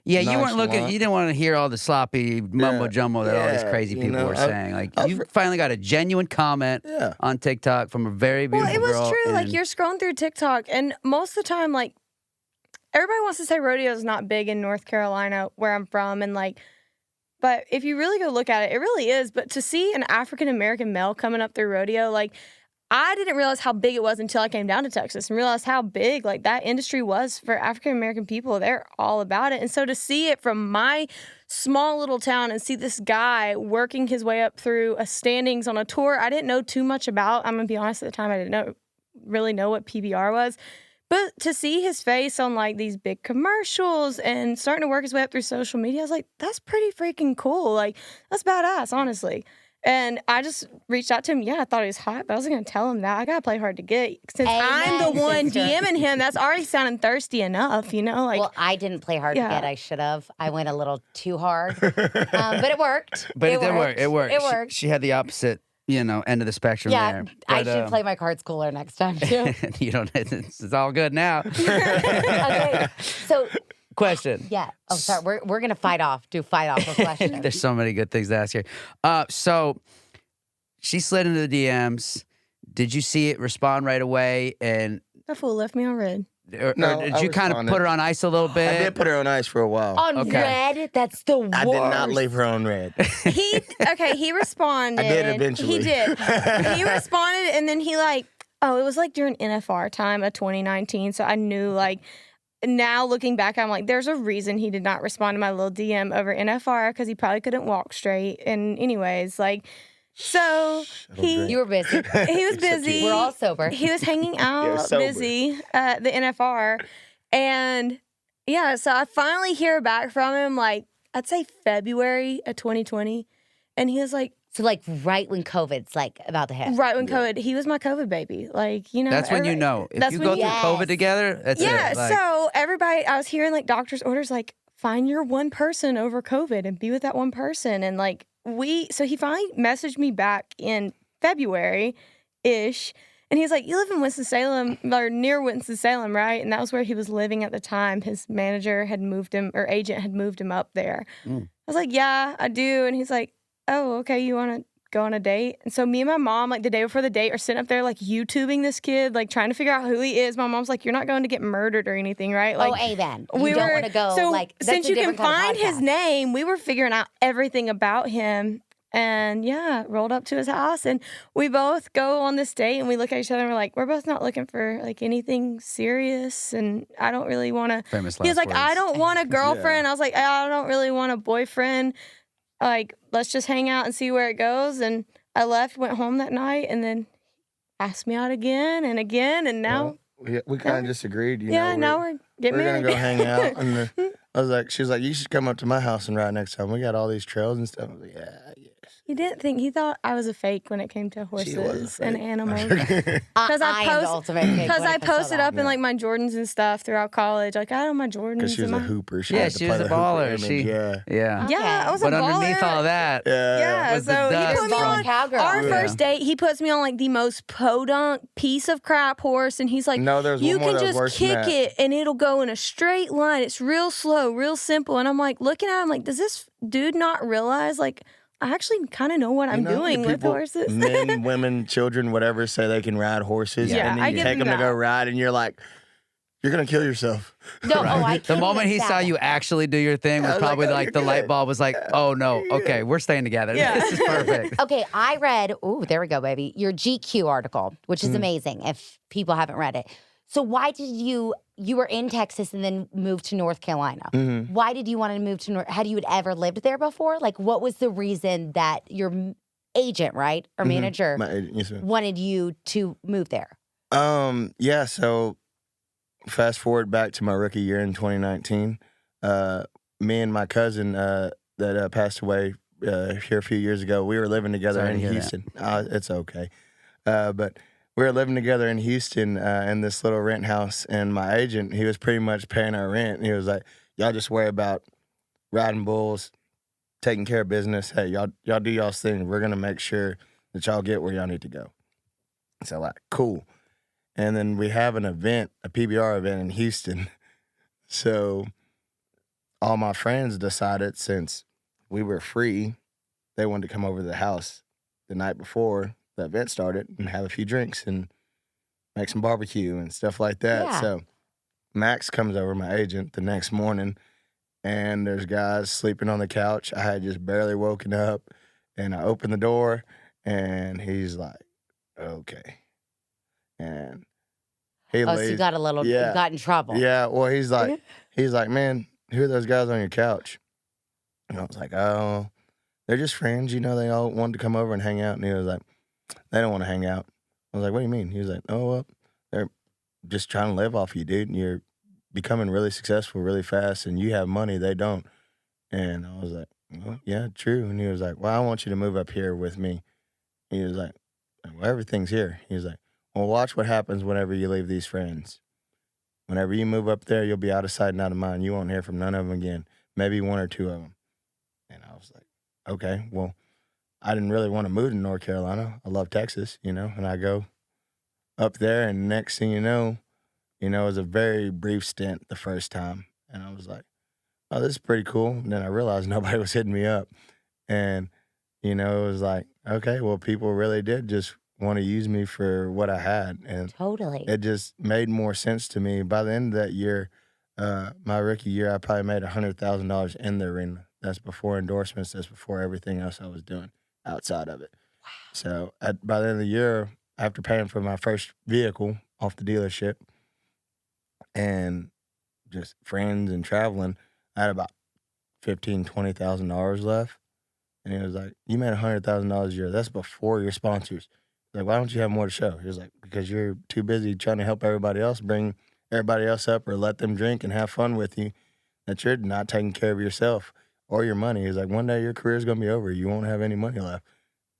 Speaker 1: Yeah, you weren't looking.
Speaker 7: Nonchalant.
Speaker 1: You didn't want to hear all the sloppy mumbo jumbo that all these
Speaker 7: Yeah,
Speaker 1: crazy
Speaker 7: you
Speaker 1: people
Speaker 7: know,
Speaker 1: were saying. Like
Speaker 7: I've-
Speaker 1: you finally got a genuine comment
Speaker 7: Yeah.
Speaker 1: on TikTok from a very
Speaker 8: Well,
Speaker 1: beautiful
Speaker 8: it was
Speaker 1: girl.
Speaker 8: true. Like
Speaker 1: and-
Speaker 8: you're scrolling through TikTok, and most of the time, like everybody wants to say rodeo is not big in North Carolina, where I'm from, and like, but if you really go look at it, it really is. But to see an African American male coming up through rodeo, like I didn't realize how big it was until I came down to Texas and realized how big like that industry was for African American people. They're all about it, and so to see it from my small little town and see this guy working his way up through a standings on a tour I didn't know too much about. I'm gonna be honest, at the time I didn't really know what PBR was, but to see his face on like these big commercials and starting to work his way up through social media, I was like, that's pretty freaking cool. Like that's badass, honestly. And I just reached out to him. Yeah, I thought he was hot, but I wasn't gonna tell him that. I gotta play hard to get. Since I'm the
Speaker 2: Amen,
Speaker 8: one
Speaker 2: sister.
Speaker 8: DMing him, that's already sounding thirsty enough, you know? Like
Speaker 2: Well, I didn't play hard to
Speaker 8: Yeah.
Speaker 2: get. I should have. I went a little too hard, but it worked.
Speaker 1: but it did work. It worked.
Speaker 2: It
Speaker 1: She-
Speaker 2: worked.
Speaker 1: She, had the opposite, end of the spectrum
Speaker 2: Yeah,
Speaker 1: there.
Speaker 2: I
Speaker 1: But,
Speaker 2: should play my cards cooler next time too.
Speaker 1: you don't. It's all good now.
Speaker 2: Okay, so
Speaker 1: Question.
Speaker 2: yeah. Oh, sorry. We're gonna fight off. Do fight off a question.
Speaker 1: There's so many good things to ask here. So she slid into the DMs. Did you see it? Respond right away, and
Speaker 8: that fool left me on red.
Speaker 1: or
Speaker 7: No,
Speaker 1: did
Speaker 7: I
Speaker 1: you kind of
Speaker 7: responded.
Speaker 1: put her on ice a little bit?
Speaker 7: I did put her on ice for a while.
Speaker 2: On
Speaker 1: Okay.
Speaker 2: red, that's the worst.
Speaker 7: I did not leave her on red.
Speaker 8: He responded.
Speaker 7: I did eventually.
Speaker 8: He did. He responded, and then he it was like during NFR time of 2019. So I knew like now looking back, I'm like, there's a reason he did not respond to my little DM over NFR because he probably couldn't walk straight. And anyways, like, so
Speaker 2: You were busy.
Speaker 8: he was busy.
Speaker 2: We're all sober.
Speaker 8: He was hanging out
Speaker 7: sober.
Speaker 8: busy at the NFR. And yeah, so I finally hear back from him, like, I'd say February of 2020. And he was like,
Speaker 2: So like right when COVID's like about to hit.
Speaker 8: right when COVID, he was my COVID baby. Like, you know.
Speaker 1: That's when you
Speaker 8: everybody-
Speaker 1: know. If
Speaker 8: that's
Speaker 1: you
Speaker 8: when
Speaker 1: go
Speaker 8: you-
Speaker 1: through
Speaker 2: Yes.
Speaker 1: COVID together, that's
Speaker 8: Yeah,
Speaker 1: it. Like,
Speaker 8: so everybody, I was hearing like doctor's orders, like, find your one person over COVID and be with that one person. And like, so he finally messaged me back in February-ish. And he's like, you live in Winston-Salem, or near Winston-Salem, right? And that was where he was living at the time. His manager had moved him, or agent had moved him up there. I was like, yeah, I do. And he's like, oh, okay, you want to go on a date? And so me and my mom, like the day before the date, are sitting up there like YouTubing this kid, like trying to figure out who he is. My mom's like, you're not going to get murdered or anything, right? Like,
Speaker 2: oh, amen. You
Speaker 8: we
Speaker 2: don't
Speaker 8: were
Speaker 2: want to go
Speaker 8: so
Speaker 2: like that's
Speaker 8: since
Speaker 2: a
Speaker 8: you can
Speaker 2: different kind of
Speaker 8: find his
Speaker 2: podcast.
Speaker 8: name, we were figuring out everything about him. And yeah, rolled up to his house, and we both go on this date, and we look at each other, and we're like, we're both not looking for like anything serious, and I don't really want to.
Speaker 1: famous
Speaker 8: He was
Speaker 1: last
Speaker 8: like, I
Speaker 1: words.
Speaker 8: don't want a girlfriend. I was like, I don't really want a boyfriend. Like, let's just hang out and see where it goes. And I left, went home that night, and then asked me out again, and now,
Speaker 7: We kind of just agreed. You
Speaker 8: yeah,
Speaker 7: know,
Speaker 8: now we're getting
Speaker 7: we're
Speaker 8: married.
Speaker 7: gonna go hang out. And I was like, she was like, you should come up to my house and ride next time. We got all these trails and stuff. I was like, yeah, yes.
Speaker 8: He thought I was a fake when it came to
Speaker 7: She was a
Speaker 8: horses and
Speaker 7: fake.
Speaker 8: animals.
Speaker 2: Because
Speaker 8: I
Speaker 2: I am the
Speaker 8: post-
Speaker 2: ultimate fake
Speaker 8: Because
Speaker 2: when
Speaker 8: I
Speaker 2: it comes to
Speaker 8: posted
Speaker 2: that.
Speaker 8: up in like my Jordans and stuff throughout college. Like, I don't my Jordans.
Speaker 7: Because she was
Speaker 8: and
Speaker 7: a
Speaker 8: my-
Speaker 7: hooper. She
Speaker 1: Yeah,
Speaker 7: had to
Speaker 1: she
Speaker 7: play
Speaker 1: was a
Speaker 7: the hooper
Speaker 1: baller.
Speaker 7: image,
Speaker 1: She-
Speaker 7: yeah.
Speaker 1: Yeah.
Speaker 8: Yeah, I was
Speaker 1: But
Speaker 8: a baller.
Speaker 1: underneath all that,
Speaker 8: Yeah,
Speaker 1: was the
Speaker 8: so he
Speaker 1: dust
Speaker 8: put me
Speaker 1: from-
Speaker 8: on
Speaker 2: Cowgirl.
Speaker 8: our
Speaker 1: Yeah.
Speaker 8: first date. He puts me on like the most podunk piece of crap horse, and he's like,
Speaker 7: No, there's
Speaker 8: you
Speaker 7: one more
Speaker 8: can
Speaker 7: that was
Speaker 8: just
Speaker 7: worse than
Speaker 8: kick
Speaker 7: that.
Speaker 8: it, and it'll go in a straight line. It's real slow, real simple. And I'm like looking at him like, does this dude not realize like I actually kind of know what I'm
Speaker 7: You know,
Speaker 8: doing
Speaker 7: the
Speaker 8: with
Speaker 7: people,
Speaker 8: horses?
Speaker 7: Men, women, children, whatever, say they can ride horses.
Speaker 8: Yeah,
Speaker 7: and then
Speaker 8: I
Speaker 7: you
Speaker 8: give
Speaker 7: take
Speaker 8: them
Speaker 7: them to go
Speaker 8: that.
Speaker 7: ride, and you're like, You're gonna kill yourself.
Speaker 2: No, oh, I
Speaker 1: The
Speaker 2: can't
Speaker 1: moment he saw
Speaker 2: fathom.
Speaker 1: you actually do your thing was
Speaker 7: I was
Speaker 1: probably
Speaker 7: like, oh,
Speaker 1: like
Speaker 7: you're
Speaker 1: the light
Speaker 7: good.
Speaker 1: bulb was like, oh no, okay, we're staying together.
Speaker 8: Yeah.
Speaker 1: This is perfect.
Speaker 2: Okay, I read, there we go, baby, your GQ article, which is amazing if people haven't read it. So why did you were in Texas and then moved to North Carolina.
Speaker 7: Mm-hmm.
Speaker 2: Why did you want to move to North? Had you ever lived there before? Like, what was the reason that your agent, right, or manager
Speaker 7: My agent, yes, ma'am.
Speaker 2: wanted you to move there?
Speaker 7: Yeah, so fast forward back to my rookie year in 2019. Me and my cousin that passed away here a few years ago, we were living together
Speaker 1: Sorry to
Speaker 7: in
Speaker 1: hear that.
Speaker 7: Houston. It's okay. But we were living together in Houston in this little rent house, and my agent, he was pretty much paying our rent. And he was like, y'all just worry about riding bulls, taking care of business. Hey, y'all do y'all's thing. We're going to make sure that y'all get where y'all need to go. So like, cool. And then we have an event, a PBR event in Houston. So all my friends decided, since we were free, they wanted to come over to the house the night before the event started and have a few drinks and make some barbecue and stuff like that.
Speaker 2: Yeah.
Speaker 7: So Max comes over, my agent, the next morning, and there's guys sleeping on the couch. I had just barely woken up, and I opened the door, and he's like, okay. And he
Speaker 2: Oh, so you
Speaker 7: leaves.
Speaker 2: got you got in trouble.
Speaker 7: Yeah, well, he's like, man, who are those guys on your couch? And I was like, oh, they're just friends. You know, they all wanted to come over and hang out. And he was like, they don't want to hang out. I was like, what do you mean? He was like, oh, well, they're just trying to live off you, dude. And you're becoming really successful really fast, and you have money, they don't. And I was like, well, yeah, true. And he was like, well, I want you to move up here with me. He was like, well, everything's here. He was like, well, watch what happens whenever you leave these friends. Whenever you move up there, you'll be out of sight and out of mind. You won't hear from none of them again. Maybe one or two of them. And I was like, okay, well, I didn't really want to move to North Carolina. I love Texas, you know, and I go up there, and next thing you know, it was a very brief stint the first time. And I was like, oh, this is pretty cool. And then I realized nobody was hitting me up. And, it was like, okay, well, people really did just want to use me for what I had. And
Speaker 2: Totally.
Speaker 7: it just made more sense to me. By the end of that year, my rookie year, I probably made $100,000 in the arena. That's before endorsements. That's before everything else I was doing outside of it. Wow. So by the end of the year, after paying for my first vehicle off the dealership and just friends and traveling, I had about $15,000, $20,000 left. And he was like, you made $100,000 a year. That's before your sponsors. Like, why don't you have more to show? He was like, because you're too busy trying to help everybody else, bring everybody else up, or let them drink and have fun with you, that you're not taking care of yourself or your money. He's like, one day your career's going to be over. You won't have any money left.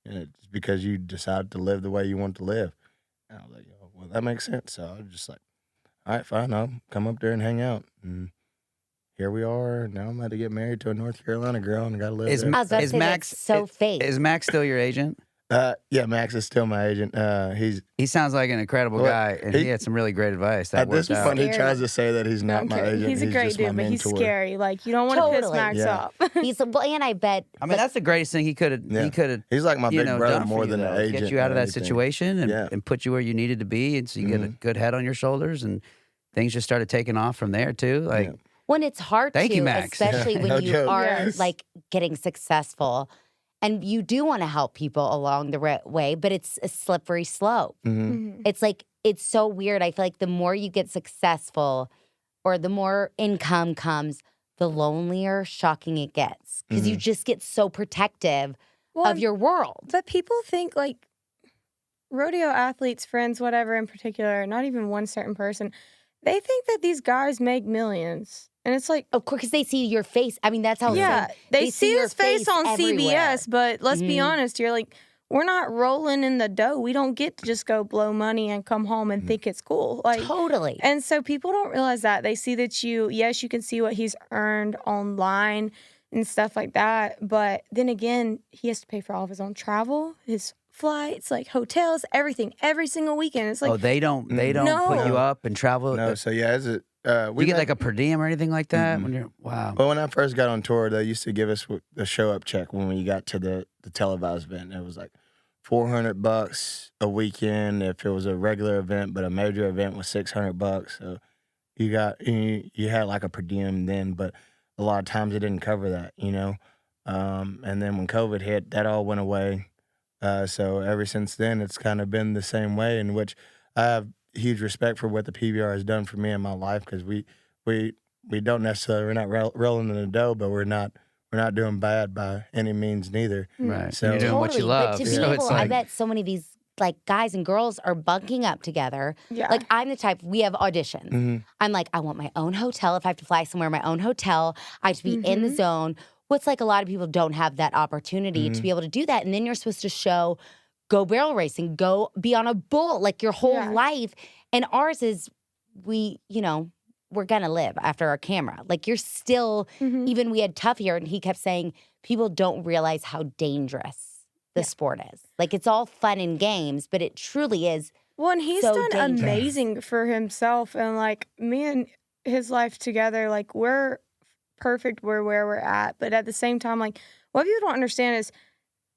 Speaker 7: And it's because you decided to live the way you want to live. And I was like, oh, well, that makes sense. So I was just like, all right, fine. I'll come up there and hang out. And here we are. Now I'm about to get married to a North Carolina girl, and I got to live
Speaker 1: Is,
Speaker 7: there.
Speaker 2: I was about to
Speaker 1: is
Speaker 2: say,
Speaker 1: Max
Speaker 2: that's so fake.
Speaker 1: Is Max still your agent?
Speaker 7: Yeah, Max is still my agent.
Speaker 1: He sounds like an incredible
Speaker 7: Well,
Speaker 1: guy, and he had some really great advice that
Speaker 7: At this
Speaker 1: worked out.
Speaker 7: point, he
Speaker 8: Scary.
Speaker 7: tries to say that he's not my agent.
Speaker 8: He's a great
Speaker 7: just my
Speaker 8: dude, but he's
Speaker 7: mentor.
Speaker 8: scary. Like, you don't want to piss
Speaker 2: Totally.
Speaker 8: Max
Speaker 7: Yeah.
Speaker 8: off.
Speaker 2: And I bet.
Speaker 1: I mean, that's the greatest thing he could have.
Speaker 7: Yeah.
Speaker 1: He could have.
Speaker 7: He's like my big brother
Speaker 1: done for
Speaker 7: more
Speaker 1: you,
Speaker 7: than
Speaker 1: though,
Speaker 7: an
Speaker 1: to
Speaker 7: agent.
Speaker 1: get you out of
Speaker 7: or
Speaker 1: that
Speaker 7: anything.
Speaker 1: situation and,
Speaker 7: Yeah.
Speaker 1: and put you where you needed to be, and so you get a good head on your shoulders, and things just started taking off from there too. Like,
Speaker 7: Yeah.
Speaker 2: When it's hard
Speaker 1: Thank
Speaker 2: to,
Speaker 1: you, Max.
Speaker 2: especially
Speaker 7: Yeah,
Speaker 2: when
Speaker 7: no
Speaker 2: you
Speaker 7: joke.
Speaker 2: are
Speaker 8: Yes.
Speaker 2: like getting successful, and you do want to help people along the right way, but it's a slippery slope.
Speaker 7: Mhm.
Speaker 2: It's like, it's so weird. I feel like the more you get successful or the more income comes, the lonelier, shocking it gets because you just get so protective of your world.
Speaker 8: But people think, like, rodeo athletes, friends, whatever in particular, not even one certain person, they think that these guys make millions. And it's like,
Speaker 2: Of course, because they see your face. I mean, that's how
Speaker 8: yeah,
Speaker 2: it's
Speaker 8: they
Speaker 2: they
Speaker 8: see
Speaker 2: see your
Speaker 8: his face
Speaker 2: face
Speaker 8: on
Speaker 2: everywhere.
Speaker 8: CBS, but let's be
Speaker 2: Mhm.
Speaker 8: honest, you're like, we're not rolling in the dough. We don't get to just go blow money and come home and think it's cool. Like,
Speaker 2: Totally.
Speaker 8: and so people don't realize that. They see that you can see what he's earned online and stuff like that. But then again, he has to pay for all of his own travel, his flights, like hotels, everything, every single weekend. It's like,
Speaker 1: they don't put you
Speaker 8: No.
Speaker 1: up and travel.
Speaker 7: No, so yeah,
Speaker 1: Do you get like a per diem or anything like that when you're wow.
Speaker 7: Well, when I first got on tour, they used to give us the show up check when we got to the televised event. It was like $400 a weekend if it was a regular event, but a major event was $600. So you had like a per diem then, but a lot of times it didn't cover that, and then when COVID hit, that all went away. So ever since then, it's kind of been the same way, in which I have huge respect for what the PBR has done for me in my life, because we don't necessarily, we're not rolling in the dough, but we're not doing bad by any means neither.
Speaker 1: Right.
Speaker 7: So
Speaker 1: You're doing what you
Speaker 2: Totally,
Speaker 1: love.
Speaker 2: but to be
Speaker 1: So it's
Speaker 2: able, I
Speaker 1: like,
Speaker 2: bet so many of these like guys and girls are bunking up together.
Speaker 8: Yeah.
Speaker 2: Like I'm the type, we have auditions.
Speaker 7: Mhm.
Speaker 2: I'm like, I want my own hotel. If I have to fly somewhere, my own hotel. I have to be in the
Speaker 8: Mhm.
Speaker 2: zone. What's like a lot of people don't have that opportunity to be able to do that. And then you're supposed to show, go barrel racing, go be on a bull, like your whole
Speaker 8: Yeah.
Speaker 2: life. And ours is we're gonna live after our camera. Like you're still,
Speaker 8: Mhm.
Speaker 2: even we had Tuff here and he kept saying, people don't realize how dangerous the
Speaker 8: Yeah.
Speaker 2: sport is. Like it's all fun and games, but it truly is.
Speaker 8: Well, and he's
Speaker 2: so
Speaker 8: done
Speaker 2: dangerous.
Speaker 8: amazing for himself, and like me and his life together, like we're perfect. We're where we're at, but at the same time, like what people don't understand is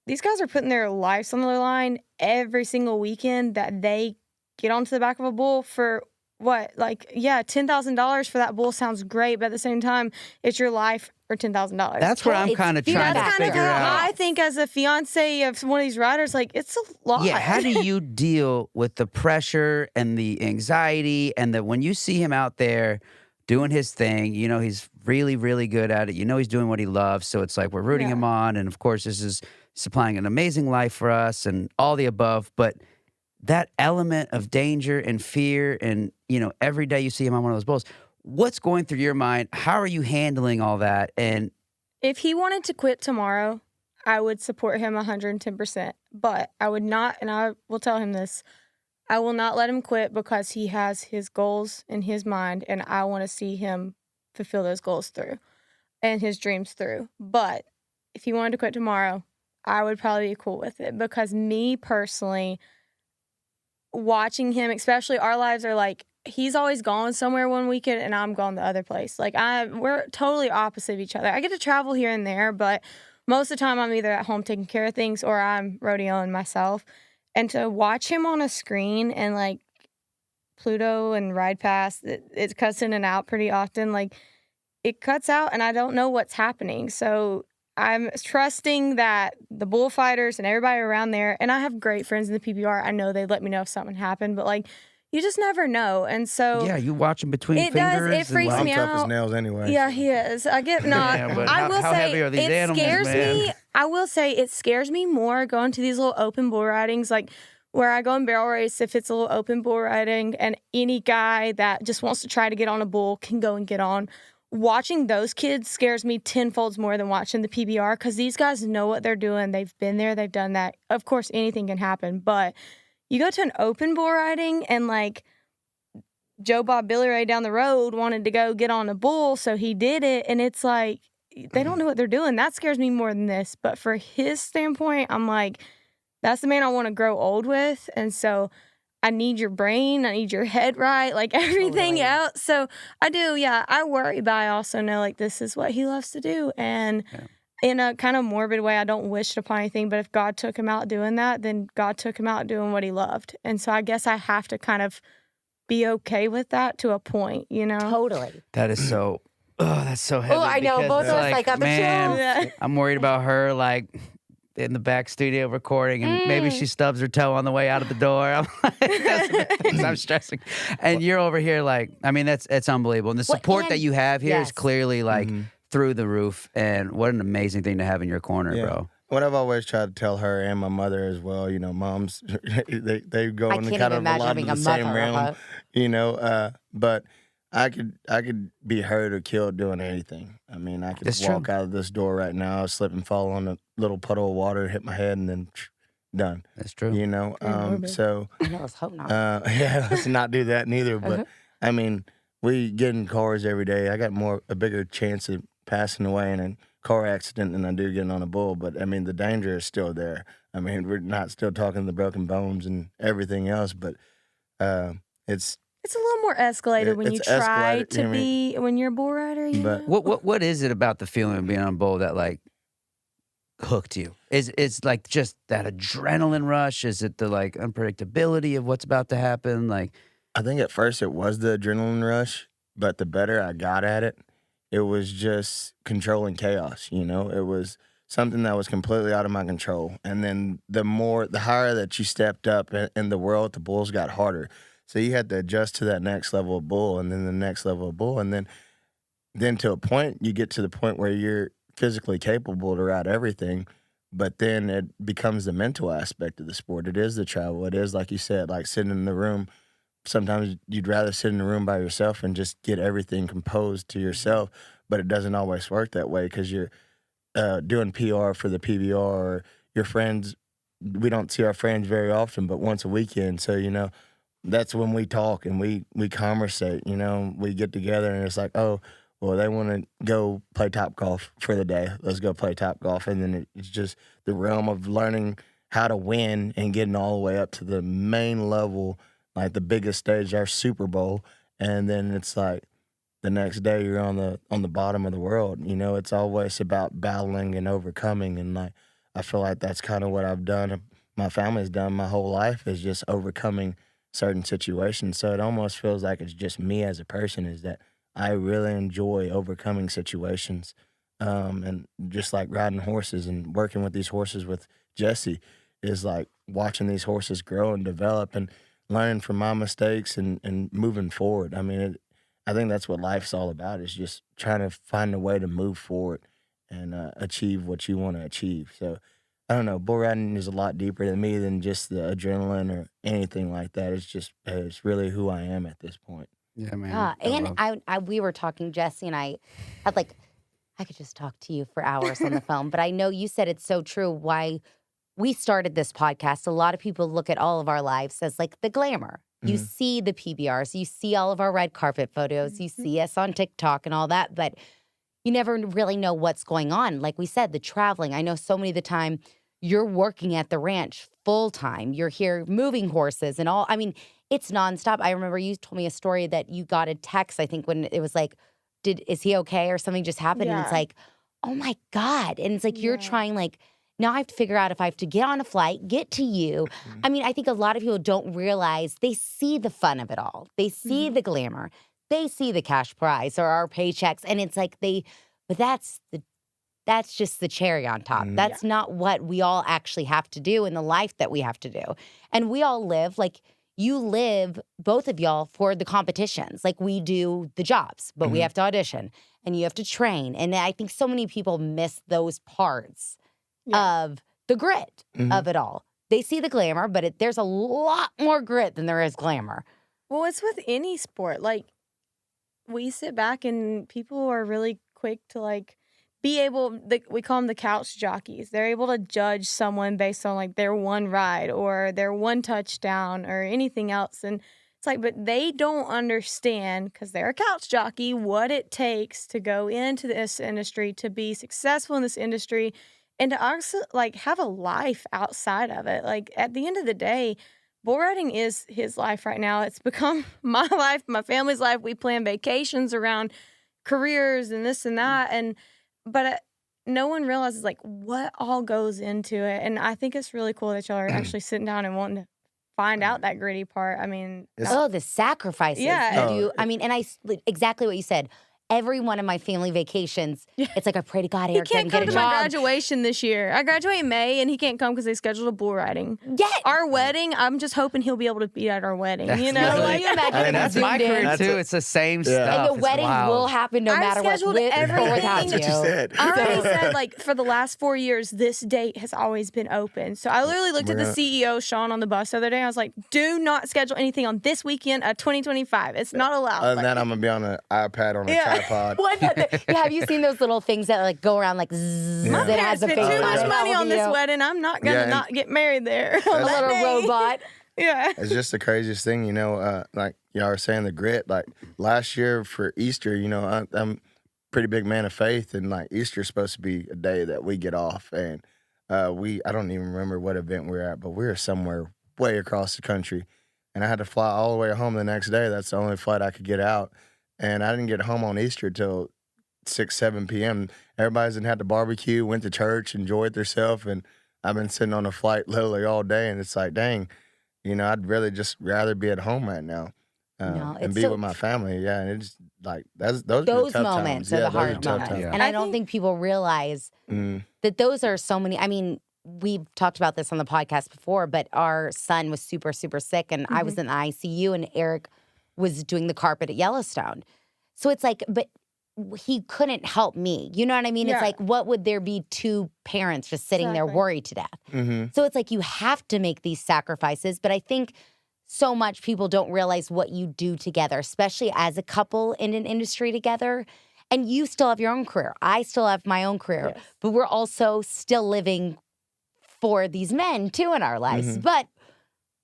Speaker 8: these guys are putting their lives on the line every single weekend that they get onto the back of a bull for what? Like, yeah, $10,000 for that bull sounds great, but at the same time, it's your life for $10,000.
Speaker 1: that's where I'm
Speaker 2: It's
Speaker 1: kind of
Speaker 2: fear
Speaker 1: trying to
Speaker 8: That's kind of
Speaker 1: figure
Speaker 8: how
Speaker 1: out.
Speaker 8: I think as a fiance of one of these riders, like it's a lot.
Speaker 1: Yeah, how do you deal with the pressure and the anxiety and that when you see him out there doing his thing, he's really, really good at it. He's doing what he loves. So it's like we're rooting
Speaker 8: Yeah.
Speaker 1: him on. And of course, this is supplying an amazing life for us and all the above. But that element of danger and fear and, every day you see him on one of those bulls, what's going through your mind? How are you handling all that? And
Speaker 8: If he wanted to quit tomorrow, I would support him 110%. But I would not, and I will tell him this, I will not let him quit because he has his goals in his mind, and I want to see him fulfill those goals through and his dreams through. But if he wanted to quit tomorrow, I would probably be cool with it because me personally, watching him, especially our lives are like, he's always gone somewhere one weekend and I'm gone the other place. Like we're totally opposite of each other. I get to travel here and there, but most of the time I'm either at home taking care of things or I'm rodeoing myself. And to watch him on a screen and like Pluto and Ride Pass, it's cuts in and out pretty often. Like it cuts out and I don't know what's happening. So I'm trusting that the bullfighters and everybody around there, and I have great friends in the PBR. I know they let me know if something happened, but like you just never know. And so
Speaker 1: yeah, you watch him between
Speaker 8: it does.
Speaker 1: fingers.
Speaker 8: It freaks
Speaker 7: I'm
Speaker 8: me
Speaker 7: tough as
Speaker 8: out.
Speaker 7: nails anyway.
Speaker 8: Yeah, he is. I get not.
Speaker 1: Yeah, but
Speaker 8: I will
Speaker 1: how
Speaker 8: say
Speaker 1: heavy are these
Speaker 8: it
Speaker 1: animals,
Speaker 8: scares
Speaker 1: man?
Speaker 8: me. I will say it scares me more going to these little open bull ridings, like where I go and barrel race. If it's a little open bull riding, and any guy that just wants to try to get on a bull can go and get on. Watching those kids scares me tenfold more than watching the PBR because these guys know what they're doing. They've been there. They've done that. Of course, anything can happen, but you go to an open bull riding and like Joe Bob Billy Ray down the road wanted to go get on a bull, so he did it, and it's like they don't know what they're doing. That scares me more than this. But for his standpoint, I'm like, that's the man I want to grow old with, and so I need your brain, I need your head right, like everything
Speaker 2: Totally.
Speaker 8: else. So I do, yeah, I worry, but I also know like this is what he loves to do, and in a kind of morbid way, I don't wish it upon anything. But if God took him out doing that, then God took him out doing what he loved, and so I guess I have to kind of be okay with that to a point,
Speaker 2: Totally.
Speaker 1: That is so. Oh, that's so heavy.
Speaker 2: Oh, I know.
Speaker 1: because
Speaker 2: Both
Speaker 1: it's
Speaker 2: of us got the
Speaker 1: man,
Speaker 2: chills.
Speaker 8: Yeah.
Speaker 1: I'm worried about her like in the back studio recording, and maybe she stubs her toe on the way out of the door. I'm like, that's the things I'm stressing. And you're over here like, I mean, it's unbelievable. And the
Speaker 2: Well,
Speaker 1: support that
Speaker 2: and-
Speaker 1: you have here is
Speaker 2: yes.
Speaker 1: clearly like through the roof. And what an amazing thing to have in your corner,
Speaker 7: Yeah.
Speaker 1: bro.
Speaker 7: What I've always tried to tell her and my mother as well, moms, they go
Speaker 2: I
Speaker 7: in
Speaker 2: can't
Speaker 7: kind
Speaker 2: even
Speaker 7: of a
Speaker 2: imagine
Speaker 7: lot of
Speaker 2: being
Speaker 7: the
Speaker 2: a
Speaker 7: same
Speaker 2: mother,
Speaker 7: realm, but I could be hurt or killed doing anything. I mean, I could
Speaker 1: That's
Speaker 7: walk
Speaker 1: true.
Speaker 7: out of this door right now, slip and fall on a little puddle of water, hit my head, and then done.
Speaker 1: That's true.
Speaker 7: So
Speaker 2: I know. Let's hope not.
Speaker 7: yeah, let's not do that neither. But I mean, we get in cars every day. I got a bigger chance of passing away in a car accident than I do getting on a bull. But I mean, the danger is still there. I mean, we're not still talking the broken bones and everything else, but it's
Speaker 8: It's a little more escalated when you
Speaker 7: it's
Speaker 8: try
Speaker 7: escalated,
Speaker 8: to be when you're a bull rider.
Speaker 7: But-
Speaker 1: What is it about the feeling of being on a bull that like hooked you? Is like just that adrenaline rush? Is it the like unpredictability of what's about to happen? Like
Speaker 7: I think at first it was the adrenaline rush, but the better I got at it, it was just controlling chaos. You know, it was something that was completely out of my control. And then the higher that you stepped up in the world, the bulls got harder. So you had to adjust to that next level of bull, and then the next level of bull, and then to a point, you get to the point where you're physically capable to ride everything, but then it becomes the mental aspect of the sport. It is the travel. It is, like you said, like sitting in the room. Sometimes you'd rather sit in the room by yourself and just get everything composed to yourself, but it doesn't always work that way because you're doing PR for the PBR, or your friends. We don't see our friends very often, but once a weekend. So, you know, that's when we talk and we conversate, you know, we get together and it's like, oh, well, they want to go play Topgolf for the day. Let's go play Topgolf. And then it's just the realm of learning how to win and getting all the way up to the main level, like the biggest stage, our Super Bowl. And then it's like the next day you're on the bottom of the world. You know, it's always about battling and overcoming. And like, I feel like that's kind of what I've done. My family's done my whole life, is just overcoming certain situations. So it almost feels like it's just me as a person, is that I really enjoy overcoming situations, and just like riding horses and working with these horses with Jessie is like watching these horses grow and develop and learning from my mistakes and moving forward. I mean, I think that's what life's all about, is just trying to find a way to move forward and achieve what you want to achieve. So I don't know, bull riding is a lot deeper than me than just the adrenaline or anything like that. It's really who I am at this point.
Speaker 1: Yeah, man.
Speaker 2: Yeah, and we were talking, Jessie and I had I could just talk to you for hours on the phone, but I know you said it's so true why we started this podcast. A lot of people look at all of our lives as like the glamour. You see the PBRs, you see all of our red carpet photos, you see us on TikTok and all that, but you never really know what's going on. Like we said, the traveling. I know so many of the time you're working at the ranch full time. You're here moving horses and all. I mean, it's nonstop. I remember you told me a story that you got a text, I think, when it was like, is he okay? Or something just happened. And it's like, oh my God. And it's like, you're trying now I have to figure out if I have to get on a flight, get to you. I mean, I think a lot of people don't realize they see the fun of it all. They see the glamour. They see the cash prize or our paychecks. And it's like but that's just the cherry on top. That's not what we all actually have to do in the life that we have to do. And we all live, like you live, both of y'all, for the competitions. Like we do the jobs, but we have to audition and you have to train. And I think so many people miss those parts of the grit of it all. They see the glamour, but there's a lot more grit than there is glamour.
Speaker 8: Well, it's with any sport. Like, we sit back and people are really quick to be able, we call them the couch jockeys. They're able to judge someone based on like their one ride or their one touchdown or anything else. And it's like, but they don't understand, because they're a couch jockey, what it takes to go into this industry, to be successful in this industry, and to also have a life outside of it. Like at the end of the day, bull riding is his life right now. It's become my life, my family's life. We plan vacations around careers and this and that. But no one realizes what all goes into it. And I think it's really cool that y'all are actually sitting down and wanting to find out that gritty part. I mean,
Speaker 2: the sacrifices you do. I mean, and exactly what you said. Every one of my family vacations, it's like I pray to God Eric doesn't get a job.
Speaker 8: He can't come to my graduation this year. I graduate in May, and he can't come because they scheduled a bull riding.
Speaker 2: Yeah.
Speaker 8: Our wedding, I'm just hoping he'll be able to be at our wedding. You know,
Speaker 2: can you imagine?
Speaker 1: That's my career too. It's the same stuff.
Speaker 2: And the wedding will happen no matter what, with or without you.
Speaker 7: That's what you said.
Speaker 8: I already said, for the last 4 years, this date has always been open. So I literally looked at the CEO, Sean, on the bus the other day. I was like, do not schedule anything on this weekend of 2025. It's not allowed.
Speaker 7: Other than that, I'm going to be on an iPad on a tripod.
Speaker 2: Have you seen those little things that go around zzz,
Speaker 8: My
Speaker 2: that has
Speaker 8: parents
Speaker 2: a
Speaker 8: spent
Speaker 2: face
Speaker 8: too much
Speaker 2: on it?
Speaker 8: money on this wedding. I'm not going to not get married there.
Speaker 2: A little robot.
Speaker 8: Yeah.
Speaker 7: It's just the craziest thing, like y'all were saying, the grit. Like last year for Easter, I'm a pretty big man of faith, and like Easter's supposed to be a day that we get off. And I don't even remember what event we were at, but we were somewhere way across the country. And I had to fly all the way home the next day. That's the only flight I could get out. And I didn't get home on Easter till 6, 7 p.m. Everybody's had the barbecue, went to church, enjoyed themselves, and I've been sitting on a flight literally all day. And it's like, dang, I'd really just rather be at home right now.
Speaker 2: No,
Speaker 7: and
Speaker 2: it's
Speaker 7: be
Speaker 2: so
Speaker 7: with my family. Yeah, and it's like those are the
Speaker 2: those
Speaker 7: tough
Speaker 2: moments
Speaker 7: times.
Speaker 2: are
Speaker 7: Yeah,
Speaker 2: the
Speaker 7: those are
Speaker 2: hard
Speaker 7: tough
Speaker 2: moments.
Speaker 7: times.
Speaker 1: Yeah.
Speaker 2: And I
Speaker 8: I
Speaker 2: don't
Speaker 8: think-
Speaker 2: think people realize that those are so many. I mean, we've talked about this on the podcast before, but our son was super, super sick, and I was in the ICU, and Eric was doing the carpet at Yellowstone. So it's like, but he couldn't help me. You know what I mean? It's
Speaker 8: Yeah.
Speaker 2: like, what would there be two parents just sitting there
Speaker 8: Exactly.
Speaker 2: worried to death?
Speaker 7: Mm-hmm.
Speaker 2: So it's like you have to make these sacrifices. But I think so much people don't realize what you do together, especially as a couple in an industry together. And you still have your own career. I still have my own career.
Speaker 8: Yes.
Speaker 2: But we're also still living for these men too in our lives. But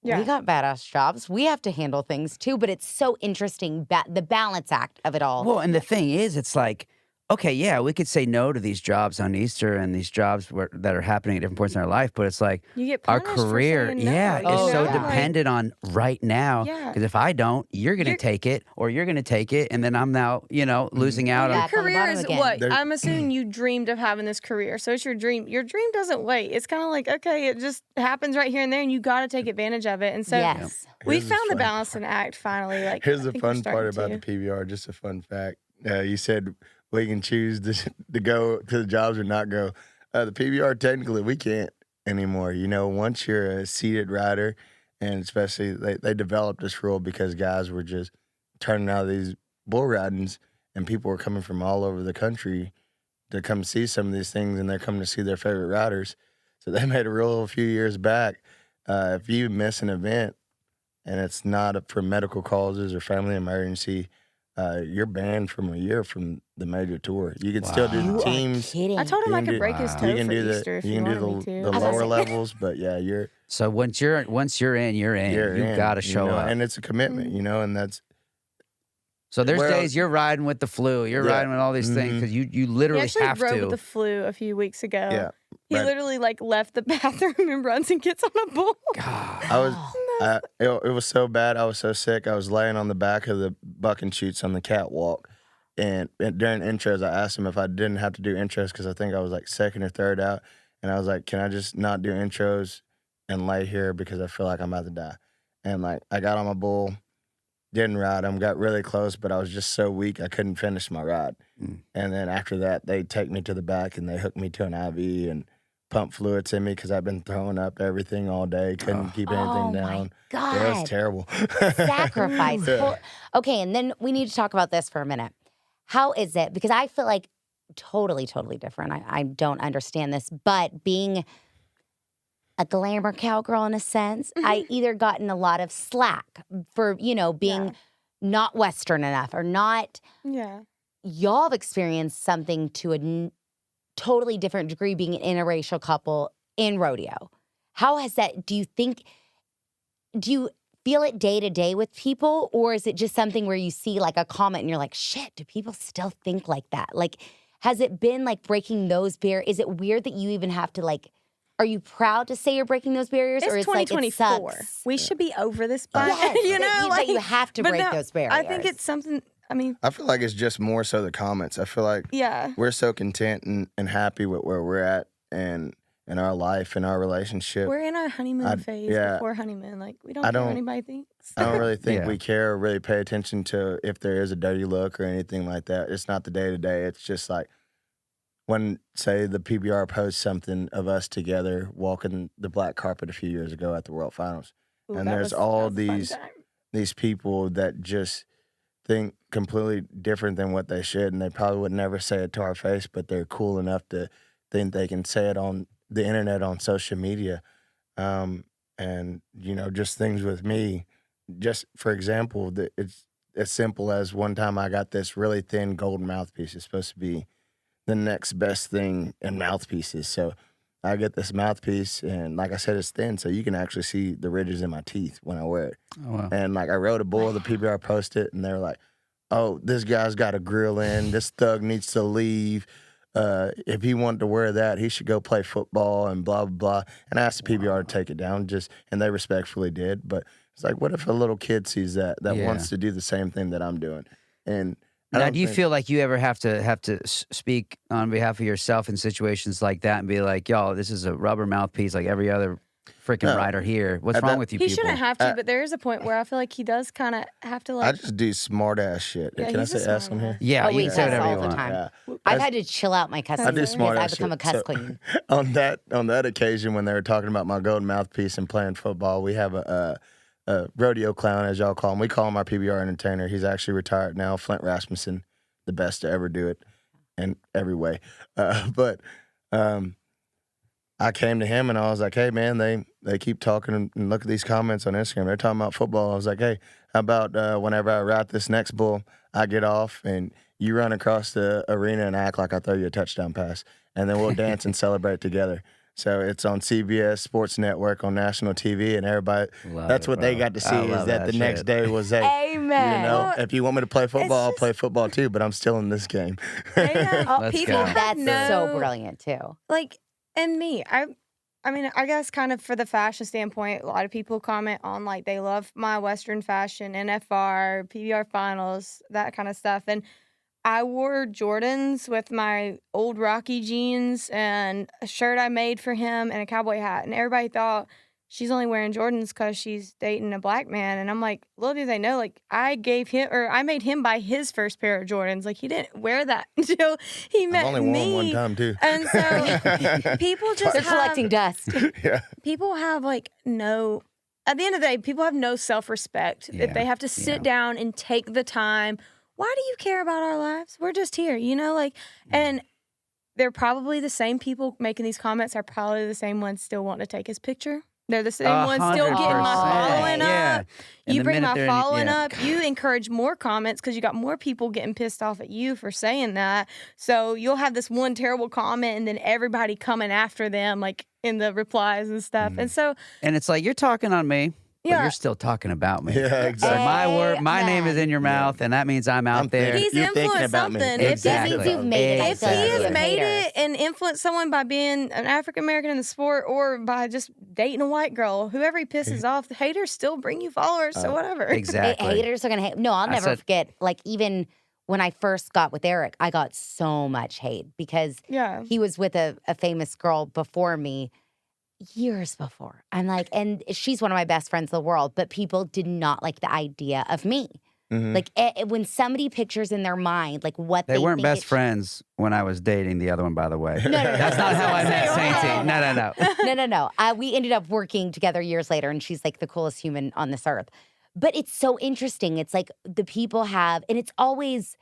Speaker 8: Yeah.
Speaker 2: we got badass jobs. We have to handle things too. But it's so interesting, the balance act of it all.
Speaker 1: Well, and the thing is, it's like, okay, yeah, we could say no to these jobs on Easter and these jobs that are happening at different points in our life, but it's like
Speaker 8: You get
Speaker 1: our
Speaker 8: punished for
Speaker 1: career,
Speaker 8: saying no,
Speaker 1: yeah,
Speaker 8: you
Speaker 1: is so
Speaker 2: know?
Speaker 8: Like,
Speaker 1: dependent on right now.
Speaker 8: Yeah.
Speaker 1: Because if I don't, you're going to
Speaker 8: You're-
Speaker 1: take it, or you're going to take it, and then I'm now, losing out
Speaker 2: Your
Speaker 1: on.
Speaker 2: back on the
Speaker 8: career
Speaker 2: bottom
Speaker 8: is
Speaker 2: again.
Speaker 8: what
Speaker 7: There-
Speaker 8: I'm assuming you dreamed of having this career, so it's your dream. Your dream doesn't wait. It's kind of like, okay, it just happens right here and there, and you got to take advantage of it. And so
Speaker 2: Yes.
Speaker 8: we
Speaker 7: Here's the
Speaker 8: found the
Speaker 7: fun
Speaker 8: balancing act finally. Like,
Speaker 7: Here's
Speaker 8: I
Speaker 7: the
Speaker 8: think we're
Speaker 7: fun part
Speaker 8: starting
Speaker 7: about
Speaker 8: to.
Speaker 7: the PBR. Just a fun fact. You said we can choose to go to the jobs or not go. The PBR, technically, we can't anymore. Once you're a seated rider, and especially they developed this rule because guys were just turning out of these bull ridings, and people were coming from all over the country to come see some of these things, and they're coming to see their favorite riders. So they made a rule a few years back. If you miss an event and it's not for medical causes or family emergency, you're banned from a year from the major tour. You can still do
Speaker 2: You
Speaker 7: the
Speaker 2: are
Speaker 7: teams.
Speaker 2: kidding.
Speaker 8: I told him
Speaker 7: You
Speaker 8: I
Speaker 7: can
Speaker 8: could
Speaker 7: do-
Speaker 8: break his
Speaker 1: Wow.
Speaker 8: toe
Speaker 7: You can
Speaker 8: for
Speaker 7: do
Speaker 8: Easter if
Speaker 7: you
Speaker 8: you
Speaker 7: can do
Speaker 8: wanted me
Speaker 7: the
Speaker 8: to.
Speaker 7: lower levels, but yeah, you're
Speaker 1: So once you're in, you're in.
Speaker 7: you're
Speaker 1: You
Speaker 7: in,
Speaker 1: got to show up.
Speaker 7: and it's a commitment, and that's
Speaker 1: So there's
Speaker 7: Well-
Speaker 1: days you're riding with the flu, you're
Speaker 7: Yeah.
Speaker 1: riding with all these things
Speaker 7: Mhm.
Speaker 1: because you
Speaker 8: He
Speaker 1: literally
Speaker 8: actually
Speaker 1: have
Speaker 8: rode
Speaker 1: to.
Speaker 8: with the flu a few weeks ago.
Speaker 7: yeah.
Speaker 8: He
Speaker 7: right.
Speaker 8: literally left the bathroom and runs and gets on a bull.
Speaker 7: I was it was so bad. I was so sick. I was laying on the back of the buck and chutes on the catwalk, and during intros, I asked him if I didn't have to do intros because I think I was like second or third out, and I was like, "Can I just not do intros and lay here because I feel like I'm about to die?" And I got on my bull, didn't ride him, got really close, but I was just so weak I couldn't finish my ride. And then after that, they take me to the back and they hooked me to an IV and pump fluids in me because I've been throwing up everything all day, couldn't keep anything
Speaker 2: Oh,
Speaker 7: down.
Speaker 2: my
Speaker 7: Yeah, it was
Speaker 2: God.
Speaker 7: terrible.
Speaker 2: Sacrifice.
Speaker 7: Yeah.
Speaker 2: Well, okay, and then we need to talk about this for a minute. How is it? Because I feel like totally, totally different. I don't understand this, but being a glamour cowgirl in a sense, I either gotten a lot of slack for, being not Western enough or not.
Speaker 8: Yeah.
Speaker 2: Y'all have experienced something to a totally different degree being an interracial couple in rodeo. How has that, do you feel it day to day with people, or is it just something where you see a comment and you're like, shit, do people still think like that? Has it been breaking those barriers? Is it weird that you even have to are you proud to say you're breaking those barriers,
Speaker 8: It's
Speaker 2: or it's
Speaker 8: 2024.
Speaker 2: it sucks?
Speaker 8: We should be over this by
Speaker 2: Yes, that you have to
Speaker 8: but
Speaker 2: break
Speaker 8: no,
Speaker 2: those barriers.
Speaker 8: I think it's something. I mean,
Speaker 7: I feel like it's just more so the comments. I feel like
Speaker 8: yeah.
Speaker 7: we're so content and happy with where we're at and in our life and our relationship.
Speaker 8: We're in our honeymoon
Speaker 7: I'd-
Speaker 8: phase
Speaker 7: yeah.
Speaker 8: before honeymoon. We don't
Speaker 7: I
Speaker 8: care
Speaker 7: don't-
Speaker 8: what anybody thinks.
Speaker 7: I don't really think
Speaker 1: Yeah.
Speaker 7: we care or really pay attention to if there is a dirty look or anything like that. It's not the day to day. It's just when, say, the PBR posts something of us together walking the black carpet a few years ago at the World Finals.
Speaker 8: Ooh,
Speaker 7: And
Speaker 8: that
Speaker 7: there's
Speaker 8: was-
Speaker 7: all
Speaker 8: that was a fun
Speaker 7: these-
Speaker 8: time.
Speaker 7: These people that just think completely different than what they should, and they probably would never say it to our face, but they're cool enough to think they can say it on the internet, on social media. And, just things with me. Just for example, it's as simple as one time I got this really thin gold mouthpiece. It's supposed to be the next best thing in mouthpieces. So I get this mouthpiece, and like I said, it's thin, so you can actually see the ridges in my teeth when I wear it.
Speaker 1: Oh, wow.
Speaker 7: And I wrote a bull, the PBR posted, and they were like, "Oh, this guy's got a grill in. This thug needs to leave. If he wanted to wear that, he should go play football and blah, blah, blah." And I asked the PBR to take it down, and they respectfully did. But it's like, what if a little kid sees that
Speaker 1: Yeah.
Speaker 7: wants to do the same thing that I'm doing? And I
Speaker 1: Now,
Speaker 7: don't
Speaker 1: do you
Speaker 7: think-
Speaker 1: feel like you ever have to speak on behalf of yourself in situations like that and be like, "Y'all, this is a rubber mouthpiece like every other freaking
Speaker 7: No.
Speaker 1: rider here. What's
Speaker 7: At
Speaker 1: wrong
Speaker 7: that-
Speaker 1: with you
Speaker 8: He
Speaker 1: people?
Speaker 8: shouldn't have to, but there is a point where I feel like he does kind of have to
Speaker 7: I
Speaker 8: like.
Speaker 7: just do smart ass shit.
Speaker 8: Yeah,
Speaker 7: Can I
Speaker 8: he's a
Speaker 7: say ass on
Speaker 8: smart
Speaker 7: here?
Speaker 8: ass.
Speaker 1: Yeah,
Speaker 2: Oh,
Speaker 1: you
Speaker 2: we
Speaker 1: can say
Speaker 2: cuss
Speaker 1: whatever
Speaker 2: all
Speaker 1: you
Speaker 2: the
Speaker 1: want.
Speaker 2: time.
Speaker 7: Yeah.
Speaker 2: I've
Speaker 7: That's-
Speaker 2: had to chill out my cussing
Speaker 7: I do
Speaker 2: because
Speaker 7: smart
Speaker 2: I've
Speaker 7: ass
Speaker 2: become a
Speaker 7: shit.
Speaker 2: cuss
Speaker 7: So,
Speaker 2: queen.
Speaker 7: on that occasion when they were talking about my golden mouthpiece and playing football, we have a rodeo clown, as y'all call him. We call him our PBR entertainer. He's actually retired now. Flint Rasmussen, the best to ever do it in every way. But I came to him and I was like, hey, man, they keep talking and look at these comments on Instagram. They're talking about football. I was like, hey, how about whenever I route this next bull, I get off and you run across the arena and act like I throw you a touchdown pass. And then we'll dance and celebrate together. So it's on CBS Sports Network on national TV, and everybody,
Speaker 1: Love
Speaker 7: that's
Speaker 1: it,
Speaker 7: what they
Speaker 1: bro.
Speaker 7: got to see
Speaker 1: I
Speaker 7: is
Speaker 1: love
Speaker 7: that the next
Speaker 1: shit.
Speaker 7: day was, hey,
Speaker 2: Amen.
Speaker 7: you know, if you want me to play football, I'll play football too, but I'm still in this game.
Speaker 1: Let's
Speaker 8: People
Speaker 1: go.
Speaker 8: have
Speaker 2: That's
Speaker 8: no,
Speaker 2: so brilliant too.
Speaker 8: like, and me, I mean, I guess kind of for the fashion standpoint, a lot of people comment on like they love my Western fashion, NFR, PBR finals, that kind of stuff. And I wore Jordans with my old Rocky jeans and a shirt I made for him and a cowboy hat. And everybody thought she's only wearing Jordans because she's dating a black man. And I'm like, little do they know, like I made him buy his first pair of Jordans. Like he didn't wear that until he met
Speaker 7: I've only
Speaker 8: me.
Speaker 7: worn one time too.
Speaker 8: And so people just
Speaker 2: They're collecting dust.
Speaker 7: Yeah.
Speaker 8: people have like no, at the end of the day, people have no self-respect.
Speaker 1: Yeah,
Speaker 8: If they have to sit down and take the time, why do you care about our lives? We're just here, you know, like, and they're probably the same people making these comments are probably the same ones still wanting to take his picture. They're the same ones still getting my
Speaker 1: 100%.
Speaker 8: following
Speaker 1: Yeah.
Speaker 8: up.
Speaker 1: And
Speaker 8: You
Speaker 1: the
Speaker 8: bring
Speaker 1: minute
Speaker 8: my
Speaker 1: they're in-
Speaker 8: following
Speaker 1: yeah.
Speaker 8: up. You encourage more comments because you got more people getting pissed off at you for saying that. So you'll have this one terrible comment and then everybody coming after them, like in the replies and stuff. And so,
Speaker 1: And it's like, you're talking on me, but
Speaker 8: Yeah.
Speaker 1: you're still talking about me.
Speaker 7: Yeah,
Speaker 1: So
Speaker 7: exactly.
Speaker 1: my name is in your mouth, and that means I'm out there.
Speaker 8: he's
Speaker 7: You're thinking
Speaker 8: influenced
Speaker 7: about me.
Speaker 8: something.
Speaker 1: Exactly.
Speaker 2: That means you've made it.
Speaker 8: If he has
Speaker 2: Exactly.
Speaker 8: made
Speaker 2: Haters.
Speaker 8: it and influenced someone by being an African American in the sport or by just dating a white girl, whoever he pisses off, the haters still bring you followers, so whatever.
Speaker 1: Exactly.
Speaker 2: Haters are gonna hate. No, I'll never
Speaker 1: said-
Speaker 2: forget. Like even when I first got with Eric, I got so much hate because
Speaker 8: Yeah.
Speaker 2: he was with a famous girl before me, years before. I'm like, and she's one of my best friends in the world, but people did not like the idea of me.
Speaker 7: Mhm.
Speaker 2: Like when somebody pictures in their mind, like what
Speaker 1: They weren't
Speaker 2: think
Speaker 1: best
Speaker 2: it-
Speaker 1: friends when I was dating the other one, by the way.
Speaker 2: No, no, no.
Speaker 1: That's not how I met
Speaker 2: No,
Speaker 1: Sainty. No.
Speaker 2: No. We ended up working together years later, and she's like the coolest human on this earth. But it's so interesting. It's like the people have, and it's always,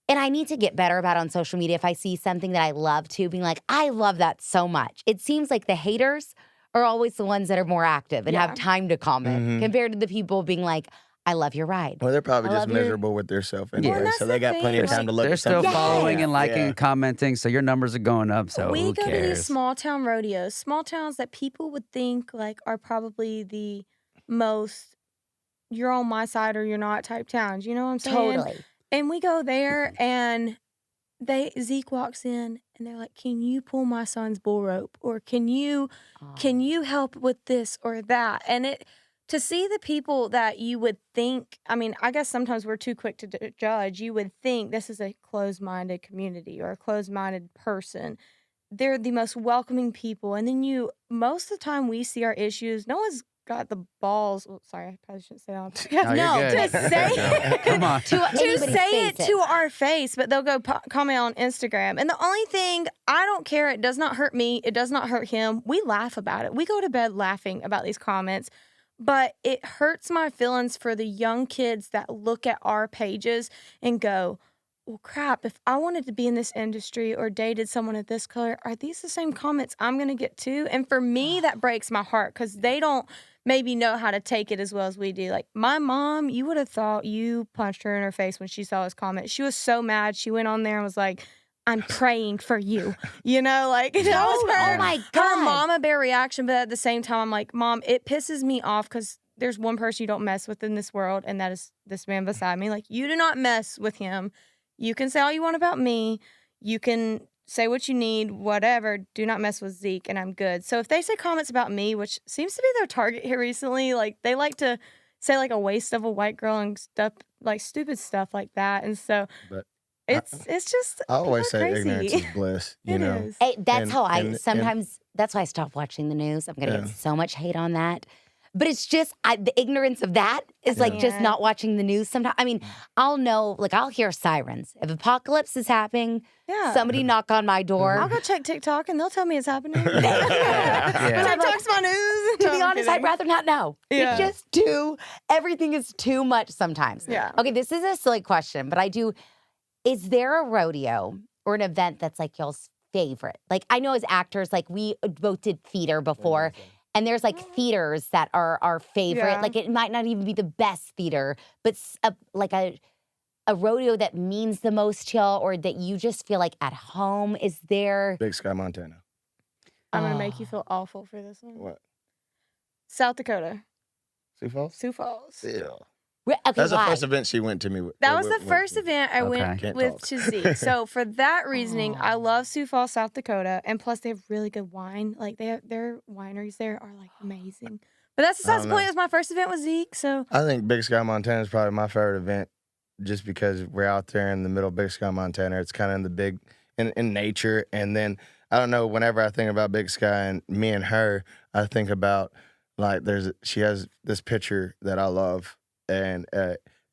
Speaker 2: and I need to get better about it on social media. If I see something that I love too, being like, I love that so much. It seems like the haters are always the ones that are more active and have time to comment compared to the people being like, I love your ride.
Speaker 7: Well, they're probably
Speaker 2: I
Speaker 7: just
Speaker 2: love your-
Speaker 7: miserable with their self anyway,
Speaker 8: that's
Speaker 7: so they
Speaker 8: the
Speaker 7: got plenty of
Speaker 8: thing,
Speaker 7: time to look
Speaker 1: They're
Speaker 7: at
Speaker 1: still
Speaker 7: something.
Speaker 1: following and liking
Speaker 7: Yeah.
Speaker 1: and commenting, so your numbers are going up. So
Speaker 8: we
Speaker 1: who
Speaker 8: go to
Speaker 1: cares?
Speaker 8: these small town rodeos, small towns that people would think like are probably the most you're on my side or you're not type towns. You know what I'm saying?
Speaker 2: Totally.
Speaker 8: And we go there and Zeke walks in and they're like, "Can you pull my son's bull rope? Or can you help with this or that?" And to see the people that you would think, I mean, I guess sometimes we're too quick to judge. You would think this is a closed-minded community or a closed-minded person. They're the most welcoming people. And then most of the time we see our issues. No one's got the balls. Oh, sorry, I probably shouldn't say that on podcast.
Speaker 1: No, you're good.
Speaker 8: To say it.
Speaker 1: Come on.
Speaker 2: To
Speaker 8: To
Speaker 2: anybody's
Speaker 8: say it
Speaker 2: face
Speaker 8: to our face, but they'll go comment on Instagram. And the only thing, I don't care. It does not hurt me. It does not hurt him. We laugh about it. We go to bed laughing about these comments. But it hurts my feelings for the young kids that look at our pages and go, well, crap, if I wanted to be in this industry or dated someone of this color, are these the same comments I'm going to get too? And for me, that breaks my heart because they don't maybe know how to take it as well as we do. Like my mom, you would have thought you punched her in her face when she saw his comment. She was so mad. She went on there and was like, I'm praying for you. You know, like that was her,
Speaker 2: oh my
Speaker 8: her
Speaker 2: God.
Speaker 8: mama bear reaction. But at the same time, I'm like, Mom, it pisses me off because there's one person you don't mess with in this world, and that is this man beside me. Like, you do not mess with him. You can say all you want about me. You can say what you need, whatever. Do not mess with Zeke, and I'm good. So if they say comments about me, which seems to be their target here recently, like they like to say like a waist of a white girl and stuff, like stupid stuff like that. And so
Speaker 7: But
Speaker 8: It's just
Speaker 7: I always
Speaker 8: people are
Speaker 7: say
Speaker 8: crazy.
Speaker 7: ignorance is bliss. You
Speaker 8: It
Speaker 7: know,
Speaker 8: is.
Speaker 2: Hey, that's
Speaker 7: And-
Speaker 2: how I
Speaker 7: and-
Speaker 2: sometimes. That's why I stopped watching the news. I'm gonna
Speaker 7: Yeah.
Speaker 2: get so much hate on that, but it's just the ignorance of that is like just
Speaker 8: Yeah.
Speaker 2: not watching the news. Sometimes, I mean, I'll know, like I'll hear sirens if apocalypse is happening.
Speaker 8: Yeah.
Speaker 2: Somebody knock on my door.
Speaker 8: I'll go check TikTok and they'll tell me it's happening.
Speaker 1: Yeah.
Speaker 8: TikTok's my news.
Speaker 2: To
Speaker 8: No,
Speaker 2: be
Speaker 8: I'm
Speaker 2: honest, I'd
Speaker 8: kidding.
Speaker 2: rather not know.
Speaker 8: Yeah.
Speaker 2: It's just everything is too much sometimes.
Speaker 8: Yeah.
Speaker 2: Okay, this is a silly question, but is there a rodeo or an event that's like y'all's favorite? Like I know as actors, like we both did theater before, and there's like theaters that are our favorite.
Speaker 8: Yeah.
Speaker 2: Like it might not even be the best theater, but like a rodeo that means the most to y'all or that you just feel like at home. Is there?
Speaker 7: Big Sky, Montana.
Speaker 8: I'm gonna make you feel awful for this one.
Speaker 7: What?
Speaker 8: South Dakota,
Speaker 7: Sioux Falls?
Speaker 8: Sioux Falls.
Speaker 7: Yeah.
Speaker 2: Okay,
Speaker 7: That's the
Speaker 2: why?
Speaker 7: first event she went to me with.
Speaker 8: That was the first event I went
Speaker 1: Okay.
Speaker 7: Can't
Speaker 8: with
Speaker 7: talk.
Speaker 8: to Zeke. So for that reasoning, I
Speaker 2: Oh.
Speaker 8: love Sioux Falls, South Dakota, and plus they have really good wine. Like their wineries there are like amazing. But that's besides the
Speaker 7: don't
Speaker 8: point.
Speaker 7: know.
Speaker 8: It was my first event with Zeke, so
Speaker 7: I think Big Sky, Montana is probably my favorite event just because we're out there in the middle of Big Sky, Montana. It's kind of in the big, in nature. And then, I don't know, whenever I think about Big Sky and me and her, I think about, like, she has this picture that I love. And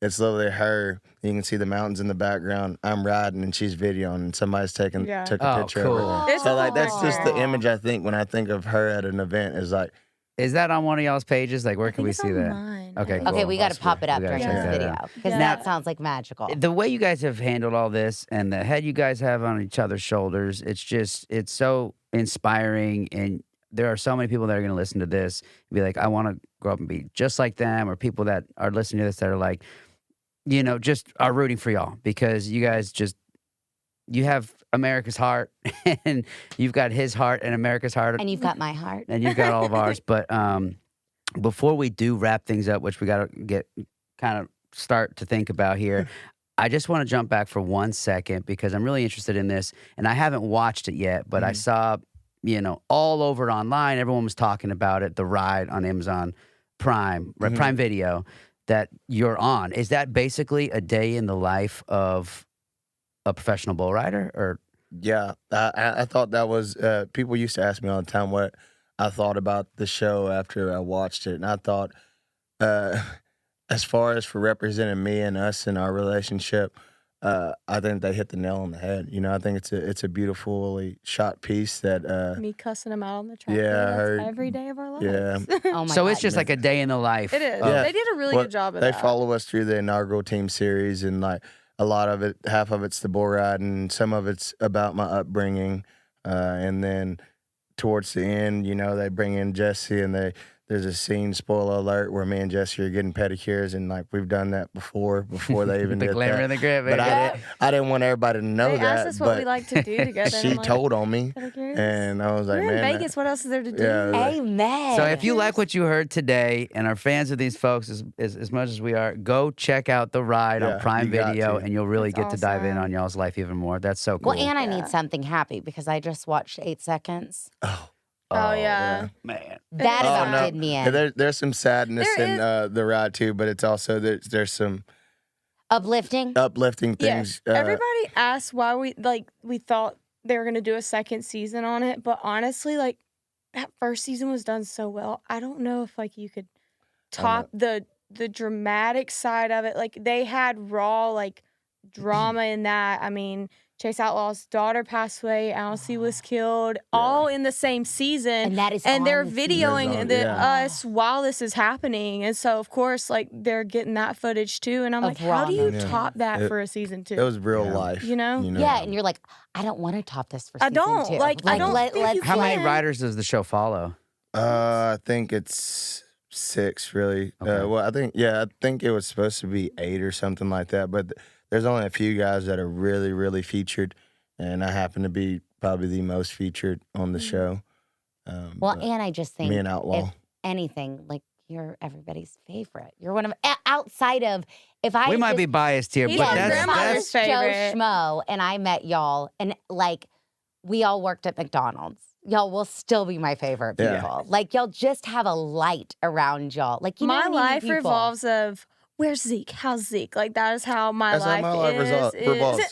Speaker 7: it's literally her. You can see the mountains in the background. I'm riding and she's videoing and somebody's took
Speaker 8: Yeah.
Speaker 7: a
Speaker 1: Oh,
Speaker 7: picture
Speaker 1: cool.
Speaker 7: of her.
Speaker 8: It's
Speaker 7: So,
Speaker 8: a
Speaker 7: like,
Speaker 8: cool
Speaker 7: that's just the
Speaker 8: picture.
Speaker 7: image I think when I think of her at an event is like,
Speaker 1: Is that on one of y'all's pages? Like, where
Speaker 8: I
Speaker 1: can
Speaker 8: think
Speaker 1: we
Speaker 8: it's
Speaker 1: see
Speaker 8: on
Speaker 1: that?
Speaker 8: mine.
Speaker 1: Okay,
Speaker 2: Okay,
Speaker 1: cool.
Speaker 2: we got to pop it up
Speaker 1: We gotta
Speaker 2: during
Speaker 1: check
Speaker 2: this
Speaker 1: that
Speaker 2: video
Speaker 1: out.
Speaker 2: because
Speaker 8: Yeah.
Speaker 2: that sounds like magical.
Speaker 1: The way you guys have handled all this and the head you guys have on each other's shoulders, it's so inspiring. And there are so many people that are going to listen to this and be like, I want to grow up and be just like them, or people that are listening to this that are like, just are rooting for y'all because you guys you have America's heart and you've got his heart and America's heart
Speaker 2: And you've got my heart.
Speaker 1: and you've got all of ours. But before we do wrap things up, which we got to start to think about here, I just want to jump back for 1 second because I'm really interested in this, and I haven't watched it yet, but I saw, all over online, everyone was talking about it, the ride on Amazon Prime, right, Prime Video that you're on. Is that basically a day in the life of a professional bull rider, or?
Speaker 7: Yeah, I thought that was. People used to ask me all the time what I thought about the show after I watched it, and I thought, as far as for representing me and us and our relationship, I think they hit the nail on the head. I think it's a beautifully shot piece that.
Speaker 8: Me cussing them out on the track.
Speaker 7: Yeah, I
Speaker 8: that's
Speaker 7: heard-
Speaker 8: every day of our lives.
Speaker 7: yeah.
Speaker 2: Oh my
Speaker 1: So
Speaker 2: God.
Speaker 1: it's just like a day in the life.
Speaker 8: It is.
Speaker 7: Yeah.
Speaker 8: They did a really
Speaker 7: Well,
Speaker 8: good job of
Speaker 7: they
Speaker 8: that.
Speaker 7: follow us through the inaugural team series, and like a lot of it, half of it's the bull riding, some of it's about my upbringing, and then towards the end, they bring in Jessie, and there's a scene, spoiler alert, where me and Jessie are getting pedicures, and like we've done that before they even
Speaker 1: The
Speaker 7: did
Speaker 1: glamour
Speaker 7: that.
Speaker 1: and the grip,
Speaker 7: But
Speaker 1: baby.
Speaker 7: I didn't want everybody to know
Speaker 8: They
Speaker 7: that.
Speaker 8: asked us what
Speaker 7: but
Speaker 8: we like to do together. and
Speaker 7: she
Speaker 8: I'm like,
Speaker 7: told on me,
Speaker 8: pedicures?
Speaker 7: and I was like,
Speaker 8: We're in
Speaker 7: man,
Speaker 8: Vegas. What else is there to do?
Speaker 7: Yeah, it was like-
Speaker 2: Amen.
Speaker 1: So if you like what you heard today and are fans of these folks as much as we are, go check out The Ride
Speaker 7: Yeah,
Speaker 1: on Prime
Speaker 7: you got
Speaker 1: Video,
Speaker 7: to.
Speaker 1: and you'll really
Speaker 8: That's
Speaker 1: get to dive in
Speaker 8: awesome.
Speaker 1: on y'all's life even more. That's so cool.
Speaker 2: Well, and I need
Speaker 8: Yeah.
Speaker 2: something happy because I just watched 8 Seconds.
Speaker 8: Oh, yeah.
Speaker 1: man.
Speaker 2: That
Speaker 8: Oh,
Speaker 2: about
Speaker 8: no.
Speaker 2: did me
Speaker 7: Yeah,
Speaker 2: in.
Speaker 7: there's some sadness
Speaker 8: There
Speaker 7: in the ride too, but it's also there's some
Speaker 2: Uplifting.
Speaker 7: uplifting things.
Speaker 8: Yes. Everybody asked why we thought they were gonna do a second season on it, but honestly, like that first season was done so well. I don't know if like you could top the dramatic side of it. Like they had raw like drama in that. I mean, Chase Outlaw's daughter passed away. Alcee was killed, all in the same season.
Speaker 2: And that is
Speaker 8: And they're
Speaker 2: on the season.
Speaker 8: videoing
Speaker 7: That's on-
Speaker 8: the,
Speaker 7: yeah.
Speaker 8: us while this is happening. And so, of course, like they're getting that footage too. And I'm
Speaker 2: Of
Speaker 8: like, how do you
Speaker 2: rawness.
Speaker 8: top that
Speaker 7: It-
Speaker 8: for a season two?
Speaker 7: It was real life,
Speaker 8: You know?
Speaker 2: Yeah, and you're like, I don't want to top this for
Speaker 8: I
Speaker 2: season
Speaker 8: don't.
Speaker 2: 2.
Speaker 8: Like, I don't think you
Speaker 1: How many
Speaker 8: can.
Speaker 1: riders does the show follow?
Speaker 7: I think it's 6 really.
Speaker 1: Okay.
Speaker 7: Well, I think it was supposed to be 8 or something like that, but there's only a few guys that are really, really featured, and I happen to be probably the most featured on the show.
Speaker 2: Well,
Speaker 7: but
Speaker 2: and I just think
Speaker 7: me and Outlaw.
Speaker 2: if anything, like you're everybody's favorite. You're one of outside of if I
Speaker 1: We might
Speaker 2: just-
Speaker 1: be biased here,
Speaker 8: He's
Speaker 1: but
Speaker 8: my
Speaker 1: that's
Speaker 8: grandmother's
Speaker 2: Joe
Speaker 8: favorite.
Speaker 2: Schmo and I met y'all, and like we all worked at McDonald's. Y'all will still be my favorite
Speaker 7: Yeah.
Speaker 2: people. Like y'all just have a light around y'all. Like you know
Speaker 8: My
Speaker 2: when you meet
Speaker 8: life
Speaker 2: people-
Speaker 8: revolves of where's Zeke? How's Zeke? Like, that is how my
Speaker 7: That's
Speaker 8: life
Speaker 7: how my life
Speaker 8: is.
Speaker 7: revolves.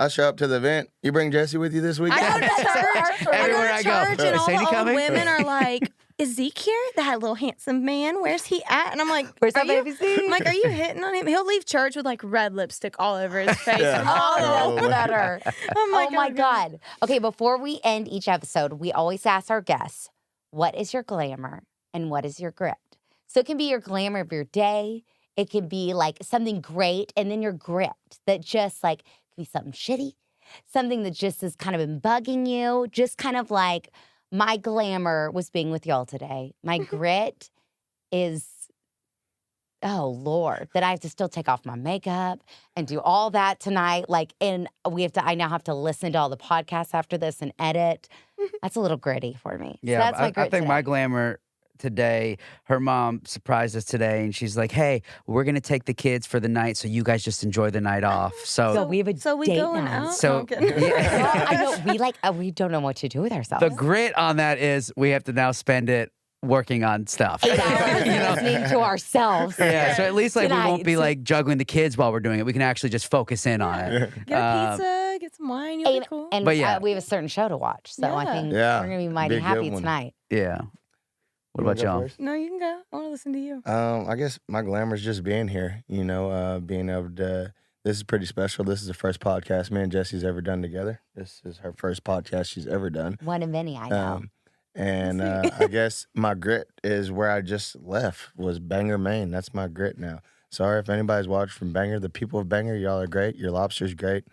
Speaker 7: I show up to the event. You bring Jessie with you this weekend?
Speaker 8: I go to church.
Speaker 1: Everywhere I go.
Speaker 8: Church, and
Speaker 1: Is
Speaker 8: all
Speaker 1: Sadie
Speaker 8: the old
Speaker 1: coming?
Speaker 8: women are like, is Zeke here? That little handsome man. Where's he at? And I'm like,
Speaker 2: Where's
Speaker 8: are
Speaker 2: that
Speaker 8: you?
Speaker 2: baby Zeke?
Speaker 8: I'm like, are you hitting on him? He'll leave church with like red lipstick all over his face.
Speaker 7: Yeah.
Speaker 8: From all
Speaker 2: Oh,
Speaker 8: the-
Speaker 2: that's better.
Speaker 8: I'm like,
Speaker 2: Oh my God. Okay, before we end each episode, we always ask our guests, what is your glamour and what is your grit? So it can be your glamour of your day. It can be like something great, and then your grit that just like can be something shitty, something that just has kind of been bugging you. Just kind of like my glamour was being with y'all today. My grit is, oh Lord, that I have to still take off my makeup and do all that tonight. Like, and I now have to listen to all the podcasts after this and edit. That's a little gritty for me. So
Speaker 1: Yeah,
Speaker 2: that's my
Speaker 1: I
Speaker 2: grit
Speaker 1: think my
Speaker 2: today.
Speaker 1: glamour today, her mom surprised us today, and she's like, hey, we're going to take the kids for the night, so you guys just enjoy the night off.
Speaker 2: So we have a
Speaker 8: So we
Speaker 2: date
Speaker 8: going
Speaker 2: night.
Speaker 8: out?
Speaker 1: So-
Speaker 8: No, I'm kidding.
Speaker 2: Well, I know we don't know what to do with ourselves.
Speaker 1: the grit on that is we have to now spend it working on stuff.
Speaker 2: 8 hours
Speaker 1: You know?
Speaker 2: listening to ourselves.
Speaker 1: Yeah, so at least like we won't be
Speaker 2: Tonight.
Speaker 1: like juggling the kids while we're doing it. We can actually just focus in on it.
Speaker 8: Get a
Speaker 1: Um,
Speaker 8: pizza, get some wine. You'll be cool.
Speaker 2: And
Speaker 1: But yeah.
Speaker 2: we have a certain show to watch, so I
Speaker 8: Yeah.
Speaker 2: think
Speaker 7: Yeah,
Speaker 2: we're gonna be mighty
Speaker 7: be a good
Speaker 2: happy
Speaker 7: one.
Speaker 2: tonight.
Speaker 1: Yeah. What
Speaker 7: You wanna
Speaker 1: about
Speaker 7: go
Speaker 1: y'all?
Speaker 7: first?
Speaker 8: No, you can go. I want to listen to you.
Speaker 7: I guess my glamour is just being here, being able to. This is pretty special. This is the first podcast me and Jessie's ever done together. This is her first podcast she's ever done.
Speaker 2: One of many, I know.
Speaker 7: And I guess my grit is where I just left, was Bangor, Maine. That's my grit now. Sorry if anybody's watched from Bangor. The people of Bangor, y'all are great. Your lobster's great.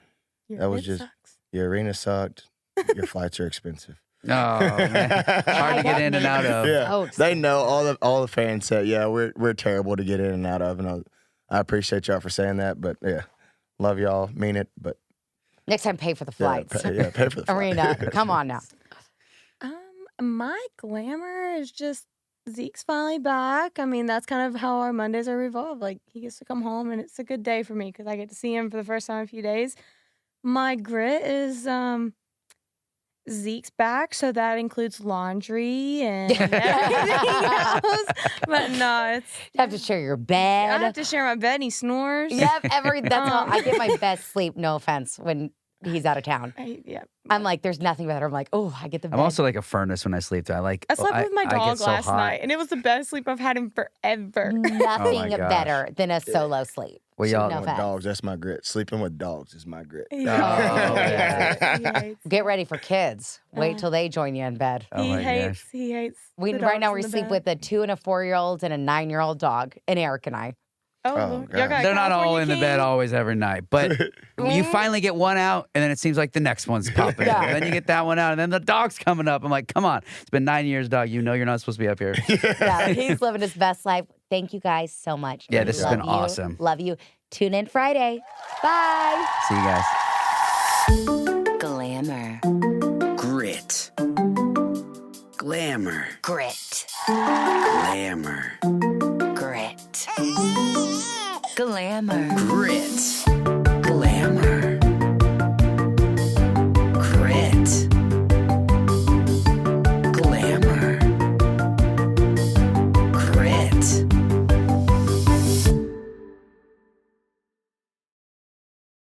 Speaker 8: Your
Speaker 7: that was
Speaker 8: it
Speaker 7: just-
Speaker 8: sucks.
Speaker 7: Your arena sucked. Your flights are expensive.
Speaker 1: Oh, man. Hard to get in and out of.
Speaker 7: Yeah,
Speaker 2: Oh,
Speaker 7: they know all the fans say, yeah, we're terrible to get in and out of, and I appreciate y'all for saying that. But yeah, love y'all, mean it. But
Speaker 2: Next time, pay for the
Speaker 7: yeah,
Speaker 2: flights.
Speaker 7: pay for the flight.
Speaker 2: Arena, come on now.
Speaker 8: My glamour is just Zeke's finally back. I mean, that's kind of how our Mondays are revolved. Like, he gets to come home, and it's a good day for me because I get to see him for the first time in a few days. My grit is Zeke's back, so that includes laundry and everything else. But no, it's
Speaker 2: You have to share your
Speaker 8: I
Speaker 2: bed.
Speaker 8: have to share my bed. And he snores.
Speaker 2: Yep, that's how I get my best sleep. No offense, when he's out of town.
Speaker 8: Yeah.
Speaker 2: I'm like, there's nothing better. I'm like, oh, I get the bed.
Speaker 1: I'm also like a furnace when I sleep. Too.
Speaker 8: I slept with my
Speaker 1: I
Speaker 8: dog
Speaker 1: get so
Speaker 8: last
Speaker 1: hot.
Speaker 8: night, and it was the best sleep I've had in forever.
Speaker 2: nothing
Speaker 1: gosh.
Speaker 2: better than a solo sleep.
Speaker 1: Well, y'all-
Speaker 2: no
Speaker 7: With
Speaker 2: offense.
Speaker 7: dogs, that's my grit. Sleeping with dogs is my grit.
Speaker 2: yeah.
Speaker 8: He hates-
Speaker 2: Get ready for kids. Wait till they join you in bed.
Speaker 1: Oh
Speaker 8: he
Speaker 1: my
Speaker 8: hates.
Speaker 1: gosh.
Speaker 8: He hates.
Speaker 2: We
Speaker 8: the
Speaker 2: right now
Speaker 8: dogs
Speaker 2: we
Speaker 8: in the
Speaker 2: sleep
Speaker 8: bed.
Speaker 2: with a 2 and a 4-year-old and a 9-year-old dog, and Eric and I.
Speaker 8: Oh,
Speaker 7: Oh,
Speaker 8: Lord.
Speaker 7: God.
Speaker 8: Y'all got
Speaker 1: They're not all
Speaker 8: California
Speaker 1: in the
Speaker 8: King?
Speaker 1: bed always every night, but you finally get one out, and then it seems like the next one's popping up.
Speaker 2: Yeah.
Speaker 1: Then you get that one out, and then the dog's coming up. I'm like, come on, it's been 9 years, dog. You know you're not supposed to be up here.
Speaker 2: Yeah, he's living his best life. Thank you guys so much.
Speaker 1: Yeah,
Speaker 2: We
Speaker 1: this has
Speaker 2: love
Speaker 1: been
Speaker 2: you.
Speaker 1: awesome.
Speaker 2: Love you. Tune in Friday. Bye.
Speaker 1: See you guys.
Speaker 2: Glamour.
Speaker 4: Grit. Glamour.
Speaker 2: Grit.
Speaker 4: Glamour.
Speaker 2: Grit. Glamour.
Speaker 4: Grit.